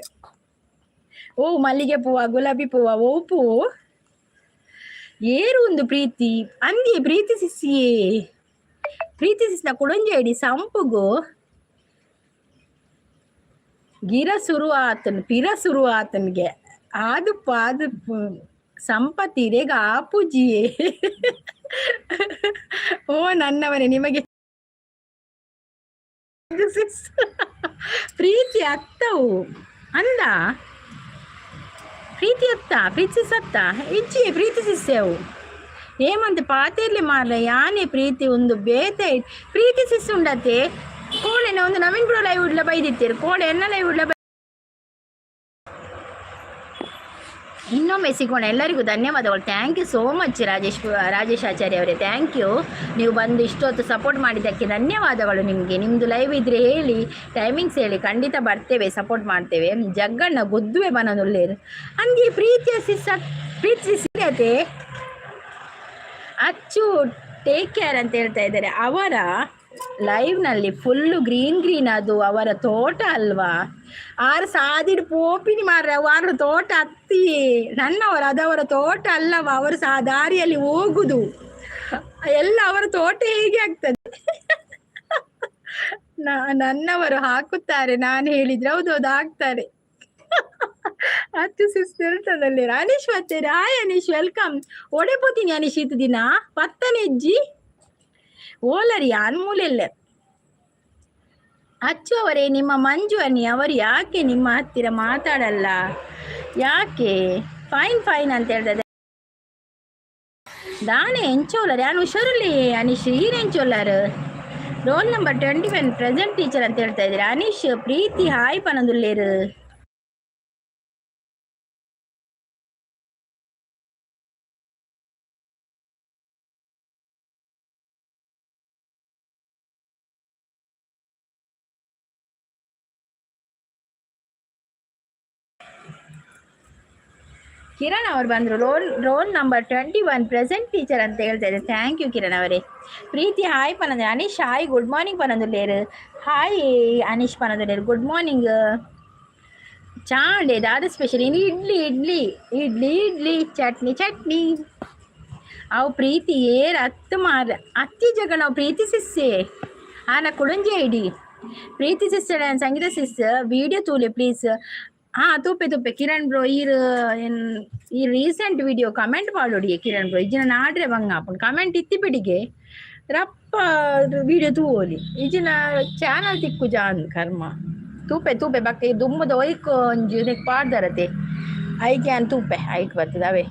ಓ ಮಲ್ಲಿಗೆ ಪೂವ ಗುಲಾಬಿ ಪೂವ ಓ ಪೂವು ಏರು ಒಂದು ಪ್ರೀತಿ ಅಂದಿ ಪ್ರೀತಿಸಿಯೇ ಪ್ರೀತಿಸಿನ ಕುಡಂಜೇಡಿ ಸಂಪುಗು ಗಿರ ಶುರು ಆತನಿಗೆ ಅದು ಸಂಪತ್ತಿರೇಗ ಆಪುಜಿಯೇ. ಓ ನನ್ನವರೇ ನಿಮಗೆ ಪ್ರೀತಿ ಅತ್ತವು ಅಂದ ಪ್ರೀತಿ ಅತ್ತ ಪ್ರೀತಿಸತ್ತ ಇಜ್ಜಿ ಪ್ರೀತಿಸಿಸೆವು ಏಮಂತ ಪಾತಿರ್ಲಿ ಮಾರ್ಲ ಯಾನೇ ಪ್ರೀತಿ ಒಂದು ಬೇತೆ ಪ್ರೀತಿಸಿಸ್ ಉಂಡತೆ. ಕೋಳೆನ ಒಂದು ನವೀನ್ ಕೂಡ ಲೈವ್ ಉಡ್ಲ ಬೈದಿತ್ತೀರು ಕೋಳೆ ಎಲ್ಲ ಲೈವ್ ಉಡ್ಲ ಇನ್ನೊಮ್ಮೆ ಸಿಗೋಣ. ಎಲ್ಲರಿಗೂ ಧನ್ಯವಾದಗಳು. Thank you so much Rajesh Acharya ಅವರೇ, ಥ್ಯಾಂಕ್ ಯು. ನೀವು ಬಂದು ಇಷ್ಟೊತ್ತು ಸಪೋರ್ಟ್ ಮಾಡಿದ್ದಕ್ಕೆ ಧನ್ಯವಾದಗಳು ನಿಮಗೆ. ನಿಮ್ಮದು ಲೈವ್ ಇದ್ದರೆ ಹೇಳಿ, ಟೈಮಿಂಗ್ಸ್ ಹೇಳಿ, ಖಂಡಿತ ಬರ್ತೇವೆ, ಸಪೋರ್ಟ್ ಮಾಡ್ತೇವೆ. ಜಗ್ಗಣ್ಣ ಗೊದ್ದುವೆ ಬನ್ನೊಳ್ಳೆರು ಹಂಗೆ ಪ್ರೀತಿ ಸಿಗತೆ ಅಚ್ಚು ಟೇಕ್ ಕೇರ್ ಅಂತ ಹೇಳ್ತಾ ಇದ್ದಾರೆ. ಅವರ ಲೈವ್ನಲ್ಲಿ ಫುಲ್ಲು ಗ್ರೀನ್ ಅದು ಅವರ ತೋಟ ಅಲ್ವಾ. ಆರು ಸಾದಿಡ್ ಪೋಪಿನಿ ಮಾರ್ರೆ ಅವರ ತೋಟ ಹತ್ತಿ ನನ್ನವರ ಅದವರ ತೋಟ ಅಲ್ಲವ. ಅವರು ಸಹ ದಾರಿಯಲ್ಲಿ ಹೋಗುದು ಎಲ್ಲ ಅವರ ತೋಟ ಹೇಗೆ ಆಗ್ತದೆ. ನನ್ನವರು ಹಾಕುತ್ತಾರೆ, ನಾನು ಹೇಳಿದ್ರೆ ಹೌದೌದು ಹಾಕ್ತಾರೆ. ಹತ್ತು ಸಿಸ್ತದಲ್ಲಿ ಅನೀಶ್ ಮತ್ತೆ ಹಾಯ್ ಅನೀಶ್ ವೆಲ್ಕಮ್. ಓಡೆಪೋತೀನಿ ಅನೀಶ್ ಇತ್ತು ದಿನ ಪತ್ತನೆ ಅಜ್ಜಿ ಓಲರಿ ಅನ್ಮೂಲೆಲ್ಲ ಅಚ್ಚು ಅವರೇ. ನಿಮ್ಮ ಮಂಜು ಅನ್ನಿ ಅವರು ಯಾಕೆ ನಿಮ್ಮ ಹತ್ತಿರ ಮಾತಾಡಲ್ಲ ಯಾಕೆ? ಫೈನ್ ಅಂತ ಹೇಳ್ತದೆ. ದಾನೆ ಎಂಚೋಲರ್ ಯಾನು ಹುಷಾರಲ್ಲಿ ಅನೀಶ್ ಈರ್ ಎಂಚೋಲರ್ ರೋಲ್ ನಂಬರ್ 21 ಪ್ರೆಸೆಂಟ್ ಟೀಚರ್ ಅಂತ ಹೇಳ್ತಾ ಇದ್ದೀರಾ. ಅನೀಶ್ ಪ್ರೀತಿ ಹಾಯ್ ಪನದುಲ್ಲೇರು. ಕಿರಣ್ ಅವರು ಬಂದರು. ರೋಲ್ ನಂಬರ್ 21 ಪ್ರೆಸೆಂಟ್ ಟೀಚರ್ ಅಂತ ಹೇಳ್ತಾ ಇದ್ದಾರೆ. ಥ್ಯಾಂಕ್ ಯು ಕಿರಣ್ ಅವರೇ. ಪ್ರೀತಿ ಹಾಯ್ ಪನಂದ್ರೆ ಅನೀಶ್ ಹಾಯ್ ಗುಡ್ ಮಾರ್ನಿಂಗ್ ಪನದುಲ್ಲೇರು. ಹಾಯ್ ಅನೀಶ್ ಪನದುಲ್ಲೇರು ಗುಡ್ ಮಾರ್ನಿಂಗ್. ಚಾಂಡೆ ದಾದ ಸ್ಪೆಷಲ್ ಇನ್ನು ಇಡ್ಲಿ ಚಟ್ನಿ ಅವು ಪ್ರೀತಿ ಏರ್ ಹತ್ತು ಮಾರ ಅತ್ತಿ ಜಗ ನಾವು ಪ್ರೀತಿ ಸಿಸ್ಸೆ ಆನ ಕುಡಂಜಿ ID Preethi sister Sangeetha sis video ತೂಲೆ ಪ್ಲೀಸ್. ತುಪ್ಪೆ ಕಿರಣ್ ಬ್ರೋ ಈ ರೀಸೆಂಟ್ ವಿಡಿಯೋ ಕಮೆಂಟ್ ಮಾಡೋಡಿ ಕಿರಣ್ ಬ್ರೋ. ಇಜಿನ ನಾಡ್ರೆ ಬಂಗ ಕಮೆಂಟ್ ಇತ್ತಿ ಬಿಡಿಗೆ ರಪ್ಪ ವಿಡಿಯೋ ತೂಲಿ ಇಜಿನ ಚಾನಲ್ ತಿಕ್ಕು ಜಾನ್ ಕರ್ಮ ತೂಪೆ ಬಕ್ಕ ದುಮ್ಮದ ಒಯ್ಕೊ ಒಂಜಿ ಪಾಡ್ದರತೆ ಐ ಕ್ಯಾನ್ ತೂಪೆ ಐಟ್ ಬರ್ತದೆ ಅವೇ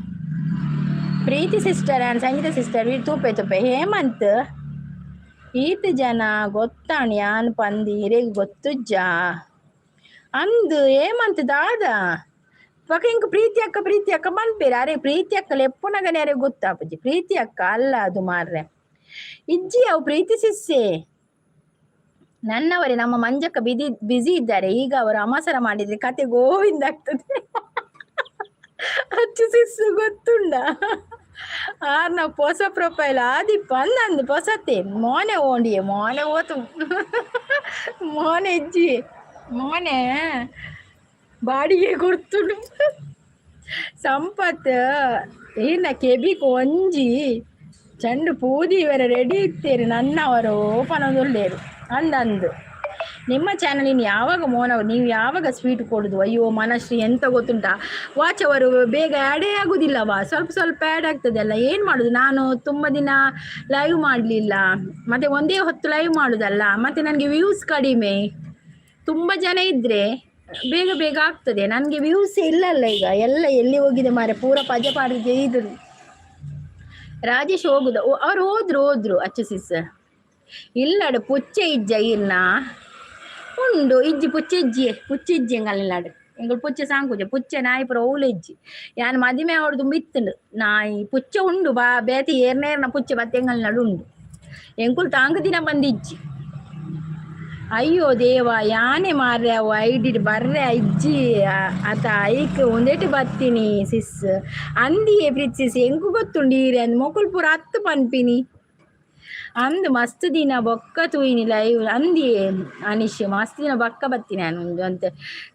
Preethi sister and Sangeetha sister ತೂಪೆ ಹೇಮಂತ್ ಈತ ಜನ ಗೊತ್ತಾಣಿ ಯಾನ್ ಪಂದಿ ಹಿರೇಗೆ ಗೊತ್ತುಜ್ಜ ಅಂದು ಹೇಮಂತ್ ದಾದ ಪಕ್ಕ ಇಂಕ ಪ್ರೀತಿ ಅಕ್ಕ ಮನ್ಪೇರು. ಅರೆ ಪ್ರೀತಿ ಅಕ್ಕ ಎಪ್ಪುನಗನೆ ಅರೆ ಗೊತ್ತಾಪಜ್ಜಿ ಪ್ರೀತಿ ಅಕ್ಕ ಅಲ್ಲ ಅದು ಮಾರ್ರೆ ಇಜ್ಜಿ ಅವು ಪ್ರೀತಿ ಸಿಸ್ಸೆ ನನ್ನವರೇ. ನಮ್ಮ ಮಂಜಕ್ಕ ಬಿಸಿ ಇದ್ದಾರೆ ಈಗ. ಅವರು ಅಮಾಸರ ಮಾಡಿದ್ರೆ ಕತೆ ಗೋವಿಂದ ಆಗ್ತದೆ. ಅಚ್ಚು ಸಿಸ್ಸು ಗೊತ್ತುಂಡ ನಾವು ಹೊಸ ಪ್ರೊಫೈಲ್ ಆದಿಪ್ಪ ಅಂದಂದು ಹೊಸತೆ ಮೋನೆ ಓಂಡಿಯೇ ಮೋನೆ ಓತು ಮೋನೆ ಇಜ್ಜಿ ಮೋನೆ ಬಾಡಿಗೆ ಕೊಡ್ತುಂಡು ಸಂಪತ್ ಏನ ಕೆಬಿಕ್ ಒಂಜಿ ಚಂಡು ಪೂದಿ ಇವರ ರೆಡಿ ಇತ್ತೇರು ನನ್ನವರು ಓಪನದೊಳ್ಳೇರು ಅಂದಂದು. ನಿಮ್ಮ ಚಾನಲ್ ಇನ್ನು ಯಾವಾಗ ಮೋನವರು ನೀವು ಯಾವಾಗ ಸ್ವೀಟ್ ಕೊಡೋದು? ಅಯ್ಯೋ ಮನಶ್ರೀ ಎಂತ ಗೊತ್ತುಂಟಾ, ವಾಚ್ ಅವರು ಬೇಗ ಆ್ಯಡೇ ಆಗೋದಿಲ್ಲವಾ, ಸ್ವಲ್ಪ ಆ್ಯಡ್ ಆಗ್ತದೆ ಅಲ್ಲ. ಏನು ಮಾಡೋದು, ನಾನು ತುಂಬ ದಿನ ಲೈವ್ ಮಾಡಲಿಲ್ಲ, ಮತ್ತು ಒಂದೇ ಹೊತ್ತು ಲೈವ್ ಮಾಡೋದಲ್ಲ, ಮತ್ತು ನನಗೆ ವ್ಯೂಸ್ ಕಡಿಮೆ. ತುಂಬ ಜನ ಇದ್ದರೆ ಬೇಗ ಆಗ್ತದೆ, ನನಗೆ ವ್ಯೂಸೇ ಇಲ್ಲಲ್ಲ ಈಗ. ಎಲ್ಲ ಎಲ್ಲಿ ಹೋಗಿದೆ ಮಾರೆ, ಪೂರ ಪಜಪಾಡಿಗೆ ಇದ್ರು. ರಾಜೇಶ್ ಹೋಗುದು, ಅವ್ರು ಹೋದ್ರು ಅಚ್ಚು ಸಿಸ್ ಇಲ್ಲಾಡು ಪುಚ್ಚೆ ಇಜ್ಜ ಇರ್ನ ಉಂಡು ಇಜ್ಜಿ ಪುಚ್ಚೆ ಇಜ್ಜಿ ಎಂಗಲ್ಲಾಡು ಎಂಗಳು ಪುಚ್ಚೆ ಸಾಂಕುಜ ಪುಚ್ಚೆ ನಾಯಿ ಪುರ ಓಲೆಜ್ಜಿ ಯಾನ್ ಮದಿಮೆ ಹೊಡೆದು ಬಿತ್ತಂಡು ನಾಯಿ ಪುಚ್ಚೆ ಉಂಡು ಬಾ ಬೇತಿ ಏರ್ನೇರ್ನ ಪುಚ್ಚೆ ಬತ್ತೆ ಎಂಗಲ್ನಾಡು ಉಂಡು ಎಂಕುಲ್ ತಾಂಗ ದಿನ ಬಂದಿಜ್ಜಿ. ಅಯ್ಯೋ ದೇವ ಯಾನೆ ಮಾರ್ರೆ ಅವು ಐಡಿಡ್ ಬರ್ರೆ ಇಜ್ಜಿ ಆತ ಐಕ್ ಒಂದೇಟು ಬತ್ತೀನಿ ಸಿಸ್ ಅಂದಿಯೇ ಪ್ರೀತಿಸಿಸ್ ಎಂಕು ಗೊತ್ತುಂಡೀರಿ ಅಂದ್ ಮೊಕುಲ್ ಪೂರ 10 ಪನ್ಪಿನಿ ಅಂದ್ ಮಸ್ತ್ ದಿನ ಬೊಕ್ಕ ತೂಯಿನಿ ಲೈವ್ ಅಂದಿಯೇ ಅನಿಶ್ ಮಸ್ತ್ ದಿನ ಬೊಕ್ಕ ಬತ್ತೀನಿ ನಾನು ಅಂತ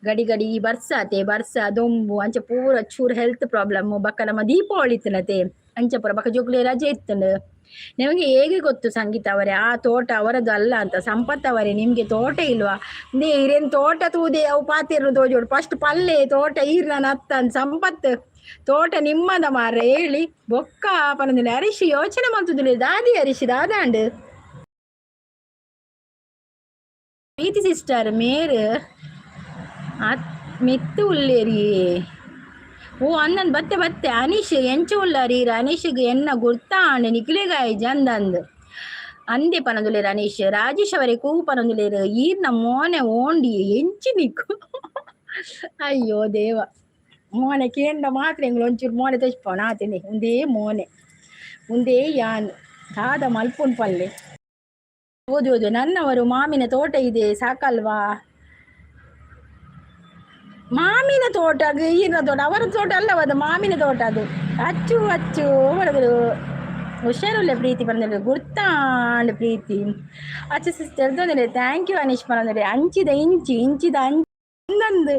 ಗಡಿ ಬರ್ಸ ದೊಂಬು ಅಂಚ ಪೂರ ಚೂರು ಹೆಲ್ತ್ ಪ್ರಾಬ್ಲಮ್ ಬಕ್ಕ ನಮ್ಮ ದೀಪಾವಳಿ ಇತ್ತನತೆ ಅಂಚ ಪೂರ ಬಕ್ಕ ಜೋಗ್ಲೆ ರಜೆ ಇತ್ತಂಡು. ನಿಮಗೆ ಹೇಗೆ ಗೊತ್ತು ಸಂಗೀತ ಅವರೇ ಆ ತೋಟ ಅವರದ್ದು ಅಲ್ಲ ಅಂತ? ಸಂಪತ್ ಅವರೇ ನಿಮಗೆ ತೋಟ ಇಲ್ವಾ? ಇರೇನು ತೋಟ ತೂದೆ ಅವು ಪಾತಿರು ತೋಜೋಡು ಫಸ್ಟ್ ಪಲ್ಲೆ ತೋಟ ಈರ್ ನಾನು ಅತ್ತ ಸಂಪತ್ ತೋಟ ನಿಮ್ಮದ ಮಾರ ಹೇಳಿ ಬೊಕ್ಕ ಪನದಿಲ್ಲ. ಹರೀಶ್ ಯೋಚನೆ ಮಾಡ್ತಿದ್ದಿಲ್ಲ ದಾದಿ ಹರೀಶ್ ದಾದಾಂಡ್ ಪ್ರೀತಿ ಸಿಸ್ಟರ್ ಮೇರ್ ಮೆತ್ತು ಉಳ್ಳೇರಿ ಓ ಅನ್ನಂದು ಬತ್ತೆ ಅನೀಶ್ ಎಂಚ ಉಳ್ಳಾರೀರ ಅನೀಶ್ಗೆ ಎನ್ನ ಗುರ್ತಾಂಡ್ ನಿಕ್ಲಿಗಾಯ ಜಂದಂದು ಅಂದೆ ಪನದುಲೇರು ಅನೀಶ್. ರಾಜೇಶ್ ಅವರೇ ಕೂ ಪನದುಲೇರು ಈರ್ನ ಮೋನೆ ಓಂಡಿ ಎಂಚಿ ನಿಕ್ಕು. ಅಯ್ಯೋ ದೇವ ಮೋನೆ ಕೇಂದ್ರ ಮಾತ್ರ ಎಂಗಳು ಒಂಚೂರು ಮೋನೆ ತೆಚ್ಪವ ನಾತಿನಿ ಮುಂದೇ ಯಾನ್ ದಾದ ಮಲ್ಪುನ್ ಪಲ್ಲೆ ಓದು ನನ್ನವರು ನನ್ನವರು ತೋಟ ಇದೆ ಸಾಕಲ್ವಾ? ಮಾಮಿನ ತೋಟ ಈರ್ನ ತೋಟ ಅವರ ತೋಟ ಅಲ್ಲವದು ಮಾಮಿನ ತೋಟ ಅದು ಅಚ್ಚು ಹೊಡೆದ್ರು ಹುಷಾರಲ್ಲ ಪ್ರೀತಿ ಬಂದರೆ ಗುರ್ತಾಂಡ್ ಪ್ರೀತಿ ಅಚ್ಚ ಸಿಸ್ಟರ್ ತಂದರೆ ಥ್ಯಾಂಕ್ ಯು ಅನೀಶ್ ಬಂದರೆ ಅಂಚಿದ ಇಂಚಿದ ಅಂದಂದು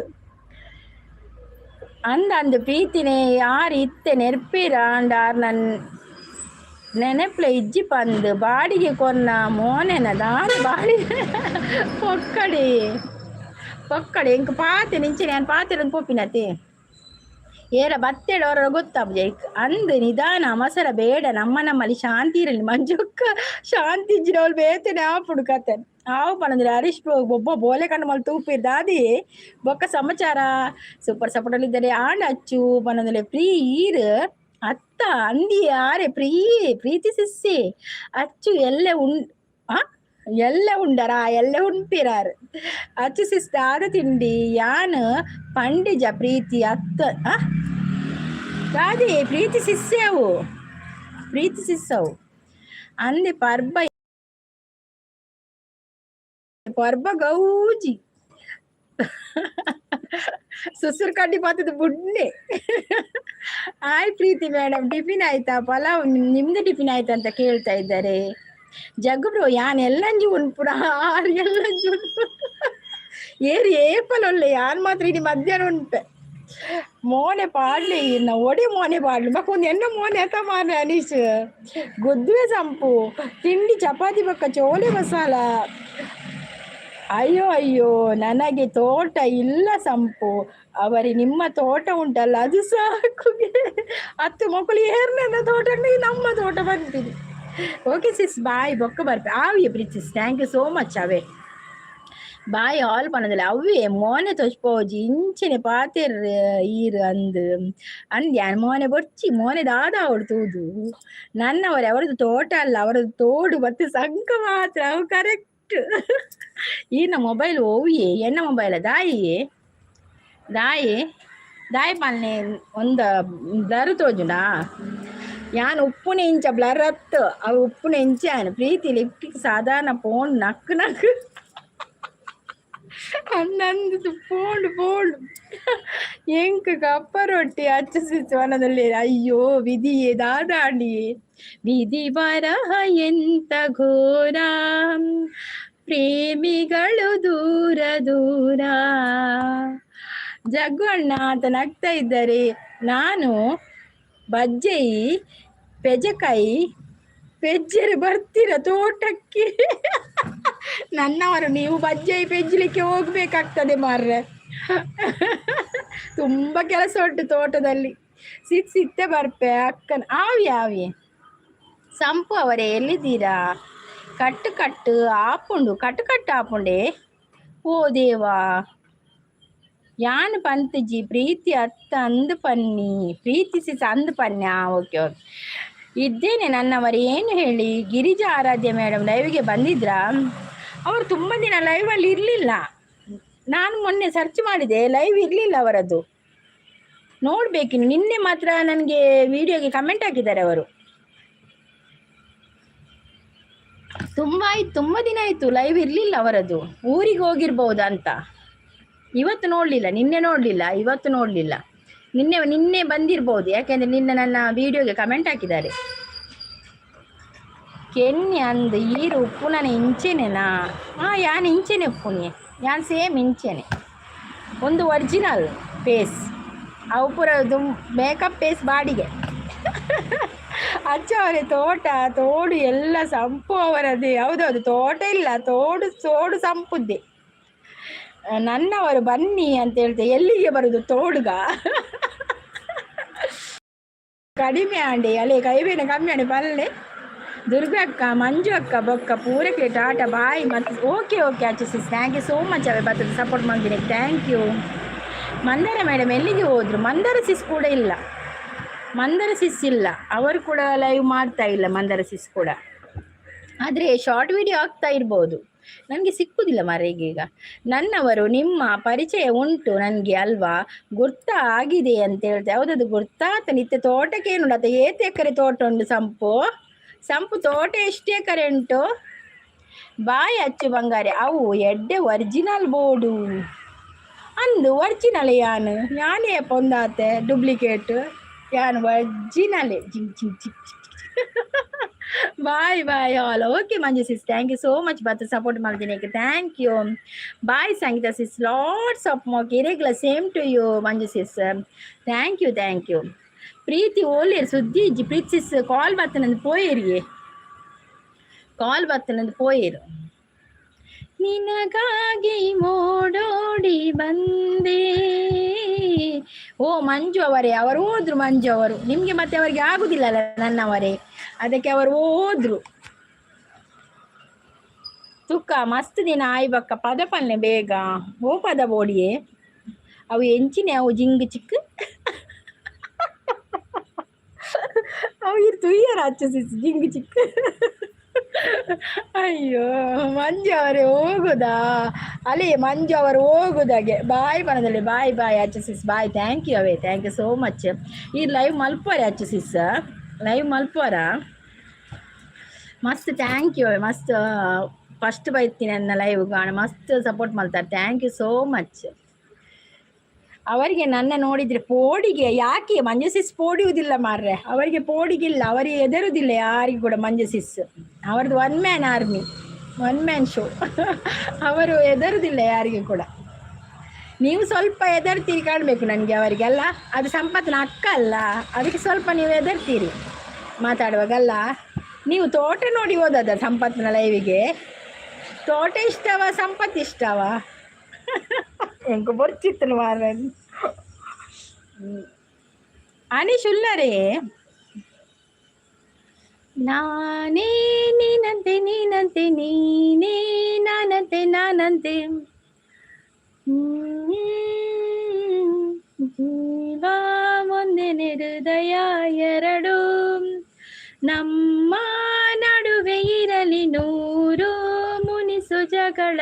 ಅಂದಂದು ಪ್ರೀತಿನೇ ಯಾರು ಇತ್ತೆ ನೆರ್ಪಿರಾಂಡಾರ್ ನನ್ ನೆನಪ್ಲೆ ಇಜ್ಜಿ ಪಂದು ಬಾಡಿಗೆ ಕೊನ್ನ ಮೋನೆನ ದಾರು ಬಾಡಿ ಪೊಕ್ಕಡಿ ಪೊಕ್ಕಡಿ ಇಂಕ ಪಾತೆ ನಿಂಚೆ ನಾನು ಪಾತೆರನ್ನು ಪೋಪಿನತೆ ಏರ ಬತ್ತೆಡೋರ ಗೊತ್ತಾಬ್ಜೆ ಅಂದು ನಿಧಾನ ಮಸರ ಬೇಡ ನಮ್ಮಲ್ಲಿ ಶಾಂತಿ ಇರಲಿ ಮಂಜುಕ್ಕ ಶಾಂತಿ ಇಜ್ಜಿನವಳು ಬೇತೇನೆ ಆಪುಡು ಕತೆ ಆವು ಪಣಂದ್ರೆ ಹರೀಶ್ ಒಬ್ಬ ಬೋಲೆ ಕಂಡು ಮಲ್ ತೂಪಿರ್ದ ಅದೇ ಬೊಕ್ಕ ಸಮಾಚಾರ ಸೂಪರ್ ಸಪೋರ್ಟ್ ಇದ್ದಾರೆ ಆಂಡ್ ಅಚ್ಚು ಪಣಂದ್ರೆ ಫ್ರೀ ಈರ್ ಅತ್ತ ಅಂದಿ ಆರೆ ಪ್ರೀತಿ ಸಿಸ್ಸಿ ಅಚ್ಚು ಎಲ್ಲ ಎಲ್ಲ ಉಂಡರಾ ಎಲ್ಲ ಉಂಪಿರಾರು ಅಚ್ಚು ಸಿಸ್ಟ ಆದ ತಿಂಡಿ ಯಾನ್ ಪಂಡಿಜ ಪ್ರೀತಿ ಅತ್ತ ಕಾದೇ ಪ್ರೀತಿ ಸಿಸ್ಸೆವು ಅಂದೆ ಪರ್ಬ ಗೌಜಿ ಸುಸುರು ಕಡ್ಡಿ ಪಾತದ ಬುಡ್ನೆ ಆಯ್ ಪ್ರೀತಿ ಮೇಡಮ್ ಟಿಫಿನ್ ಆಯ್ತಾ ಪಲಾವ್ ನಿಮ್ದು ಟಿಫಿನ್ ಆಯ್ತಾ ಅಂತ ಕೇಳ್ತಾ ಇದ್ದಾರೆ ಜಗ್ಗು ಬ್ರೋ ಯಾನ್ ಎಲ್ಲಂಜಿ ಉಂಪುಡ ಆರು ಎಲ್ಲಂಜಿ ಉಂಟು ಏರಿ ಏಪಲೊಲ್ಲೆ ಯಾನ್ ಮಾತ್ರ ಇಡೀ ಮಧ್ಯಾಹ್ನ ಉಂಟು ಮೋನೆ ಪಾಡ್ಲಿ ಇನ್ನ ಒಡಿ ಮೋನೆ ಪಾಡ್ಲಿ ಮಕ್ಕೊಂದು ಎನ್ನ ಮೋನೆ ಎತ್ತ ಮಾರ್ರೆ ಅನೀಶ್ ಗುದ್ದುವೆ ಸಂಪು ತಿಂಡಿ ಚಪಾತಿ ಬಕ್ಕ ಚೋಲೆ ಮಸಾಲ ಅಯ್ಯೋ ನನಗೆ ತೋಟ ಇಲ್ಲ ಸಂಪು ಅವರಿ ನಿಮ್ಮ ತೋಟ ಉಂಟಲ್ಲ ಅದು ಸಾಕು ಹತ್ತು ಮಕ್ಕಳು ಏರ್ನ ತೋಟ ನಮ್ಮ ತೋಟ ಬರ್ತೀನಿ ಓಕೆ ಸಿಸ್ ಬಾಯ್ ಬೊಕ್ಕ ಬರ್ಪೆ ಆವಿಯ ಪ್ರೀತಿಸ್ ಥ್ಯಾಂಕ್ ಯು ಸೋ ಮಚ್ ಅವೇ ಬಾಯ್ ಆಲ್ ಪಣದಿಲ್ಲ ಅವೇ ಮೋನೆ ತೊಚ್ಪೋಜಿ ಇಂಚನೆ ಪಾತೆರ್ ಈರ್ ಅಂದ್ಯಾನ್ ಮೋನೆ ಬೊಚ್ಚಿ ಮೋನೆ ದಾದ ಅವಳು ತೂದು ನನ್ನವರೇ ಅವರದ್ದು ತೋಟ ಅಲ್ಲ ಅವರದ್ದು ತೋಡು ಮತ್ತೆ ಸಂಕ ಮಾತ್ರ ಅವು ಕರೆಕ್ಟ್ ಈನ ಮೊಬೈಲ್ ಓವಿಯೇ ಎನ್ನ ಮೊಬೈಲ ದಾಯಿ ಪಾಲನೆ ಒಂದು ಬ್ಲರ್ ತೋಜುನಾ ಯಾನ್ ಉಪ್ಪುನೆ ಇಂಚ ಬ್ಲರ್ ಹತ್ತು ಅವು ಉಪ್ಪುನೆ ಇಂಚಾನು ಪ್ರೀತಿ ಲಿಫ್ಟಿಗೆ ಸಾಧಾರಣ ಫೋನ್ ನಕ್ಕು ಅನ್ನಂದು ಪೋಂಡು ಎಂಕ್ ಕಪ್ಪ ರೊಟ್ಟಿ ಹಚ್ಚಿಸಿತ್ತು ಅನ್ನದಲ್ಲಿ ಅಯ್ಯೋ ವಿಧಿಯೇ ದಾದಾಡಿಯೇ ವಿಧಿ ಬರಹ ಎಂತ ಘೋರ ಪ್ರೇಮಿಗಳು ದೂರ ಜಗ್ಗು ಅಣ್ಣ ಅಂತ ನಗ್ತಾ ಇದ್ದಾರೆ ನಾನು ಬಜ್ಜೆಯಿ ಪೆಜಕಾಯಿ ಪೆಜ್ಜರು ಬರ್ತೀರ ತೋಟಕ್ಕೆ ನನ್ನವರು ನೀವು ಬಜ್ಜೆಯಿ ಪೆಜ್ಜಲಿಕ್ಕೆ ಹೋಗ್ಬೇಕಾಗ್ತದೆ ಮಾರ್ರೆ ತುಂಬಾ ಕೆಲಸ ಉಂಟು ತೋಟದಲ್ಲಿ ಸಿತ್ತೆ ಬರ್ಪೆ ಅಕ್ಕನ ಆವಿ ಸಂಪು ಅವರೇ ಎಲ್ಲಿದ್ದೀರಾ ಕಟ್ಟು ಆಪುಂಡು ಕಟ್ಟು ಆಪುಂಡೆ ಓ ದೇವಾ ಯಾನ್ ಪಂತಜಿ ಪ್ರೀತಿ ಅತ್ತ ಅಂದು ಪನ್ನಿ ಪ್ರೀತಿಸಿ ಅಂದು ಪನ್ನಿ ಓಕೆ ಇದ್ದೇನೆ ನನ್ನವರು ಏನು ಹೇಳಿ ಗಿರಿಜಾ ಆರಾಧ್ಯ ಮೇಡಮ್ ಲೈವ್ಗೆ ಬಂದಿದ್ರಾ ಅವರು ತುಂಬ ದಿನ ಲೈವಲ್ಲಿ ಇರಲಿಲ್ಲ ನಾನು ಮೊನ್ನೆ ಸರ್ಚ್ ಮಾಡಿದೆ ಲೈವ್ ಇರಲಿಲ್ಲ ಅವರದ್ದು ನೋಡ್ಬೇಕಿನ್ನು ನಿನ್ನೆ ಮಾತ್ರ ನನಗೆ ವಿಡಿಯೋಗೆ ಕಮೆಂಟ್ ಹಾಕಿದ್ದಾರೆ ಅವರು ತುಂಬ ದಿನ ಆಯಿತು ಲೈವ್ ಇರಲಿಲ್ಲ ಅವರದ್ದು ಊರಿಗೆ ಹೋಗಿರ್ಬೋದಂತ ಇವತ್ತು ನೋಡಲಿಲ್ಲ ನಿನ್ನೆ ನೋಡಲಿಲ್ಲ ಇವತ್ತು ನೋಡಲಿಲ್ಲ ನಿನ್ನೆ ಬಂದಿರ್ಬೋದು ಯಾಕೆಂದರೆ ನಿನ್ನೆ ನನ್ನ ವಿಡಿಯೋಗೆ ಕಮೆಂಟ್ ಹಾಕಿದ್ದಾರೆ ಕೆನ್ನೆ ಅಂದು ಈರು ಉಪ್ಪುನನೆ ಇಂಚೆನೆನಾ ಯಾನ್ ಇಂಚೆನೆ ಉಪ್ಪುನೆ ಯಾನ್ ಸೇಮ್ ಇಂಚೆನೆ ಒಂದು ಒರಿಜಿನಲ್ ಪೇಸ್ ಅವು ಪುರದು ಮೇಕಪ್ ಪೇಸ್ ಬಾಡಿಗೆ ಅಚ್ಚವರೇ ತೋಡು ಎಲ್ಲ ಸಂಪು ಅವರದೇ ಹೌದೌದು ತೋಟ ಇಲ್ಲ ತೋಡು ಸಂಪುದ್ದೆ ನನ್ನವರು ಬನ್ನಿ ಅಂತ ಹೇಳ್ತೆ ಎಲ್ಲಿಗೆ ಬರುದು ತೋಡುಗ ಕಡಿಮೆ ಆಂಡೆ ಅಲೆ ಕೈಬೇನೆ ಕಮ್ಮಿ ಆಂಡೆ ಬಲ್ಲೆ ದುರ್ಗ ಅಕ್ಕ ಮಂಜು ಅಕ್ಕ ಬೊಕ್ಕ ಪೂರಕ್ಕೆ ಟಾಟಾ ಬಾಯ್ ಮತ್ತು okay Achu sis thank you so much ಅವೇ ಬರ್ತದೆ ಸಪೋರ್ಟ್ ಮಾಡ್ತೀನಿ ಥ್ಯಾಂಕ್ ಯು ಮಂದಾರ ಮೇಡಮ್ ಎಲ್ಲಿಗೆ ಹೋದ್ರು ಮಂದಾರ ಸಿಸ್ ಕೂಡ ಇಲ್ಲ ಮಂದಾರ ಸಿಸ್ ಇಲ್ಲ ಅವರು ಕೂಡ ಲೈವ್ ಮಾಡ್ತಾ ಇಲ್ಲ ಮಂದಾರ ಸಿಸ್ ಕೂಡ ಆದರೆ ಶಾರ್ಟ್ ವಿಡಿಯೋ ಆಗ್ತಾ ಇರ್ಬೋದು ನನಗೆ ಸಿಕ್ಕುದಿಲ್ಲ ಈಗ ನನ್ನವರು ನಿಮ್ಮ ಪರಿಚಯ ಉಂಟು ನನಗೆ ಅಲ್ವಾ ಗುರ್ತಾ ಆಗಿದೆ ಅಂತ ಹೇಳ್ತೆ ಯಾವುದದು ಗುರ್ತಾತ ನಿತ್ಯ ತೋಟಕ್ಕೆ ಏನು ಉಂಟು ಏತು ಎಕರೆ ತೋಟ ಉಂಟು ಸಂಪು ತೋಟ ಎಷ್ಟು ಎಕರೆ ಉಂಟು ಬಾಯ್ ಅಚ್ಚು ಬಂಗಾರೆ ಅವು ಎಡ್ಡೆ ಒರಿಜಿನಲ್ ಬೋರ್ಡು ಅಂದು ಒರಿಜಿನಲ್ ಯಾನೇ ಪೊಂದಾತೆ ಡೂಪ್ಲಿಕೇಟ್ ಯಾನ್ ಒರಿಜಿನಲೇ ಜಿಂಗ್ bye bye all. Okay Manju sis, thank you so much ಬತ್ತು ಸಪೋರ್ಟ್ ಮಾಡ್ತೀನಿ. Thank you. Bye Sangeetha sis, lots of ಮೋಕ್ irregular same to you Manju sis. Thank you thank you. Preethi ಓಲಿಯರ್ ಸುದ್ದಿ ಇಜ್ಜಿ ಪ್ರೀತಿ ಸಿಸ್ ಕಾಲ್ ಬತ್ತನಂದು ಪೋಯಿರಿಗೆ ಕಾಲ್ ಬತ್ತನಂದು ಪೋಯಿರು. ನಿನಗಾಗಿ ಮೋಡೋಡಿ ಬಂದೆ. ಓ ಮಂಜು ಅವರೇ, ಅವರು ಹೋದ್ರು. ಮಂಜು ಅವರು ನಿಮಗೆ ಮತ್ತೆ ಅವರಿಗೆ ಆಗುದಿಲ್ಲಲ್ಲ ನನ್ನವರೇ, ಅದಕ್ಕೆ ಅವರು ಹೋದ್ರು. ತುಕ್ಕ ಮಸ್ತ್ ದಿನ ಆಯ್ಬಕ್ಕ ಪದ ಪಲ್ಲೆ ಬೇಗ ಓ ಪದ ಬೋಡಿಯೇ ಅವು ಎಂಚಿನ ಅವು ಜಿಂಗ್ ಚಿಕ್ಕ ಅವು ಇರ್ತು ಇಯರ್ ಹಚ್ಚಿಸಿ ಜಿಂಗ್ ಚಿಕ್ಕ. ಅಯ್ಯೋ ಮಂಜು ಅವರೇ ಹೋಗುದಾ ಅಲ್ಲೇ ಮಂಜು ಅವರು ಹೋಗುದಾಗೆ. ಬಾಯ್ ಬನದಲ್ಲಿ ಬಾಯ್ ಬಾಯ್ ಹಚ್ಚಿಸಿಸ್ ಬಾಯ್. ಥ್ಯಾಂಕ್ ಯು ಅವೇ, ಥ್ಯಾಂಕ್ ಯು ಸೋ ಮಚ್. ಈ ಲೈವ್ ಮಲ್ಪೋರೆ ಹಚ್ಚಿಸಿಸ್ ಲೈವ್ ಮಲ್ಪೋರ ಮಸ್ತ್. ಥ್ಯಾಂಕ್ ಯು ಮಸ್ತ್. ಫಸ್ಟ್ ಬೈತೀನಿ ನನ್ನ ಲೈವ್ ಗಾಣ ಮಸ್ತ್ ಸಪೋರ್ಟ್ ಮಾಡ್ತಾರೆ. Thank you so much. ಅವರಿಗೆ ನನ್ನ ನೋಡಿದ್ರೆ ಪೋಡಿಗೆ ಯಾಕೆ ಮಂಜು ಸಿಸ್ ಪೋಡಿಯುವುದಿಲ್ಲ ಮಾರ್ರೆ. ಅವರಿಗೆ ಪೋಡಿಗಿಲ್ಲ, ಅವರಿಗೆ ಎದರುದಿಲ್ಲ ಯಾರಿಗೂ ಕೂಡ. ಮಂಜು ಸಿಸ್ ಅವರದ್ದು 1 ಮ್ಯಾನ್ ಆರ್ಮಿ, 1 ಮ್ಯಾನ್ ಶೋ. ಅವರು ಎದರುದಿಲ್ಲ ಯಾರಿಗೂ ಕೂಡ. ನೀವು ಸ್ವಲ್ಪ ಎದರ್ತೀರಿ ಕಾಣಬೇಕು ನನಗೆ ಅವರಿಗೆಲ್ಲ. ಅದು ಸಂಪತ್ನ ಅಕ್ಕ ಅಲ್ಲ, ಅದಕ್ಕೆ ಸ್ವಲ್ಪ ನೀವು ಎದರ್ತೀರಿ ಮಾತಾಡುವಾಗಲ್ಲ. ನೀವು ತೋಟ ನೋಡಿ ಹೋದದ ಸಂಪತ್ನ ಲೈವಿಗೆ. ತೋಟ ಇಷ್ಟವ ಸಂಪತ್ತು ಇಷ್ಟವ? ಎಂಕು ಬರ್ಚಿತ್ತು ಮಾರ. ಅನೀಶ್ ಉಲ್ಲರೇ, ನಾನೇ ನೀನಂತೆ ನೀನಂತೆ ನೀನೇ ನಾನಂತೆ ನಾನಂತೆ ಜೀವ ಒಂದೇನೆ ಹೃದಯ ಎರಡು, ನಮ್ಮ ನಡುವೆ ಇರಲಿ 100 ಮುನಿಸು ಜಗಳ,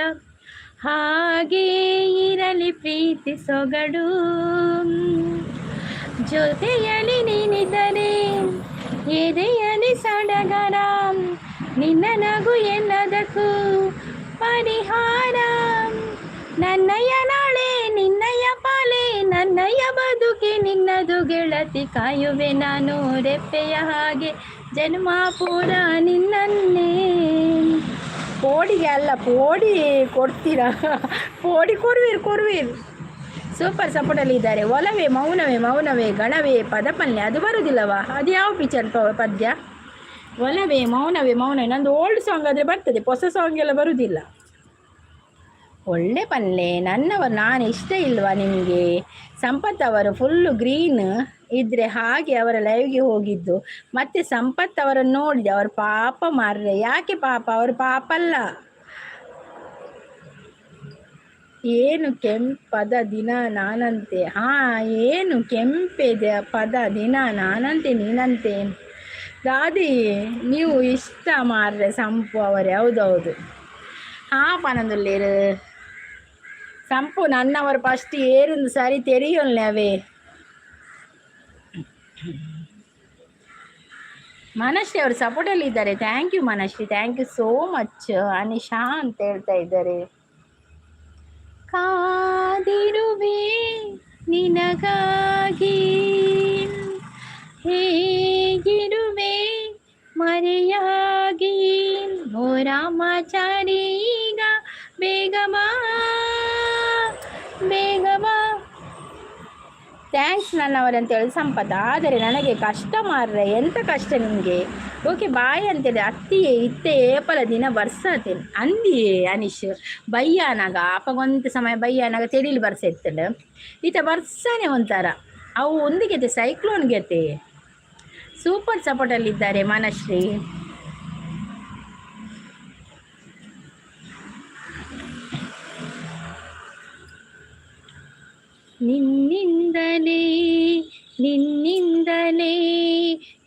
ಹಾಗೇ ಇರಲಿ ಪ್ರೀತಿ ಸೊಗಡು, ಜೊತೆಯಲ್ಲಿ ನೀನಿದ್ದರೆ ಎದೆಯಲ್ಲಿ ಸಡಗರ, ನಿನ್ನ ನಗು ಎಲ್ಲದಕ್ಕೂ ಪರಿಹಾರ, ನನ್ನಯ್ಯ ನಾಳೆ ನಿನ್ನಯ್ಯ ಪಾಲೆ, ನನ್ನಯ್ಯ ಬದುಕೆ ನಿನ್ನದು ಗೆಳತಿ, ಕಾಯುವೆ ನಾನು ರೆಪ್ಪೆಯ ಹಾಗೆ ಜನ್ಮ ಪೂರ ನಿನ್ನನ್ನೇ. ಪೋಡಿಗೆ ಅಲ್ಲ, ಪೋಡಿ ಕೊಡ್ತೀರಾ? ಪೋಡಿ ಕೊರುವೀರ್. ಸೂಪರ್ ಸಪೋರ್ಟಲ್ಲಿ ಇದ್ದಾರೆ. ಒಲವೇ ಮೌನವೇ ಮೌನವೇ ಗಣವೇ ಪದಪಲ್ಯ ಅದು ಬರುವುದಿಲ್ಲವಾ? ಅದು ಯಾವ ಪಿಕ್ಚರ್ ಪದ್ಯ? ಒಲವೇ ಮೌನವೇ ಮೌನವೇ ನಂದು ಓಲ್ಡ್ ಸಾಂಗ್ ಆದರೆ ಬರ್ತದೆ, ಹೊಸ ಸಾಂಗ್ ಎಲ್ಲ ಬರುವುದಿಲ್ಲ. ಒಳ್ಳೆ ಪಲ್ಲೆ ನನ್ನವರು ನಾನು ಇಷ್ಟ ಇಲ್ವಾ ನಿಮಗೆ? ಸಂಪತ್ ಅವರು ಫುಲ್ಲು ಗ್ರೀನ್ ಇದ್ರೆ ಹಾಗೆ ಅವರ ಲೈವ್ಗೆ ಹೋಗಿದ್ದು. ಮತ್ತೆ ಸಂಪತ್ ಅವರನ್ನು ನೋಡಿದೆ, ಅವರು ಪಾಪ ಮಾರ್ರೆ. ಯಾಕೆ ಪಾಪ? ಅವರು ಪಾಪ ಅಲ್ಲ. ಏನು ಕೆಂಪದ ದಿನ ನಾನಂತೆ. ಏನು ಕೆಂಪೆದ ಪದ ದಿನ ನಾನಂತೆ ನೀನಂತೆ. ದಾದಿ ನೀವು ಇಷ್ಟ ಮಾರ್ರೆ ಸಂಪು ಅವರೇ. ಹೌದೌದು. ಪನಂದುಲ್ಲೇರು ಸಂಪು ನನ್ನವರು ಫಸ್ಟ್ ಏರುಂದು ಸರಿ ತೆರೆಯೋಲ್ಲವೇ. ಮನಶ್ರೀ ಅವರು ಸಪೋರ್ಟಲ್ಲಿ ಇದ್ದಾರೆ. Thank you Manashree, thank you so much. Anisha ಅಂತ ಹೇಳ್ತಾ ಇದ್ದಾರೆ. ಕಾದಿರುವೆ ನಿನಗಾಗಿ, ಹೇಗಿರುವೆ ಮರೆಯಾಗಿ, ಓ ರಾಮಾಚಾರಿ ಈಗ ಬೇಗ ಬಾ ಬೇಗ ಬಾ. ಥ್ಯಾಂಕ್ಸ್ ನನ್ನವರಂತ ಹೇಳಿ ಸಂಪತ್. ಆದರೆ ನನಗೆ ಕಷ್ಟ ಮಾರ್ರೆ. ಎಂಥ ಕಷ್ಟ ನಿಮಗೆ? ಓಕೆ ಬಾಯ್ ಅಂತೇಳಿ ಅತ್ತಿಯೇ ಇತ್ತೆ ಏಪಲ ದಿನ ಬರ್ಸತೆ ಅಂದಿಯೇ ಅನೀಶ್ ಬಯ್ಯಾನಾಗ ಅಪ್ಪಗೊಂದು ಸಮಯ ಬಯ್ಯಾನಾಗ ತೆಡಿಲಿ ಬರ್ಸ ಇತ್ತಂಡು ಈತ ಬರ್ಸಾನೆ ಒಂಥರ ಅವು ಒಂದಿಗೆತೆ ಸೈಕ್ಲೋನ್ ಗೆತೆ. ಸೂಪರ್ ಸಪೋರ್ಟಲ್ಲಿದ್ದಾರೆ ಮನಶ್ರೀ. ನಿನ್ನಿಂದಲೇ ನಿನ್ನಿಂದಲೇ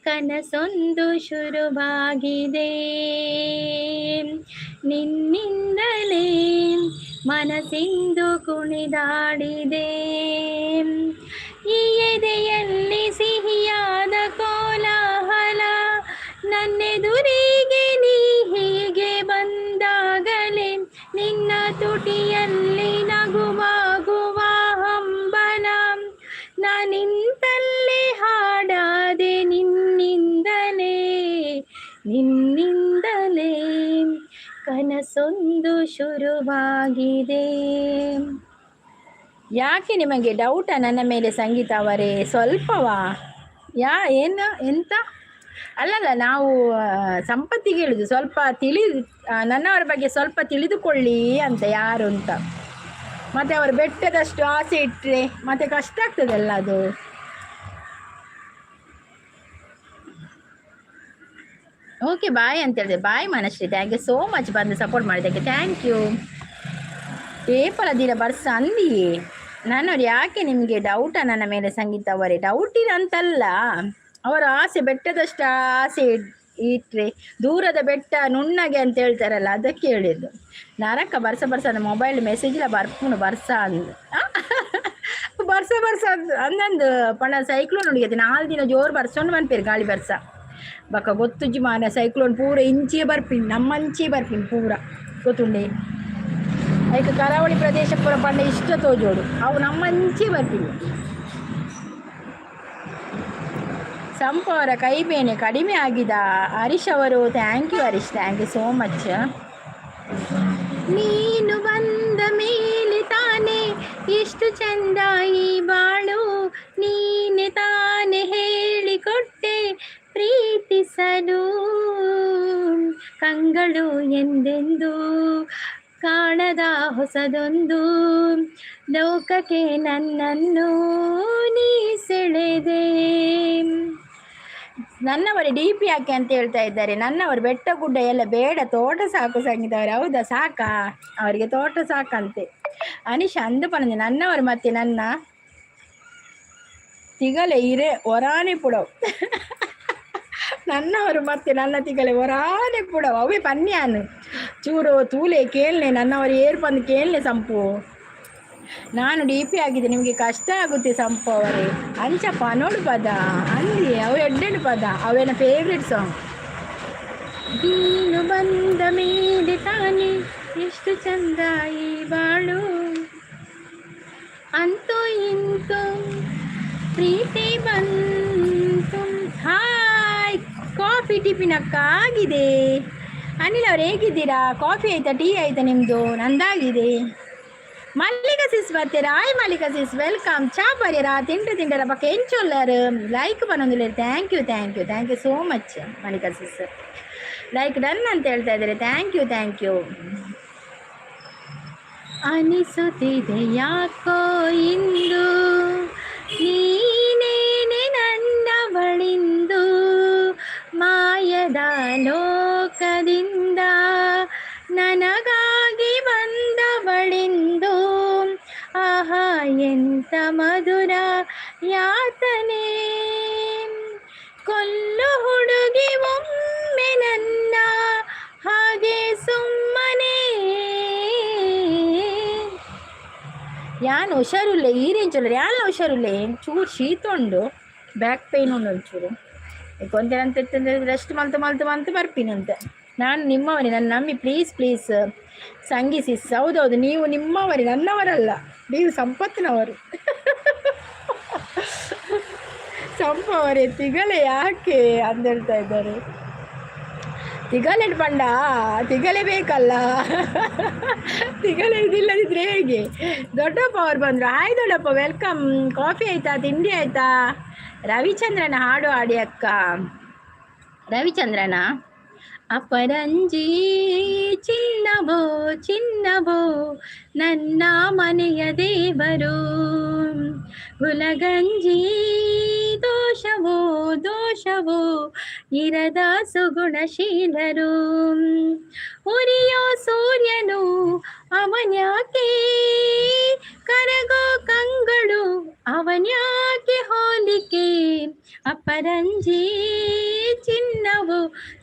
ಕನಸೊಂದು ಶುರುವಾಗಿದೆ, ನಿನ್ನಿಂದಲೇ ಮನಸ್ಸಿಂದು ಕುಣಿದಾಡಿದೆ, ಈ ಎದೆಯಲ್ಲಿ ಸಿಹಿಯಾದ ಕೋಲಾಹಲ, ನನ್ನೆದುರಿಗೆ ನೀ ಹೀಗೆ ಬಂದಾಗಲೇ ನಿನ್ನ ತುಟಿಯಲ್ಲಿ ನಗುವಾಗುವ ಹಂಬಲ, ನಾನಿಂತಲ್ಲೇ ಹಾಡಾದೆ ನಿನ್ನಿಂದಲೇ ನಿನ್ನಿಂದಲೇ ಕನಸೊಂದು ಶುರುವಾಗಿದೆ. ಯಾಕೆ ನಿಮಗೆ ಡೌಟಾ ನನ್ನ ಮೇಲೆ ಸಂಗೀತ ಅವರೇ? ಸ್ವಲ್ಪವಾ? ಏನು ಎಂತ? ಅಲ್ಲಲ್ಲ, ನಾವು ಸಂಪತ್ತಿಗೆ ಹೇಳುದು ಸ್ವಲ್ಪ ನನ್ನವರ ಬಗ್ಗೆ ಸ್ವಲ್ಪ ತಿಳಿದುಕೊಳ್ಳಿ ಅಂತ, ಯಾರು ಅಂತ. ಮತ್ತೆ ಅವರು ಬೆಟ್ಟದಷ್ಟು ಆಸೆ ಇಟ್ಟರೆ ಮತ್ತೆ ಕಷ್ಟ ಆಗ್ತದಲ್ಲ ಅದು. ಓಕೆ, ಬಾಯ್ ಅಂತ ಹೇಳಿದೆ. ಬಾಯ್ Manashree, thank you so much ಬಂದು ಸಪೋರ್ಟ್ ಮಾಡಿದ್ದಕ್ಕೆ, ಥ್ಯಾಂಕ್ ಯು. ಪೇಪರ್ ಅದಿರ ಬರ್ಸ ಅಂದಿಯೇ ನನ್ನವ್ರು. ಯಾಕೆ ನಿಮಗೆ ಡೌಟಾ ನನ್ನ ಮೇಲೆ ಸಂಗೀತ ಅವರೇ? ಡೌಟ್ ಅಂತಲ್ಲ, ಅವರ ಆಸೆ ಬೆಟ್ಟದಷ್ಟು ಆಸೆ ಇಟ್ಟರೆ ದೂರದ ಬೆಟ್ಟ ನುಣ್ಣಗೆ ಅಂತ ಹೇಳ್ತಾರಲ್ಲ, ಅದಕ್ಕೆ ಹೇಳಿದ್ದು. ನರಕ ಬರ್ಸ ಅಂದ ಮೊಬೈಲ್ ಮೆಸೇಜ್ಲ ಬರ್ಪುನು ಬರ್ಸ ಅಂದು ಬರ್ಸ ಅಂದಂದು ಪಣ ಸೈಕ್ಲೋನ್ ಹುಡುಗೈತೆ 4 ದಿನ ಜೋರು ಬರ್ಸೊಂಡು ಮನ್ಪೇರು ಗಾಳಿ ಬರ್ಸ ಬಕ್ಕ ಗೊತ್ತುಜ್ಜಿ ಮಾನ ಸೈಕ್ಲೋನ್ ಪೂರ ಇಂಚಿಯೇ ಬರ್ಪಿನಿ, ನಮ್ಮಂಚಿಯೇ ಬರ್ಪಿನಿ ಪೂರ ಗೊತ್ತುಂಡೆ. ಅದಕ್ಕೆ ಕರಾವಳಿ ಪ್ರದೇಶ ಪೂರ ಪಂಡ ಇಷ್ಟ ತೋಜೋಡು ಅವು ನಮ್ಮಂಚಿಯೇ ಬರ್ಪಿನಿ. ಸಂಪು ಅವರ ಕೈ ಬೇನೆ ಕಡಿಮೆ ಆಗಿದೆ. ಹರೀಶ್ ಅವರು, thank you Harish, thank you so much. ನೀನು ಬಂದ ಮೇಲೆ ತಾನೇ ಎಷ್ಟು ಚಂದ ಈ ಬಾಳು, ನೀನೆ ತಾನೇ ಹೇಳಿಕೊಟ್ಟೆ ಪ್ರೀತಿಸಲು, ಕಂಗಳು ಎಂದೆಂದು ಕಾಣದ ಹೊಸದೊಂದು ಲೋಕಕ್ಕೆ ನನ್ನನ್ನು ನೀ ಸೆಳೆದೆ. ನನ್ನವರು ಡಿ ಪಿ ಯಾಕೆ ಅಂತ ಹೇಳ್ತಾ ಇದ್ದಾರೆ. ನನ್ನವರು ಬೆಟ್ಟ ಗುಡ್ಡ ಎಲ್ಲ ಬೇಡ, ತೋಟ ಸಾಕು ಸಂಗೀತ ಅವರು. ಹೌದಾ, ಸಾಕಾ? ಅವರಿಗೆ ತೋಟ ಸಾಕಂತೆ. ಅನಿಶಾ ಅಂದು ಪಣಂದೆ ನನ್ನವರು ಮತ್ತೆ ನನ್ನ ತಿಗಲೆ ಇರೆ ಒರಾನೆ ಪುಡವ್ ನನ್ನವರು ಮತ್ತೆ ನನ್ನ ತಿಗಲೆ ಒರಾನೆ ಪುಡವ್ ಅವೇ ಪನ್ಯಾನು ಚೂರು ತೂಲೆ ಕೇಳ್ನೆ. ನನ್ನವರು ಏರ್ ಬಂದು ಕೇಳ್ನೆ ಸಂಪು. ನಾನು ಡಿ ಪಿ ಆಗಿದೆ, ನಿಮಗೆ ಕಷ್ಟ ಆಗುತ್ತೆ ಸಂಪು ಅವರೇ. ಅಂಚಪ್ಪ ನೋಡು ಪದ ಅಂದಿ, ಅವು ಎಡ್ಡೆಡು ಪದ, ಅವೇನ ಫೇವ್ರೆಟ್ ಸಾಂಗ್. ನೀನು ಬಂದ ಮೇಲೆ ತಾನೇ ಎಷ್ಟು ಚಂದ ಈ ಬಾಳು, ಅಂತೂ ಇಂತೂ ಪ್ರೀತಿ ಬಂತು. ಹಾಯ್, ಕಾಫಿ ಟಿಫಿನಕ್ಕ ಆಗಿದೆ. ಅನಿಲ್ ಅವ್ರು ಹೇಗಿದ್ದೀರಾ? ಕಾಫಿ ಆಯ್ತಾ, ಟೀ ಆಯ್ತಾ ನಿಮ್ಮದು? ನಂದಾಗಿದೆ. ಮಲ್ಲಿಕಾ ಸಿಸ್ ಬರ್ತೀರಾ? Hi Mallika sis, welcome. ಚಾ ಬರ್ಯರಾ? ತಿಂಡ್ರ ಪಕ್ಕ ಎಂಚೊಲ್ಲರು ಲೈಕ್ ಬನ್ನೊಂದಿಲ್ಲ. Thank you so much Mallika sis. Like done ಅಂತ ಹೇಳ್ತಾ ಇದ್ದಾರೆ. Thank you. ಅನಿಸುತ್ತಿದೆ ಯಾಕೋ ಇಂದು ನೀನೇನೆ ನನ್ನ ಬಳಿಂದು, ಮಾಯದ ಲೋಕದಿಂದ ನನಗಾಗಿ ಬಂದ ಬಳಿಂದು. ಆಹಾ ಎಂತ ಮಧುರ ಯಾತನೆ, ಕೊಲ್ಲು ಹುಡುಗಿ ಒಮ್ಮೆ ನನ್ನ ಹಾಗೆ ಸುಮ್ಮನೆ. ಯಾನು ಹುಷಾರಿಲ್ಲ ಈ ರೇಂಜಲ್ಲಿ, ಯಾನು ಹುಷಾರಿಲ್ಲ. ಚೂರು ಶೀತ ಉಂಡು, ಬ್ಯಾಕ್ ಪೇಯ್ನ್ ಉಂಡು ಒಂಚೂರು. ಕೊಂತೇನಂತ ರೆಸ್ಟ್ ಮಲ್ತು ಬರ್ತೀನಂತೆ. ನಾನು ನಿಮ್ಮವರೇ, ನನ್ನ ನಂಬಿ ಪ್ಲೀಸ್ ಸಂಗಿಸಿ. ಹೌದೌದು, ನೀವು ನಿಮ್ಮವರೇ, ನನ್ನವರಲ್ಲ. ನೀವು ಸಂಪತ್ತಿನವರು. ಸಂಪವರೇ ತಿಗಲೆ ಯಾಕೆ ಅಂತ ಹೇಳ್ತಾ ಇದ್ದಾರೆ. ತಿಗಲೆ ಪಂಡ ತಿಗಲೆ ಬೇಕಲ್ಲ, ತಿಗಲೆ ಇದಿಲ್ಲದಿದ್ರೆ ಹೇಗೆ? ದೊಡ್ಡಪ್ಪ ಅವ್ರು ಬಂದರು. ಹಾಯ್ ದೊಡ್ಡಪ್ಪ, ವೆಲ್ಕಮ್. ಕಾಫಿ ಆಯ್ತಾ, ತಿಂಡಿ ಆಯ್ತಾ? ರವಿಚಂದ್ರನ ಹಾಡು ಹಾಡಿ ಅಕ್ಕ. ರವಿಚಂದ್ರನ ಅಪರಂಜಿ ಚಿನ್ನವೋ ನನ್ನ ಮನೆಯ ದೇವರು, ಗುಲಗಂಜಿ ದೋಷವೋ ಇರದ ಸುಗುಣಶೀಲರು, ಉರಿಯೋ ಸೂರ್ಯನು ಅವನ್ಯಾಕೆ, ಕರಗೋ ಕಂಗಳು ಅವನ್ಯಾಕೆ ಹೋಲಿಕೆ, ಅಪರಂಜಿ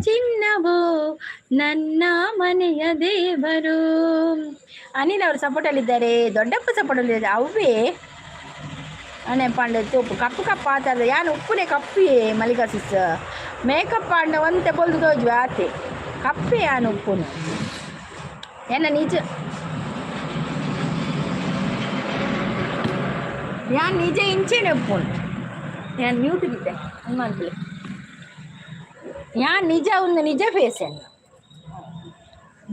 ಚಿನ್ನವೋ ನನ್ನ ಮನೆಯ ದೇವರು. ಅನಿಲ್ ಅವರು ಸಪೋರ್ಟಲ್ಲಿದ್ದಾರೆ, ದೊಡ್ಡಪ್ಪ ಸಪೋರ್ಟಲ್ಲಿದ್ದಾರೆ. ಅವೇ ಅನೆ ಪಂಡ ತೂಪು ಕಪ್ಪು ಆತದ ಯಾನು ಉಪ್ಪುನೇ ಕಪ್ಪಿಯೇ ಮಲ್ಲಿಕಾ ಸಿಸ್. ಮೇಕಪ್ ಆಂಡ ಒಂತೆ ಬೊಲ್ದು ತೋಜ್ವೆ ಆತೆ ಕಪ್ಪೆ ಯಾನು ಉಪ್ಪುನು ಏನ ನಿಜ ಯಾನ್ ನಿಜ ಇಂಚೇನೆ ಉಪ್ಪುನು. ನಾನು ಮ್ಯೂಟ್ ಬಿದ್ದೆ ಹನುಮಂತಲಿ. ನಿಜ ಒಂದು ನಿಜ ಫೇಸನ್.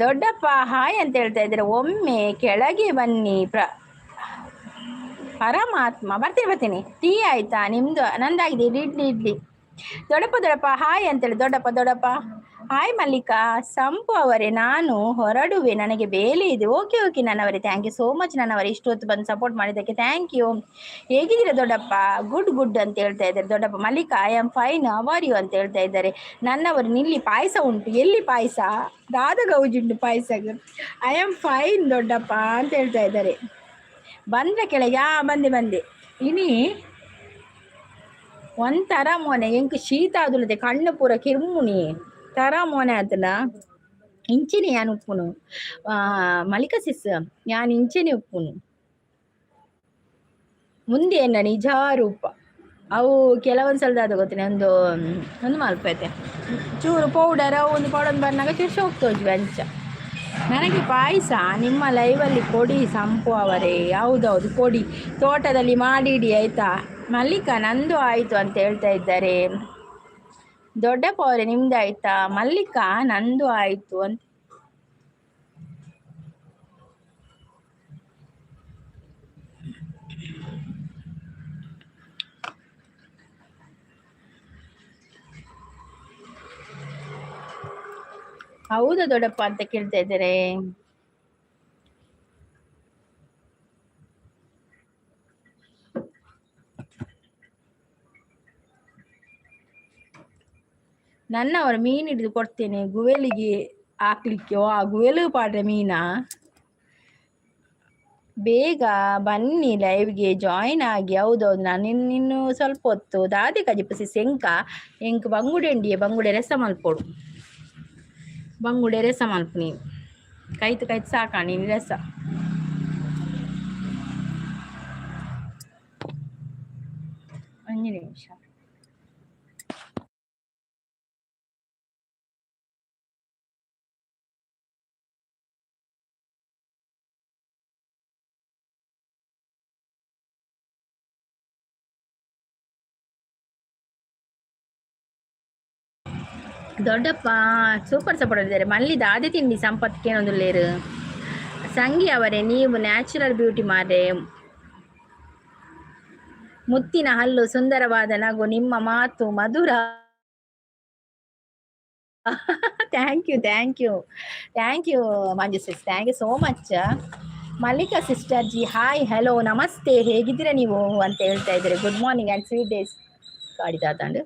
ದೊಡ್ಡಪ್ಪ ಹಾಯ್ ಅಂತ ಹೇಳ್ತಾ ಇದ್ದಾರೆ. ಒಮ್ಮೆ ಕೆಳಗೆ ಬನ್ನಿ ಪರಮಾತ್ಮ. ಬರ್ತೀನಿ. ಟೀ ಆಯ್ತಾ ನಿಮ್ದು? ನಂದಾಗಿದೆ ಇಡ್ಲಿ. ದೊಡ್ಡಪ್ಪ ಹಾಯ್ ಅಂತೇಳಿ. ದೊಡ್ಡಪ್ಪ ಹಾಯ್ ಮಲ್ಲಿಕಾ. ಸಂಪು ಅವರೇ, ನಾನು ಹೊರಡುವೆ, ನನಗೆ ಬೇಲೆ ಇದೆ. ಓಕೆ ನನ್ನವರೇ, ಥ್ಯಾಂಕ್ ಯು ಸೋ ಮಚ್ ನನ್ನವರೇ, ಇಷ್ಟೊತ್ತು ಬಂದು ಸಪೋರ್ಟ್ ಮಾಡಿದ್ದಕ್ಕೆ ಥ್ಯಾಂಕ್ ಯು. ಹೇಗಿದ್ದೀರಾ ದೊಡ್ಡಪ್ಪ? ಗುಡ್ ಅಂತ ಹೇಳ್ತಾ ಇದ್ದಾರೆ ದೊಡ್ಡಪ್ಪ. Mallika I am fine, how are you ಅಂತ ಹೇಳ್ತಾ ಇದ್ದಾರೆ. ನನ್ನವರು ನಿಲ್ಲಿ ಪಾಯಸ ಉಂಟು. ಎಲ್ಲಿ ಪಾಯಸ? ದಾದ ಗೌಜುಂಟು ಪಾಯಸ. ಐ ಆಮ್ ಫೈನ್ ದೊಡ್ಡಪ್ಪ ಅಂತ ಹೇಳ್ತಾ ಇದ್ದಾರೆ. ಬಂದ್ರೆ ಕೆಳಗೆ? ಬಂದೆ. ಇನಿ ಒಂಥರ ಮೊನೆ ಎಂಕ್ ಶೀತ ಆದುಲತೆ, ಕಣ್ಣು ಪೂರ ಕಿರ್ಮುನಿ ತರ ಮೊನೆ ಆತನ. ಇಂಚಿನಿ ಯಾನ್ ಉಪ್ಪುನು ಮಲ್ಲಿಕ ಸಿಸ್, ಯಾನ್ ಇಂಚಿನಿ ಉಪ್ಪುನು. ಮುಂದೆ ಏನ ನಿಜ ರೂಪ ಅವು ಕೆಲವೊಂದ್ಸಲದ ಗೊತ್ತೇನೆ. ಒಂದು ಮಲ್ಪ ಐತೆ ಚೂರು ಪೌಡರ್ ಒಂದು ಬಂದಾಗ ತಿರ್ಸಿ ಹೋಗ್ತೋಜ್ವಿ ಅಂಚ. ನನಗೆ ಪಾಯಸ ನಿಮ್ಮ ಲೈವಲ್ಲಿ ಕೊಡಿ ಸಂಪು ಅವರೇ. ಹೌದೌದು ಕೊಡಿ, ತೋಟದಲ್ಲಿ ಮಾಡಿಡಿ ಆಯ್ತಾ. ಮಲ್ಲಿಕಾ ನಂದು ಆಯಿತು ಅಂತ ಹೇಳ್ತಾ ಇದ್ದಾರೆ. ದೊಡ್ಡಪ್ಪ ಅವರೇ ನಿಮ್ದು ಆಯ್ತಾ? ಮಲ್ಲಿಕಾ ನಂದು ಆಯಿತು ಅಂತ. ಹೌದಾ ದೊಡ್ಡಪ್ಪ ಅಂತ ಕೇಳ್ತಾ ಇದ್ದಾರೆ. ನನ್ನವರು ಮೀನು ಹಿಡಿದು ಕೊಡ್ತೇನೆ ಗುವೆಲಿಗೆ ಹಾಕ್ಲಿಕ್ಕೆ. ಆ ಗುವೆಲು ಪಾಡ್ರೆ ಮೀನಾ? ಬೇಗ ಬನ್ನಿ ಲೈವ್ಗೆ ಜಾಯಿನ್ ಆಗಿ. ಹೌದೌದು, ನಾನು ಇನ್ನು ಸ್ವಲ್ಪ ಹೊತ್ತು ದಾದೆ ಕಜಿಪಸಿ ಎಂಕ್ ಬಂಗುಡೆ ರಸ ಮಲ್ಪೋಡು. ಬಂಗುಡೆ ರಸ ಮಲ್ಪ ನೀನು ಕೈತು ಸಾಕ ನೀನು ರಸ. ಒಂದು ನಿಮಿಷ. ದೊಡ್ಡಪ್ಪ ಸೂಪರ್ ಸಪೋರ್ಟ್ ಇದ್ದಾರೆ. ಮಲ್ಲಿ ದಾದೆ ತಿಂಡಿ ಸಂಪತ್ಗೆ ಒಂದು ಲೇರು. ಸಂಗಿ ಅವರೇ, ನೀವು ನ್ಯಾಚುರಲ್ ಬ್ಯೂಟಿ ಮಾರೆ. ಮುತ್ತಿನ ಹಲ್ಲು, ಸುಂದರವಾದ ನಗು, ನಿಮ್ಮ ಮಾತು ಮಧುರ. Thank you Manju sis, thank you so much. Mallika sister ji hi hello ನಮಸ್ತೆ, ಹೇಗಿದ್ದೀರಾ ನೀವು ಅಂತ ಹೇಳ್ತಾ ಇದ್ದಾರೆ. Good morning and sweet days ಕಾಡಿದಾತಂಡು.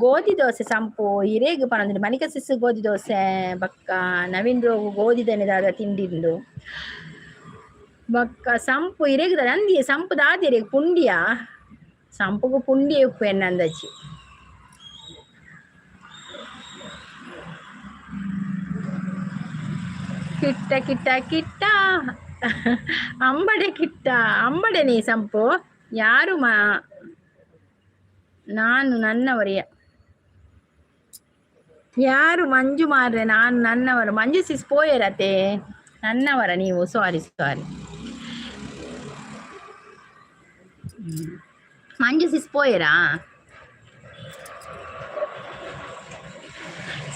ಗೋಧಿ ದೋಸೆ ಸಂಪು ಹಿರೇಗ ಪನಂದ್ರೆ ಮಲ್ಲಿಕಾ ಸಿಸ್ ಗೋಧಿ ದೋಸೆ ಬಕ್ಕ ನವೀನ್ ರೋಗು ಗೋಧಿದನೆ ದಾದ ತಿಂಡಿಂದು ಬಕ್ಕ ಸಂಪು ಹಿರೇಗದ ಅಂದಿಯ ಸಂಪು ದಾದಿರೆ ಪುಂಡಿಯ ಸಂಪುಗು ಪುಂಡಿ ಉಪ್ಪು ಎನ್ನಂದಚ್ಚಿ. ಕಿಟ್ಟ ಅಂಬಡೆ ನೀ ಸಂಪು ಯಾರು ನಾನು ನನ್ನವರಿಯ ಯಾರು ಮಂಜು ಮಾರ್ರೆ, ನಾನು ನನ್ನವರು. ಮಂಜು ಸಿಸ್ ಪೋಯರತೆ ನನ್ನವರ ನೀವು. ಸಾರಿ ಮಂಜು ಸಿಸ್ ಪೋಯರಾ?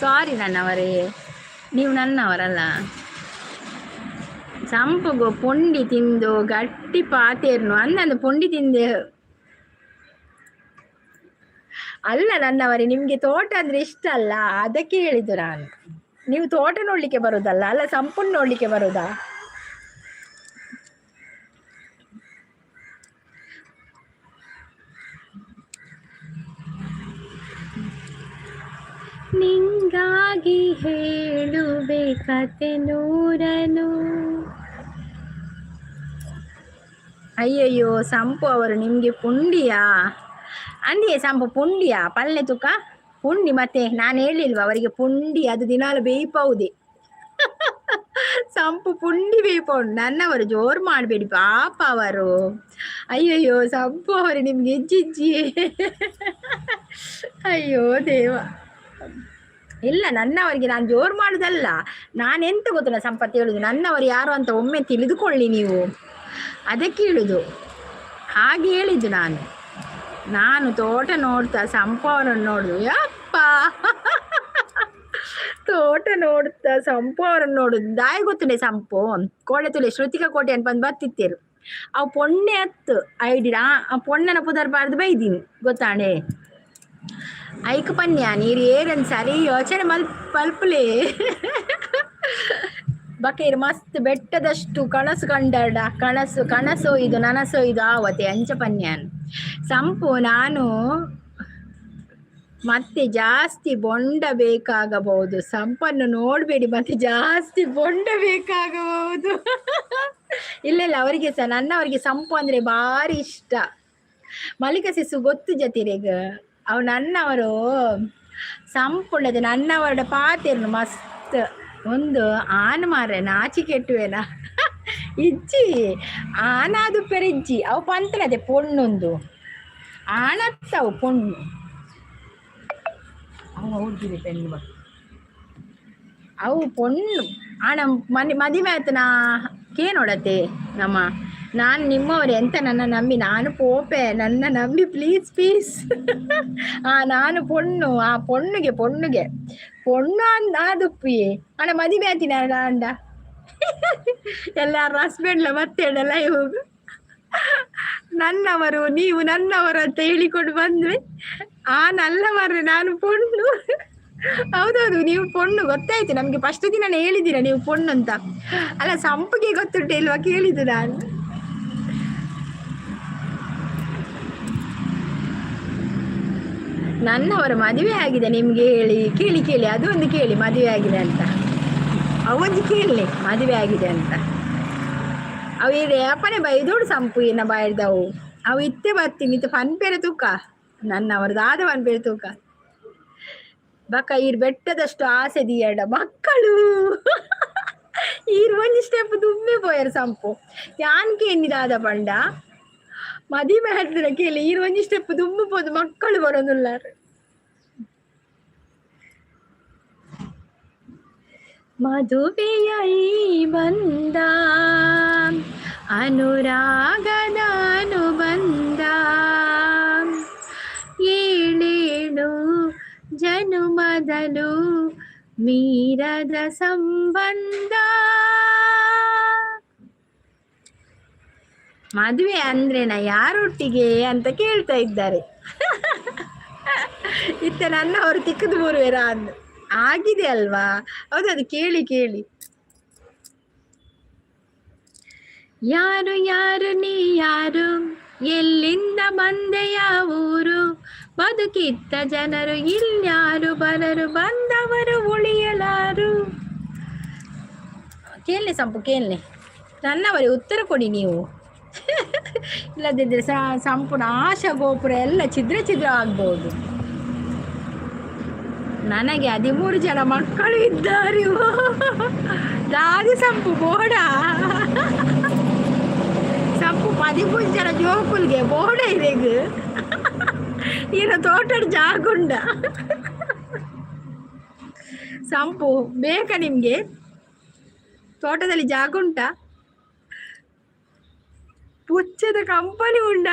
ಸಾರಿ ನನ್ನವರೇ, ನೀವು ನನ್ನವರಲ್ಲ. ಸಂಪುಗು ಪುಂಡಿ ತಿಂದು ಗಟ್ಟಿ ಪಾತೇರ್ನು ಅಂದಂದು ಪುಂಡಿ ತಿಂದೆ ಅಲ್ಲ ನನ್ನವರೇ. ನಿಮ್ಗೆ ತೋಟ ಅಂದ್ರೆ ಇಷ್ಟ ಅಲ್ಲ, ಅದಕ್ಕೆ ಹೇಳಿದ್ದು ನಾನು. ನೀವು ತೋಟ ನೋಡ್ಲಿಕ್ಕೆ ಬರುದಲ್ಲ, ಅಲ್ಲ ಸಂಪೂರ್ಣ ನೋಡ್ಲಿಕ್ಕೆ ಬರುದಾ? ನಿಂಗಾಗಿ ಹೇಳುವೆ ಕತೆ ನೂರನು. ಅಯ್ಯಯ್ಯೋ ಸಂಪು ಅವರು ನಿಮ್ಗೆ ಪುಂಡಿಯಾ ಅಂದಿಯೇ? ಸಂಪು ಪುಂಡಿಯಾ ಪಲ್ಲೆ ತುಕ ಪುಂಡಿ. ಮತ್ತೆ ನಾನು ಹೇಳಿಲ್ವಾ ಅವರಿಗೆ ಪುಂಡಿ ಅದು ದಿನಾಲು ಬೇಯ್ಪೌದೆ. ಸಂಪು ಪುಂಡಿ ಬೇಯ್ಪೌಂಡು. ನನ್ನವರು ಜೋರು ಮಾಡಬೇಡಿ ಪಾಪ ಅವರು. ಅಯ್ಯಯ್ಯೋ ಸಂಪು ಅವರು ನಿಮ್ಗೆ ಇಜ್ಜಿಜ್ಜಿ. ಅಯ್ಯೋ ದೇವ. ಇಲ್ಲ ನನ್ನವರಿಗೆ ನಾನು ಜೋರು ಮಾಡುದಲ್ಲ. ನಾನೆಂತ ಗೊತ್ತಿಲ್ಲ ಸಂಪತ್ತು ಹೇಳುದು, ನನ್ನವರು ಯಾರು ಅಂತ ಒಮ್ಮೆ ತಿಳಿದುಕೊಳ್ಳಿ ನೀವು, ಅದಕ್ಕೆ ಹೇಳುದು. ಹಾಗೆ ಹೇಳಿದ್ದು ನಾನು ತೋಟ ನೋಡ್ತಾ ಸಂಪು ಅವರನ್ನು ನೋಡುದು. ಯಪ್ಪ ತೋಟ ನೋಡುತ್ತಾ ಸಂಪು ಅವರನ್ನು ನೋಡುದು ದಾಯಿ ಗೊತ್ತುಂಡೆ ಸಂಪು ಕೋಟೆ ತುಲೆ ಶ್ರುತಿಕಾ ಕೋಟೆ ಅನ್ಪಂದು ಬರ್ತಿತ್ತೇರು ಅವು ಪೊಣ್ಣೆ ಹತ್ತು ಐಡಿಡ ಆ ಪೊಣ್ಣನ ಪುದರ್ಬಾರ್ದು ಬೈದೀನಿ ಗೊತ್ತಾಣೆ ಐಕ್ ಪನ್ಯ ನೀರು ಏರನ್ ಸರಿ ಯೋಚನೆ ಮಲ್ಪಲೆ ಬಕೇರ್ ಮಸ್ತ್ ಬೆಟ್ಟದಷ್ಟು ಕನಸು ಕಂಡಾಡ ಕನಸೋ ಇದು ನನಸೋ ಇದು ಆವತ್ತೆ ಅಂಚ ಪನ್ಯಾನ್ ಸಂಪು ನಾನು ಮತ್ತೆ ಜಾಸ್ತಿ ಬೊಂಡ ಬೇಕಾಗಬಹುದು ಸಂಪನ್ನು ನೋಡ್ಬೇಡಿ ಮತ್ತೆ ಜಾಸ್ತಿ ಬೊಂಡ ಬೇಕಾಗಬಹುದು ಇಲ್ಲ ಅವರಿಗೆ ಸಹ ನನ್ನವರಿಗೆ ಸಂಪು ಅಂದ್ರೆ ಭಾರಿ ಇಷ್ಟ ಮಲ್ಲಿಕ ಸಿಸು ಗೊತ್ತು ಜತಿರೇಗ ಅವು ನನ್ನವರು ಸಂಪುಂಡದ ನನ್ನವರ ಪಾತೆರ್ನು ಮಸ್ತ್ ಒಂದು ಆನ್ ಮಾರೆ ನಾಚಿ ಕೆಟ್ಟುವೆನ ಇಜ್ಜಿ ಆನಾದು ಪೆರಿಜ್ಜಿ ಅವು ಪಂತನದೆ ಪೊಣ್ಣೊಂದು ಆನತ್ತವು ಪೊಣ್ಣು ಹುಡುಗಿರಿ ಪೆಣ್ಣು ಅವು ಪೊಣ್ಣು ಆಣ ಮದುವೆ ಆಯ್ತು ನಾ ಕೇನೋಡತ್ತೆ ನಮ್ಮ ನಾನು ನಿಮ್ಮವ್ರೆ ಎಂತ ನನ್ನ ನಂಬಿ ನಾನು ಪೋಪೆ ನನ್ನ ನಂಬಿ ಪ್ಲೀಸ್ ನಾನು ಪೊಣ್ಣು ಆ ಪೊಣ್ಣುಗೆ ಪೊಣ್ಣು ಅದುಪ್ಪಿ ಅಣ್ಣ ಮದುವೆ ಆಯ್ತೀನಿ ಅಂಡ ಎಲ್ಲಾರು ಹಸ್ಬೆಂಡ್ಲ ಮತ್ತೆ ಹೇಳಲ್ಲ ಹೋಗು ನನ್ನವರು ನೀವು ನನ್ನವರು ಅಂತ ಹೇಳಿಕೊಂಡು ಬಂದ್ವಿ ನಲ್ಲ ಮಾರ್ರೆ ನಾನು ಪೊಣ್ಣು ಹೌದೌದು ನೀವು ಪೊಣ್ಣು ಗೊತ್ತಾಯ್ತು ನಮ್ಗೆ ಫಸ್ಟ್ ದಿನ ಹೇಳಿದ್ದೀರಾ ನೀವು ಪೊಣ್ಣು ಅಂತ ಅಲ್ಲ ಸಂಪಿಗೆ ಗೊತ್ತುಂಟೆ ಇಲ್ವಾ ಕೇಳಿದ್ದು ನಾನು ನನ್ನವರ ಮದುವೆ ಆಗಿದೆ ನಿಮ್ಗೆ ಕೇಳಿ ಅದು ಒಂದು ಕೇಳಿ ಮದುವೆ ಆಗಿದೆ ಅಂತ ಅವೊಂದು ಕೇಳಿ ಮದುವೆ ಆಗಿದೆ ಅಂತ ಅವು ಇದೆ ಅಪ್ಪನೇ ಬೈದೋಡು ಸಂಪು ಏನ ಬಾಯ್ದವು ಅವು ಇತ್ತೆ ಬರ್ತೀನಿ ಇತ್ತು ಪನ್ಪೇರೆ ತೂಕ ನನ್ನವರದಾದ ಪನ್ಪೇರೆ ತೂಕ ಬಕ್ಕ ಈರ್ ಬೆಟ್ಟದಷ್ಟು ಆಸೆ ದಿಯಡ ಮಕ್ಕಳು ಈರ್ ಒಂದು ಸ್ಟೆಪ್ ದುಮ್ಮೆ ಪೋಯರು ಸಂಪು ಯಾನ್ಕೆ ಎನ್ನಿದಾದ ಪಂಡ ಮದುವೆ ಹಾಡ್ದಿರ ಕೇಳಿ ಈರ್ ಒಂದು ಸ್ಟೆಪ್ ದುಮ್ಮೆ ಪೋದು ಮಕ್ಕಳು ಬರೋದಿಲ್ಲಾರು ಮದುವೆಯ ಈ ಬಂದ ಅನುರಾಗದ ಅನುಬಂಧ ಏಳೇಳು ಜನುಮದಲು ಮೀರದ ಸಂಬಂಧ ಮದುವೆ ಅಂದ್ರೇನ ಯಾರೊಟ್ಟಿಗೆ ಅಂತ ಕೇಳ್ತಾ ಇದ್ದಾರೆ ಇತ್ತ ನನ್ನವರು ತಿಕ್ಕದು ಮೂರುವೆರ ಅಂದ್ ಆಗಿದೆ ಅಲ್ವಾ ಹೌದದು ಕೇಳಿ ಯಾರು ನೀ ಯಾರು ಎಲ್ಲಿಂದ ಬಂದೆಯ ಊರು ಬದುಕಿತ್ತ ಜನರು ಇಲ್ಯಾರು ಬರರು ಬಂದವರು ಉಳಿಯಲಾರು ಕೇಳಿ ಸಂಪು ಕೇಳಿ ನನ್ನವರೇ ಉತ್ತರ ಕೊಡಿ ನೀವು ಇಲ್ಲದಿದ್ದರೆ ಸಂಪೂರ್ಣ ಆಶಾ ಗೋಪುರ ಎಲ್ಲ ಛಿದ್ರ ಆಗ್ಬಹುದು ನನಗೆ 13 ಜನ ಮಕ್ಕಳು ಇದ್ದಾರೆ ದಾದಿ ಸಂಪು ಬೋಡ ಸಂಪು 13 ಜನ ಜೋಕುಲ್ಗೆ ಬೋಡ ಇದೆ ಈನ ತೋಟದ ಜಾಗುಂಡ ಸಂಪು ಬೇಕಾ ನಿಮ್ಗೆ ತೋಟದಲ್ಲಿ ಜಾಗುಂಟ ಪುಚ್ಚದ ಕಂಪನಿ ಉಂಡ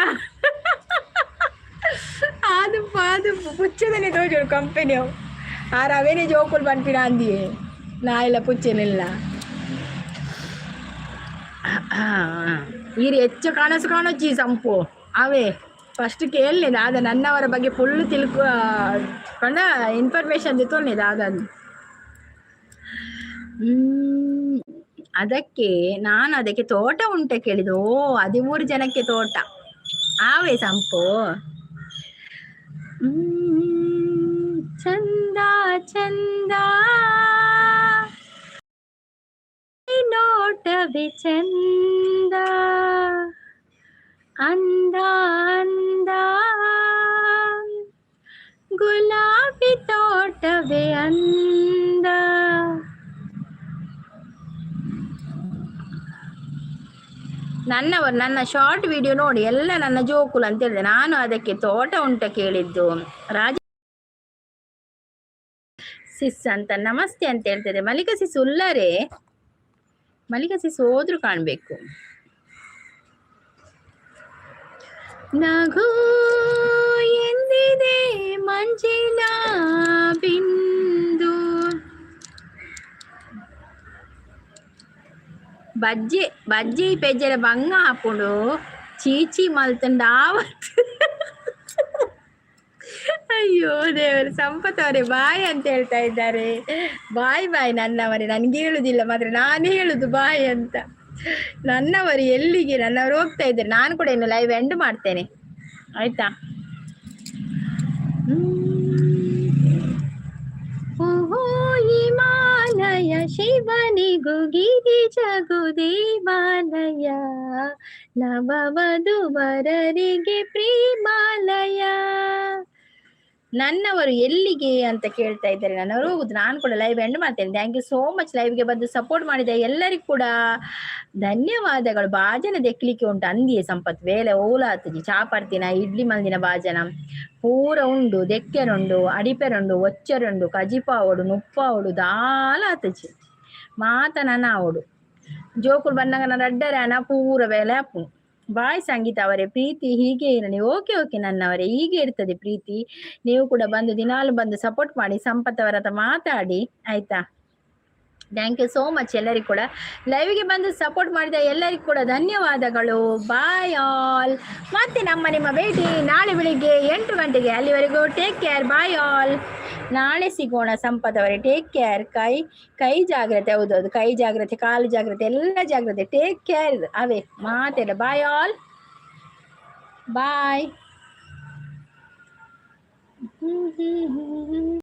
ಅದು ಪುಚ್ಚದನೆ ತೋಜೋಡು ಕಂಪನಿಯವು ಅವನೇ ಜೋಕುಲು ಪನ್ಪಿನ ಅಂದಿಯೇ ನಾ ಎಲ್ಲ ಪುಚ್ಚನಿಲ್ಲ ಈರು ಹೆಚ್ಚು ಕಾಣೊಚ್ಚಿ ಸಂಪು ಅವೇ ಫಸ್ಟ್ ಕೇಳಲಿಲ್ಲ ಆದ ನನ್ನವರ ಬಗ್ಗೆ ಫುಲ್ ತಿಳ್ಕೊಂಡ ಇನ್ಫಾರ್ಮೇಶನ್ ತಿಳ್ಕೊಂಡಿದ್ದ ಅದನ್ನು ಅದಕ್ಕೆ ತೋಟ ಉಂಟ ಕೇಳಿದ್ದು 13 ಜನಕ್ಕೆ ತೋಟ ಆವೇ ಸಂಪು ಚಂದ ನೋಟವೇ ಚಂದ ಅಂದ ಗುಲಾಬಿ ತೋಟವೇ ಅಂದ ನನ್ನ ಶಾರ್ಟ್ ವಿಡಿಯೋ ನೋಡಿ ಎಲ್ಲ ನನ್ನ ಜೋಕುಲು ಅಂತ ಹೇಳಿದೆ ನಾನು ಅದಕ್ಕೆ ತೋಟ ಉಂಟ ಕೇಳಿದ್ದು ರಾಜ ಸಿಸ್ ಅಂತ ನಮಸ್ತೆ ಅಂತ ಹೇಳ್ತದೆ ಮಲ್ಲಿಕ ಸಿಸ್ ಉಲ್ಲರೇ ಮಲ್ಲಿಕ ಸಿಸ್ ಹೋದ್ರು ಕಾಣ್ಬೇಕು ನಗು ಎಂದಿದೆ ಮಂಜಿನ ಬಜ್ಜಿ ಬಜ್ಜಿ ಪೆಜ್ಜರ ಬಂಗ ಹಾಕೊಂಡು ಚೀಚಿ ಮಲ್ತಂಡ ಆವತ್ತು. ಅಯ್ಯೋ ದೇವರು, ಸಂಪತ್ ಅವರೇ ಬಾಯ್ ಅಂತ ಹೇಳ್ತಾ ಇದ್ದಾರೆ. ಬಾಯ್ ಬಾಯ್ ನನ್ನವರೇ, ನನ್ಗೆ ಹೇಳುದಿಲ್ಲ ಮಾತ್ರ, ನಾನು ಹೇಳುದು ಬಾಯ್ ಅಂತ. ನನ್ನವರು ಎಲ್ಲಿಗೆ, ನನ್ನವರು ಹೋಗ್ತಾ ಇದ್ದಾರೆ. ನಾನು ಕೂಡ ಇನ್ನು ಲೈವ್ ಎಂಡ್ ಮಾಡ್ತೇನೆ, ಆಯ್ತಾ? ಓಹೋ ಹಿಮಾಲಯ ಶಿವನಿಗೂ ಗಿರಿ ಜಗು ದೇವಾಲಯ, ನವವಧುವರರಿಗೆ ಪ್ರೇಮಾಲಯ. ನನ್ನವರು ಎಲ್ಲಿಗೆ ಅಂತ ಕೇಳ್ತಾ ಇದ್ದಾರೆ. ನನ್ನವರು ಹೋಗುದು, ನಾನು ಕೂಡ ಲೈವ್ ಎಂಡ್ ಮಾಡ್ತೇನೆ. ಥ್ಯಾಂಕ್ ಯು ಸೋ ಮಚ್ ಲೈವ್ಗೆ ಬಂದು ಸಪೋರ್ಟ್ ಮಾಡಿದ ಎಲ್ಲರಿಗೂ ಕೂಡ ಧನ್ಯವಾದಗಳು. ಭಾಜನ ದೆಕ್ಲಿಕ್ಕೆ ಉಂಟು ಅಂದಿಯೇ ಸಂಪತ್ ವೇಳೆ ಓಲಾತಜಿ ಚಾಪಡ್ತಿನ ಇಡ್ಲಿ ಮಲ್ದಿನ ಭಾಜನ ಪೂರ ಉಂಡು, ದೆಕ್ಕೆರುಂಡು, ಅಡಿಪೆರುಂಡು, ಒಚ್ಚರುಂಡು, ಕಜಿಪಾವಡು, ನುಪ್ಪಾವಡು ದಾಲಾತಜಿ ಮಾತ ನನ್ನ ಅವಡು ಜೋಕುಲು ಬಂದಾಗ ನನ್ನ ಅಡ್ಡರ ಪೂರ ವೇಳೆ ಅಪ್ಪು. ಬಾಯ್ ಸಂಗೀತ ಅವರೇ, ಪ್ರೀತಿ ಹೀಗೆ ಇರಲಿ. ಓಕೆ ಓಕೆ ನನ್ನವರೇ, ಹೀಗೆ ಇರ್ತದೆ ಪ್ರೀತಿ. ನೀವು ಕೂಡ ಬಂದು ದಿನಾಲು ಬಂದು ಸಪೋರ್ಟ್ ಮಾಡಿ, ಸಂಪತ್ ಅವರ ಹತ್ರ ಮಾತಾಡಿ, ಆಯ್ತಾ? ಥ್ಯಾಂಕ್ ಯು ಸೋ ಮಚ್ ಎಲ್ಲರಿಗೂ ಕೂಡ ಲೈವ್ಗೆ ಬಂದು ಸಪೋರ್ಟ್ ಮಾಡಿದ ಎಲ್ಲರಿಗೂ ಕೂಡ ಧನ್ಯವಾದಗಳು. Bye all. ಮತ್ತೆ ನಿಮ್ಮ ಭೇಟಿ ನಾಳೆ ಬೆಳಿಗ್ಗೆ 8 ಗಂಟೆಗೆ. ಅಲ್ಲಿವರೆಗೂ ಟೇಕ್ ಕೇರ್, ಬಾಯ್ ಆಲ್. ನಾಳೆ ಸಿಗೋಣ ಸಂಪತ್ ಅವರೇ, ಟೇಕ್ ಕೇರ್. ಕೈ ಜಾಗ್ರತೆ, ಹೌದೌದು, ಕೈ ಜಾಗ್ರತೆ, ಕಾಲು ಜಾಗ್ರತೆ, ಎಲ್ಲ ಜಾಗ್ರತೆ. ಟೇಕ್ ಕೇರ್ ಅವೇ ಮಾತೆಲ್ಲ. ಬಾಯ್ ಆಲ್, ಬಾಯ್.